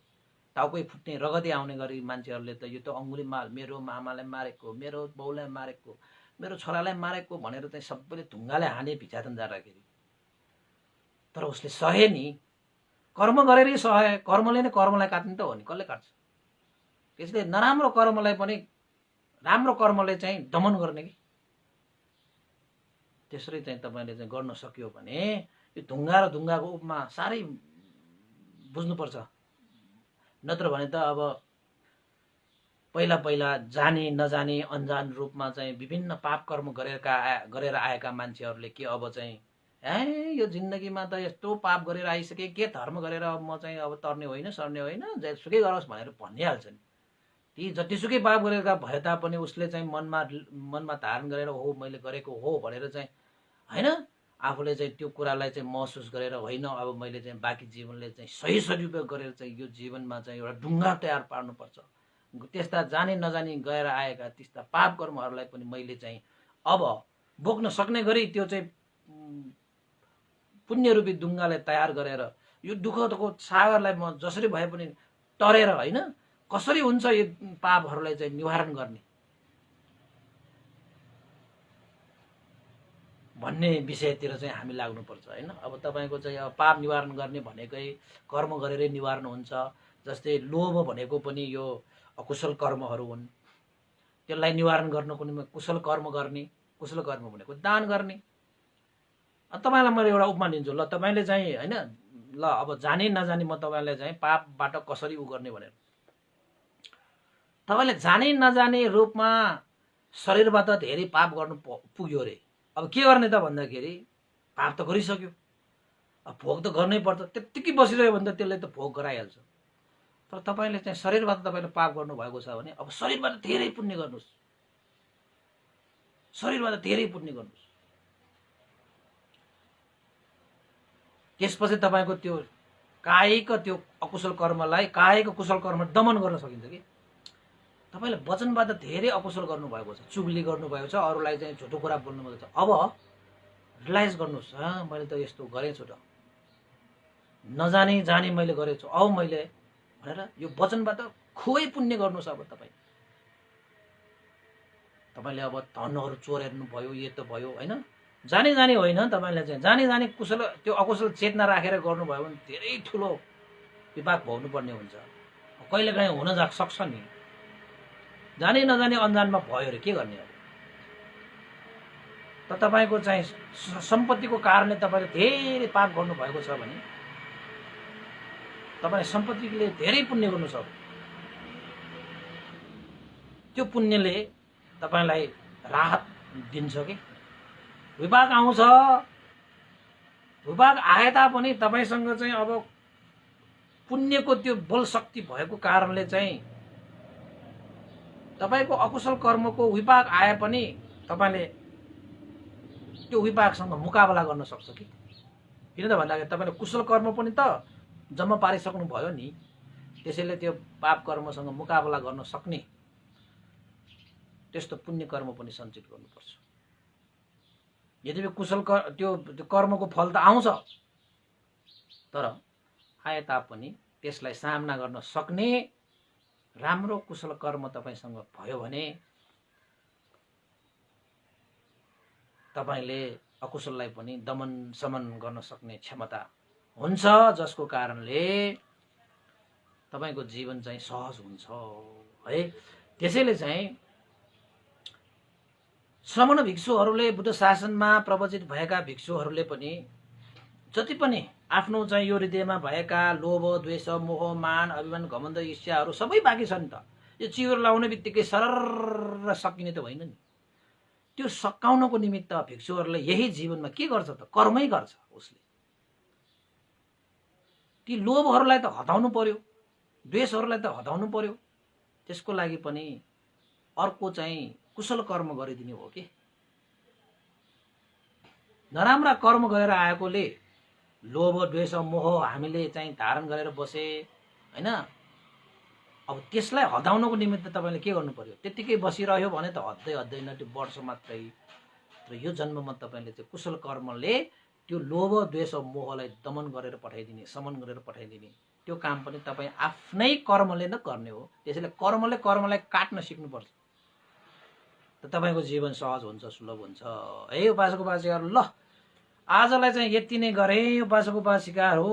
टाउकै फुट्ने रगतै आउने गरी मान्छेहरूले त यो त अङ्गुलीमाल मेरो मामालाई मारेको, मेरो बाउलाई मारेको, मेरो छोरालाई मारेको भनेर चाहिँ सबैले ढुङ्गाले हाने भिजातन जाँदाखेरि, तर उसले सहे नि, कर्म गरेरै सहे। कर्मले नै कर्मलाई काट्ने त हो नि, कसले काट्छ। त्यसले नराम्रो कर्मलाई पनि राम्रो कर्मले चाहिँ दमन गर्ने कि, त्यसरी चाहिँ तपाईँले चाहिँ गर्न सक्यो भने यो ढुङ्गा र ढुङ्गाको उपमा साह्रै बुझ्नुपर्छ। नत्र भने त अब पहिला पहिला जाने नजाने अनजान रूपमा चाहिँ विभिन्न पाप कर्म गरेर आएका मान्छेहरूले के अब चाहिँ यो जिन्दगीमा त यस्तो पाप गरेर आइसके, के धर्म गरेर अब म चाहिँ अब तर्ने होइन सर्ने होइन, जेसुकै गरोस् भनेर भनिहाल्छ नि। ती जतिसुकै पाप गरेका भए तापनि उसले चाहिँ मनमा धारण गरेर हो मैले गरेको हो भनेर चाहिँ होइन, आफूले चाहिँ त्यो कुरालाई चाहिँ महसुस गरेर होइन अब मैले चाहिँ बाँकी जीवनले चाहिँ सही सदुपयोग गरेर चाहिँ यो जीवनमा चाहिँ एउटा ढुङ्गा तयार पार्नुपर्छ। त्यस्ता जाने नजाने गएर आएका त्यस्ता पाप कर्महरूलाई पनि मैले चाहिँ अब बोक्न सक्ने गरी त्यो चाहिँ पुण्यरूपी ढुङ्गाले तयार गरेर यो दुःखको सागरलाई म जसरी भए पनि तरेर होइन कसरी हुन्छ यो पापहरूलाई चाहिँ निवारण गर्ने भन्ने विषयतिर चाहिँ हामी लाग्नुपर्छ होइन। अब तपाईँको चाहिँ अब पाप निवारण गर्ने भनेकै कर्म गरेरै निवारण हुन्छ। जस्तै लोभ भनेको पनि यो अकुशल कर्महरू हुन्, त्यसलाई निवारण गर्नको निम्ति कुशल कर्म गर्ने, कुशल कर्म भनेको दान गर्ने। तपाईँलाई मैले एउटा उपमा दिन्छु ल, तपाईँले चाहिँ होइन ल अब जाने नजाने म तपाईँलाई चाहिँ पापबाट कसरी उ गर्ने भनेर, तपाईँले जाने नजाने रूपमा शरीरबाट धेरै पाप गर्नु पुग्यो रे, अब के गर्ने त भन्दाखेरि पाप त गरिसक्यो, अब भोग त गर्नै पर्छ। त्यत्तिकै बसिरह्यो भने त त्यसले त भोग गराइहाल्छ। तर तपाईँले चाहिँ शरीरबाट तपाईँले पाप गर्नुभएको छ भने अब शरीरबाट धेरै पुण्य गर्नुहोस्, शरीरबाट धेरै पुण्य गर्नुहोस्। त्यसपछि तपाईँको त्यो कायिक त्यो अकुशल कर्मलाई कायिक कुशल कर्म दमन गर्न सकिन्छ कि। तपाईँले वचनबाट धेरै अकुशल गर्नुभएको छ, चुगली गर्नुभएको छ, अरूलाई चाहिँ झुटो कुरा बोल्नुभएको छ, अब रियलाइज गर्नुहोस् मैले त यस्तो गरेछु त, नजाने जाने मैले गरेछु अब मैले भनेर यो वचनबाट खुबै पुण्य गर्नुहोस्। अब तपाईँले अब धनहरू चोरेर्नु भयो, यो त भयो होइन, जाने जाने होइन, तपाईँले चाहिँ जाने जाने कुशल त्यो अकुशल चेतना राखेर गर्नुभयो भने धेरै ठुलो विपाक भोग्नुपर्ने हुन्छ। कहिलेकाहीँ हुन सक्छ नि, जाने नजाने अन्जानमा भयो अरे के गर्ने। अब त तपाईँको चाहिँ सम्पत्तिको कारणले तपाईँले धेरै पाप गर्नुभएको छ भने तपाईँले सम्पत्तिले धेरै पुण्य गर्नु सक्छ। त्यो पुण्यले तपाईँलाई राहत दिन्छ कि विभाग आउँछ, विभाग आए तापनि तपाईसँग चाहिँ अब पुण्यको त्यो बल शक्ति भएको कारणले चाहिँ तपाईको अकुशल कर्मको विपाक आए पनि तपाईले त्यो विपाकसँग मुकाबला गर्न सक्छ कि। किन त भन्दाखेरि तपाईले कुशल कर्म पनि त जम्मा पारिसक्नु भयो नि, त्यसैले त्यो पाप कर्मसँग मुकाबला गर्न सक्ने त्यस्तो पुण्य कर्म पनि सञ्चित गर्नुपर्छ। यद्यपि कुशल त्यो कर्मको फल त आउँछ, तर आए तापनि त्यसलाई सामना गर्न सक्ने राम्रो कुशल कर्म तपाईसँग भयो भने तपाईले अकुशललाई पनि दमन समन गर्न सक्ने क्षमता हुन्छ, जसको कारणले तपाईको जीवन चाहिँ सहज हुन्छ है। त्यसैले चाहिँ श्रमण भिक्षुहरूले बुद्ध शासनमा प्रवचित भएका भिक्षुहरूले पनि जति पनि आफ्नो चाहिँ यो हृदयमा भएका लोभ, द्वेष, मोह, मान, अभिमान, घमण्ड, ईर्ष्याहरू सबै बाँकी छन् त। यो चिउर लाउने बित्तिकै सरर सकिने त होइन नि। त्यो सकाउनको निमित्त भिक्षुहरूले यही जीवनमा के गर्छ त? कर्मै गर्छ उसले। ती लोभहरूलाई त हटाउनु पर्यो, द्वेषहरूलाई त हटाउनु पर्यो। त्यसको लागि पनि अर्को चाहिँ कुशल कर्म गरिदिने हो कि। नराम्रा कर्म गरेर आएकोले लोभ, द्वेष, मोह हामीले चाहिँ धारण गरेर बसे हैन। अब त्यसलाई हटाउनको निमित्त तपाईले के गर्नु पर्यो? त्यतिकै बसिरह्यो भने त हट्दैन, त्यो बढ्छ मात्रै। र यो जन्ममा तपाईले चाहिँ कुशल कर्मले त्यो लोभ, द्वेष, मोहलाई दमन गरेर पठाइदिने, समन गरेर पठाइदिने त्यो काम पनि तपाई आफ्नै कर्मले नै गर्ने हो। त्यसैले कर्मलाई काट्न सिक्नुपर्छ, त तपाईको जीवन सहज हुन्छ, सुलभ हुन्छ है। उपासक उपासिकाहरू, ल आजलाई चाहिँ यति नै गरे उपासक उपासिकाहरू।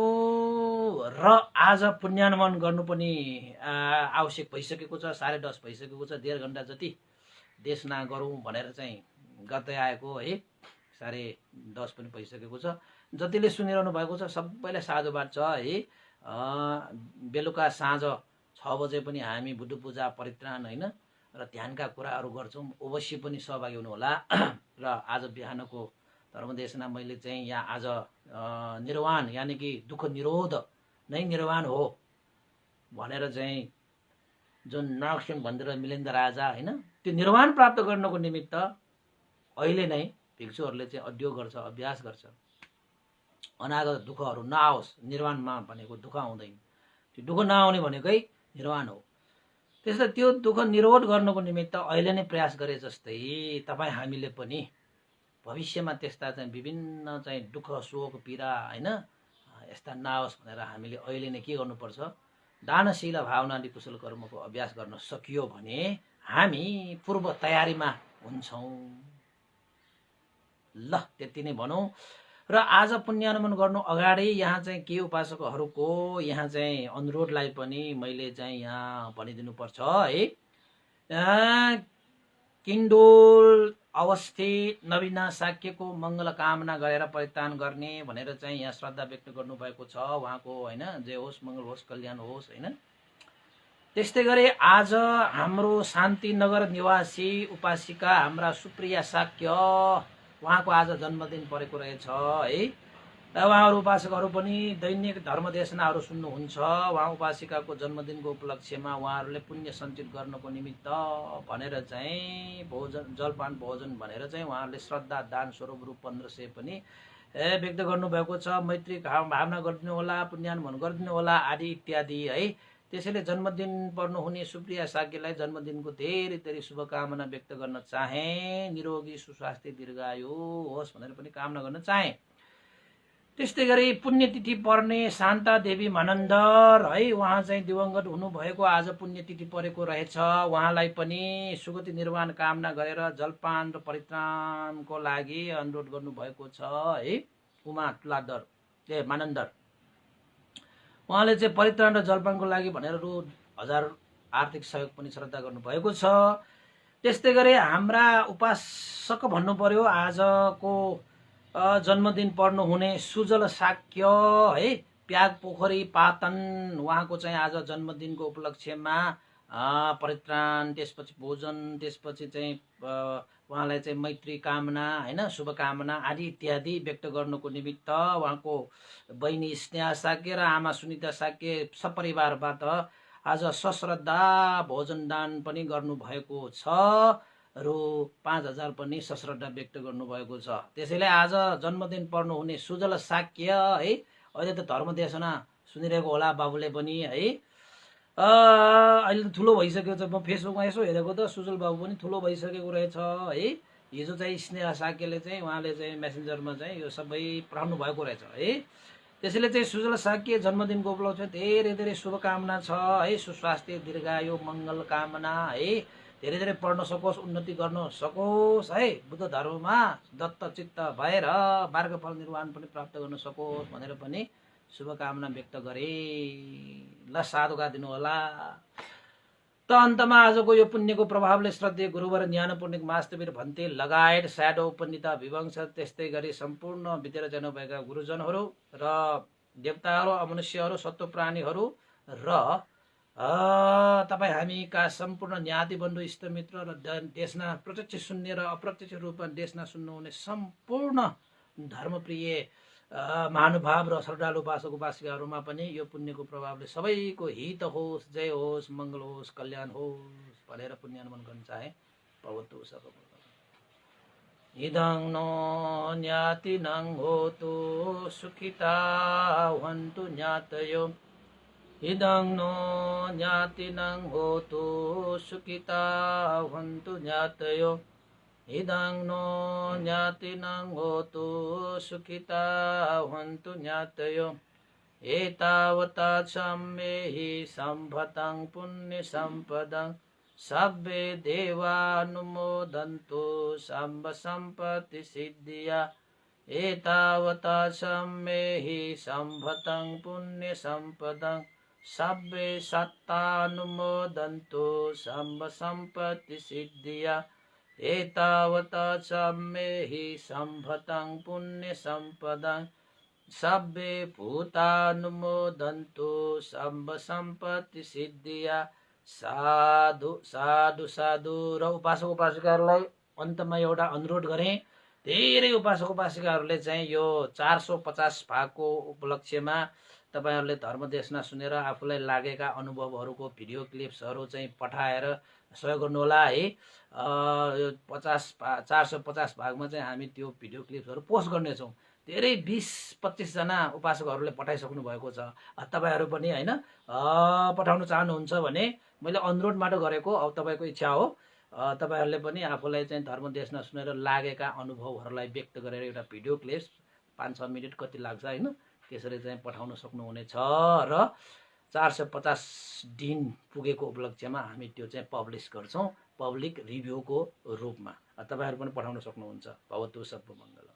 र आज पुण्यानुमान गर्नु पनि आवश्यक भइसकेको छ, 10:30 भइसकेको छ। 1.5 घण्टा जति देशना गरौँ भनेर चाहिँ गर्दै आएको है। 10:30 पनि भइसकेको छ। जतिले सुनिरहनु भएको छ सबैलाई साधुवाद छ है। बेलुका साँझ 6 बजे पनि हामी बुद्ध पूजा परित्राण हैन र ध्यानका कुराहरू गर्छौँ। अवश्य पनि सहभागी हुनुहोला। र आज बिहानको धर्मदेशना मैले चाहिँ यहाँ आज निर्वाण यानि कि दुःख निरोध नै निर्वाण हो भनेर चाहिँ जुन नागसेन भनिदिएर मिलिन्द राजा हैन, त्यो निर्वाण प्राप्त गर्नको निमित्त अहिले नै भिक्षुहरूले चाहिँ अध्ययन गर्छ, अभ्यास गर्छ। अनागत दुःखहरू नआओस्। निर्वाणमा भनेको दुःख आउँदैन, त्यो दुःख नआउने भनेकै निर्वाण हो। त्यसैले त्यो दुःख निरोध गर्नको निमित्त अहिले नै प्रयास गरे जस्तै तपाई हामीले पनि भविष्यमा त्यस्ता चाहिँ विभिन्न चाहिँ दुःख, शोक, पीडा हैन यस्ता नआओस् भनेर हामीले अहिले नै के गर्नुपर्छ? दानशील भावना आदि कुशल कर्मको अभ्यास गर्न सकियो भने हामी पूर्व तयारीमा हुन्छौँ। ल त्यति नै भनौँ। र आज पुण्यानुमान गर्नु अगाडि यहाँ चाहिँ के उपासकहरूको यहाँ चाहिँ अनुरोधलाई पनि मैले चाहिँ यहाँ भनिदिनु पर्छ है। किन्डोल अवस्थित नवीना शाक्यको मङ्गल कामना गरेर परित्राण गर्ने भनेर चाहिँ यहाँ श्रद्धा व्यक्त गर्नुभएको छ। उहाँको हैन जय होस्, मङ्गल होस्, कल्याण होस् हैन। त्यस्तै गरी आज हाम्रो शान्तिनगर निवासी उपासिका हाम्रा सुप्रिया शाक्य, उहाँको आज जन्मदिन परेको रहेछ है। उहाँहरू उपासकहरू पनि दैनिक धर्मदेशनाहरू सुन्नुहुन्छ। उहाँ उपासिकाको जन्मदिनको उपलक्ष्यमा उहाँहरूले पुण्य सञ्चित गर्नको निमित्त भनेर चाहिँ भोजन, जलपान भोजन भनेर चाहिँ उहाँहरूले श्रद्धा दान स्वरूप रु 1500 पनि व्यक्त गर्नुभएको छ। मैत्री भावना गरिदिनु होला, पुण्यानुमान गरिदिनु होला आदि इत्यादि है। त्यसैले जन्मदिन पर्नुहुने सुप्रिया शाक्यलाई जन्मदिनको धेरै धेरै शुभकामना व्यक्त गर्न चाहे। निरोगी सुस्वास्थ्य दीर्घायु होस् भनेर पनि कामना गर्न चाहे। त्यस्तै गरी पुण्यतिथि पर्ने शान्ता देवी मानन्दर है, उहाँ चाहिँ दिवंगत हुनुभएको आज पुण्यतिथि परेको रहेछ। उहाँलाई पनि सुगति निर्वाण कामना गरेर जलपान र परित्राणको लागि अनुरोध गर्नुभएको छ है। उमा तुलाधर मानन्दर उहाँले चाहिँ परित्राण र जलपानको लागि भनेर रु 1000 आर्थिक सहयोग पनि श्रद्धा गर्नुभएको छ। त्यस्तै गरी हाम्रा उपासक भन्नु पर्यो आजको जन्मदिन पर्नुहुने सुजल शाक्य है, प्याग पोखरी पातन, उहाँको चाहिँ आज जन्मदिनको उपलक्ष्यमा परित्राण, त्यसपछि भोजन, त्यसपछि चाहिँ उहाँलाई चाहिँ मैत्री कामना होइन, शुभकामना आदि इत्यादि व्यक्त गर्नुको निमित्त उहाँको बहिनी स्नेहा साक्य र आमा सुनिता साक्य सपरिवारबाट आज सश्रद्धा भोजन दान पनि गर्नुभएको छ। रु 5,000 पनि सश्रद्धा व्यक्त गर्नुभएको छ। त्यसैले आज जन्मदिन पर्नुहुने सुजल साक्य है, अहिले त धर्मदेशना सुनिरहेको होला बाबुले पनि है। अहिले त ठुलो भइसकेको छ। म फेसबुकमा यसो हेरेको त सुजल बाबु पनि ठुलो भइसकेको रहेछ है। हिजो चाहिँ स्नेहा साक्यले चाहिँ उहाँले चाहिँ मेसेन्जरमा चाहिँ यो सबै पठाउनु भएको रहेछ है। त्यसैले चाहिँ सुजल साक्य जन्मदिनको उपलक्ष्यमा धेरै धेरै शुभकामना छ है। सुस्वास्थ्य, दीर्घायु, मङ्गल कामना है, धेरै धेरै पढ्न सकोस्, उन्नति गर्न सकोस् है, बुद्ध धर्ममा दत्तचित्त भएर मार्गफल निर्वाण पनि प्राप्त गर्न सकोस् भनेर पनि शुभकामना व्यक्त गरे। ल साधुका दिनु होला। त अन्तमा आजको यो पुण्यको प्रभावले श्रद्धेय गुरुवर ज्ञान पुण्य मास्तवीर भन्ते लगायत स्याडो उपनिता विवंश, त्यस्तै गरी सम्पूर्ण विद्यार जानुभएका गुरुजनहरू र देवताहरू, अमनुष्यहरू, सत्व प्राणीहरू र तपाईँ हामीका सम्पूर्ण ज्ञाति बन्धु इष्टमित्र र देशना प्रत्यक्ष सुन्ने र अप्रत्यक्ष रूपमा देशना सुन्नुहुने सम्पूर्ण धर्मप्रिय महानुभाव र श्रद्धालु उपासक उपासिकाहरूमा पनि यो पुण्यको प्रभावले सबैको हित होस्, जय होस्, मङ्गल होस्, कल्याण होस् भनेर पुण्यानुमन गर्न चाहे। भवतु सबैको इदं नो ज्ञातिनं होतु सुखिता भवन्तु ज्ञातयो। इदं नो ज्ञातिनं होतु सुखिता भवन्तु ज्ञातयो। इदं नो ज्ञातिनं होतु सुखिता भवन्तु ज्ञातयो। एतावता सम्मेहि सम्भतं पुण्यसम्पदं सब्बे देवानुमोदन्तु सम्ब सम्पत्ति सिद्धिया। एतावता सम्मेहि सम्भतं पुण्यसम्पदं सब्बे सत्तानुमोदन्तु सम्ब सम्पत्ति सिद्धिया। एतावता सम्मेहि सम्भतं पुण्यसम्पदं सब्बे भूतानुमोदन्तु सम्ब सम्पत्ति सिद्धिया। साधु साधु साधु। र उपासक उपासिकाहरूलाई अन्तमा एउटा अनुरोध गरेँ। धेरै उपासक उपासिकाहरूले चाहिँ यो 450 भागको उपलक्ष्यमा तपाईँहरूले धर्मदेशना सुनेर आफूलाई लागेका अनुभवहरूको भिडियो क्लिप्सहरू चाहिँ पठाएर सहयोग गर्नुहोला है। 450 भागमा चाहिँ हामी त्यो भिडियो क्लिप्सहरू पोस्ट गर्नेछौँ। धेरै 20-25 जना उपासकहरूले पठाइसक्नु भएको छ। तपाईँहरू पनि होइन पठाउन चाहनुहुन्छ भने मैले अनुरोध मात्र गरेको, अब तपाईँको इच्छा हो। तपाईँहरूले पनि आफूलाई चाहिँ धर्मदेशना सुनेर लागेका अनुभवहरूलाई व्यक्त गरेर एउटा भिडियो क्लिप्स 5-6 मिनट कति लाग्छ होइन, त्यसरी चाहिँ पठाउन सक्नुहुनेछ। र 450 दिन पुगेको उपलक्ष्यमा हामी त्यो चाहिँ पब्लिस गर्छौँ पब्लिक रिभ्यूको रूपमा। तपाईँहरू पनि पठाउन सक्नुहुन्छ। भवतु सब मङ्गल।